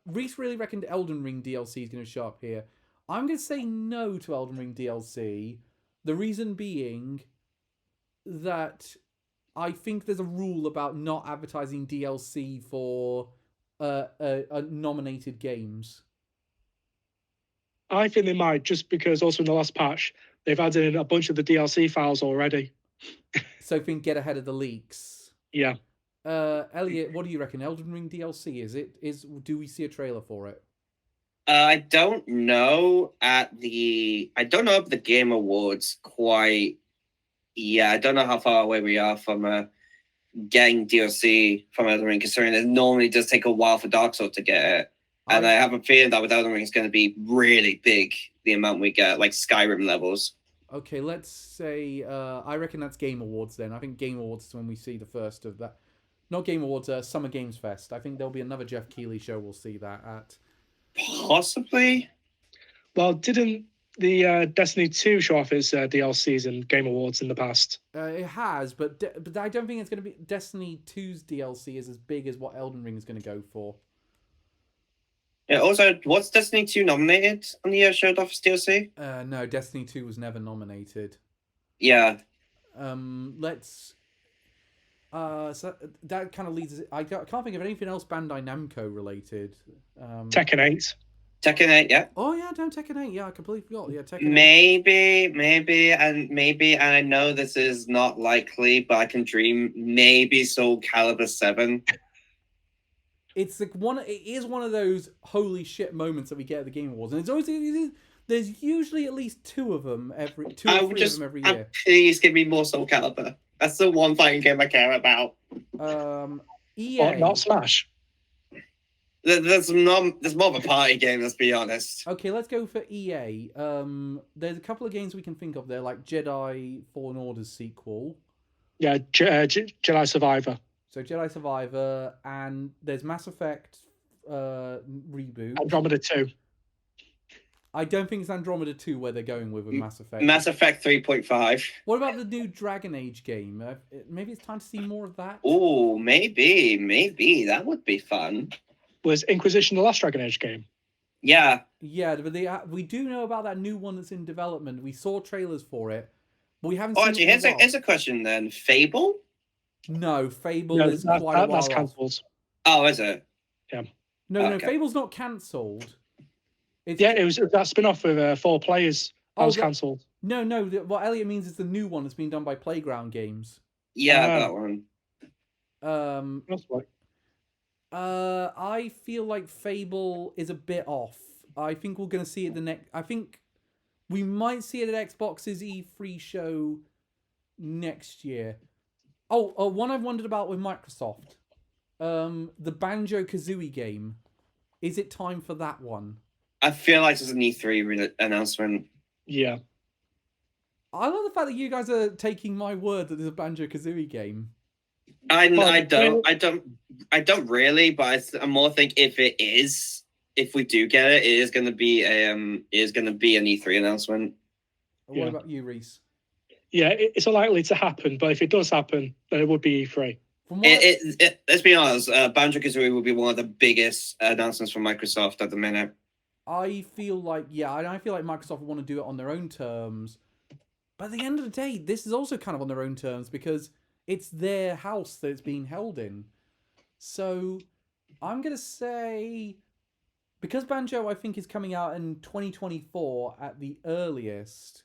Reese really reckoned Elden Ring DLC is going to show up here. I'm going to say no to Elden Ring DLC. The reason being, that I think there's a rule about not advertising DLC for nominated games. I think they might, just because also in the last patch they've added in a bunch of the DLC files already. So think get ahead of the leaks. Yeah. Elliot, what do you reckon? Elden Ring DLC, do we see a trailer for it? I don't know at the Game Awards quite. Yeah, I don't know how far away we are from getting DLC from Elden Ring, considering it normally does take a while for Dark Souls to get it. And I have a feeling that with Elden Ring, it's going to be really big, the amount we get, like Skyrim levels. Okay, let's say, I reckon that's Game Awards then. I think Game Awards is when we see the first of that. Not Game Awards, Summer Games Fest. I think there'll be another Jeff Keighley show we'll see that at. Possibly. Well, didn't the Destiny 2 show off its DLCs and Game Awards in the past? It has, but I don't think it's going to be... Destiny 2's DLC is as big as what Elden Ring is going to go for. Yeah, also, was Destiny 2 nominated on the showed off DLC? No, Destiny 2 was never nominated. Yeah. Let's... so that kind of leads us... I can't think of anything else Bandai Namco related. Tekken 8. Tekken 8, yeah. Oh, yeah, no, Tekken 8. Yeah, I completely forgot. Yeah, Tekken 8. Maybe, and I know this is not likely, but I can dream maybe Soul Calibur 7. It's like it is one of those holy shit moments that we get at the Game Awards, and there's usually at least two of them every year. Please give me more Soul Calibur. That's the one fighting game I care about. EA. Not Smash. There's more of a party game, let's be honest. Okay, let's go for EA. There's a couple of games we can think of there, like Jedi Fallen Order's sequel. Yeah, Jedi Survivor. So Jedi Survivor, and there's Mass Effect reboot. Andromeda 2. I don't think it's Andromeda 2 where they're going with Mass Effect. Mass Effect 3.5. What about the new Dragon Age game? Maybe it's time to see more of that? Oh, maybe. That would be fun. Was Inquisition the last Dragon Age game? Yeah. Yeah, but we do know about that new one that's in development. We saw trailers for it, but we haven't seen actually, here's a question then. Fable? No, Fable is quite a while that's cancelled. Oh, is it? Yeah. No, Fable's not cancelled. It was that spin-off with 4 players. That was cancelled. No. What Elliot means is the new one that's been done by Playground Games. Yeah, that one. That's right. I feel like Fable is a bit off. I think we're going to see it I think we might see it at Xbox's E3 show next year. Oh, one I've wondered about with Microsoft. The Banjo-Kazooie game. Is it time for that one? I feel like there's an E3 announcement. Yeah. I love the fact that you guys are taking my word that there's a Banjo-Kazooie game. I don't really, but I more think if we do get it, it is going to be an E3 announcement. What about you, Reese? Yeah, it's unlikely to happen, but if it does happen, then it would be E3. Let's be honest, Banjo-Kazooie will be one of the biggest announcements from Microsoft at the minute. I feel like Microsoft want to do it on their own terms. But at the end of the day, this is also kind of on their own terms because it's their house that it's being held in. So I'm going to say, because Banjo, I think, is coming out in 2024 at the earliest,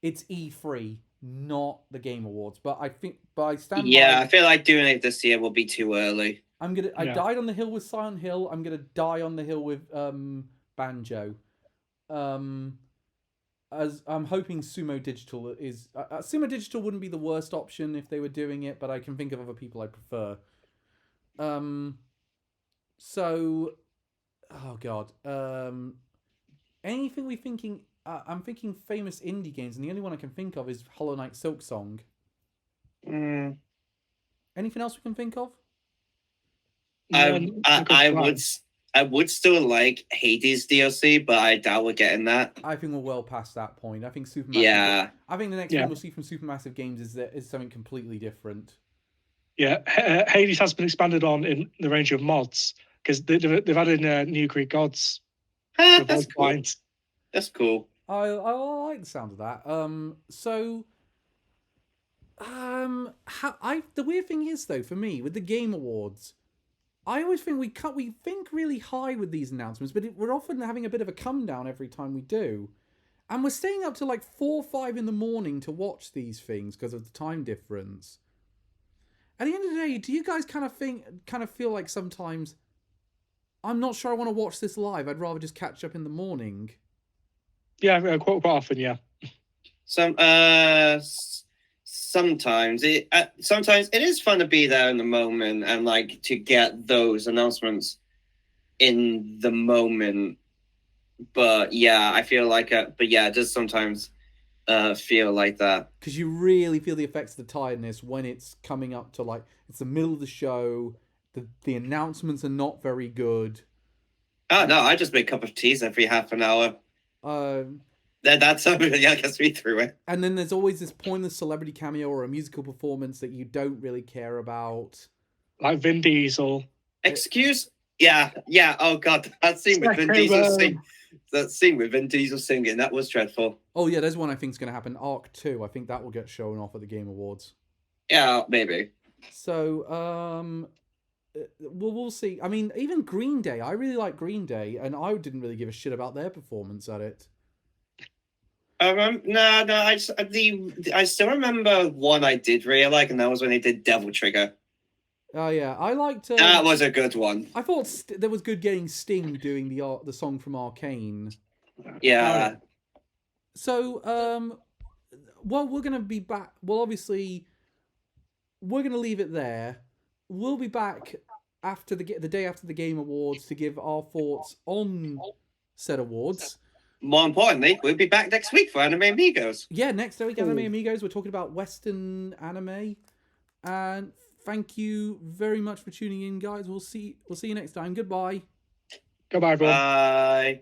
it's E3, not the Game Awards. But I stand by. Yeah, I feel like doing it this year will be too early. I died on the hill with Silent Hill. I'm gonna die on the hill with Banjo. As I'm hoping Sumo Digital is Sumo Digital wouldn't be the worst option if they were doing it, but I can think of other people I prefer. So, oh god. Anything we thinking? I'm thinking famous indie games, and the only one I can think of is Hollow Knight Silksong. Anything else we can think of? I would still like Hades DLC, but I doubt we're getting that. I think we're well past that point. I think Supermassive. Yeah. I think the next one we'll see from Supermassive Games is something completely different. Yeah, Hades has been expanded on in the range of mods because they've added new Greek gods. That's cool. That's cool. I like the sound of that. So The weird thing is though, for me with the Game Awards, I always think we think really high with these announcements, but we're often having a bit of a come down every time we do, and we're staying up to like 4 or 5 in the morning to watch these things because of the time difference. At the end of the day, do you guys kind of feel like sometimes I'm not sure I want to watch this live? I'd rather just catch up in the morning. Yeah, quite often, yeah. Sometimes it is fun to be there in the moment and like to get those announcements in the moment. But yeah, I feel like but yeah, it does sometimes feel like that. Because you really feel the effects of the tiredness when it's coming up to like it's the middle of the show. The announcements are not very good. Oh no, I just make a cup of teas every half an hour. That's yeah, gets me through it. And then there's always this pointless celebrity cameo or a musical performance that you don't really care about. Like Vin Diesel. Yeah. Oh god, that scene with Vin Diesel singing. That scene with Vin Diesel singing, that was dreadful. Oh yeah, there's one I think is going to happen. Arc 2. I think that will get shown off at the Game Awards. Yeah, maybe. So, we'll see. I mean, even Green Day. I really like Green Day, and I didn't really give a shit about their performance at it. No. I still remember one I did really like, and that was when they did Devil Trigger. Oh yeah, I liked. That was a good one. I thought there was good getting Sting doing the song from Arcane. Yeah. So well, we're gonna be back. Well, obviously, we're gonna leave it there. We'll be back after the day after the Game Awards to give our thoughts on said awards. More importantly, we'll be back next week for Anime Amigos. Yeah, next week, Anime Amigos. We're talking about Western anime. And thank you very much for tuning in, guys. We'll see you next time. Goodbye. Goodbye, everyone. Bye.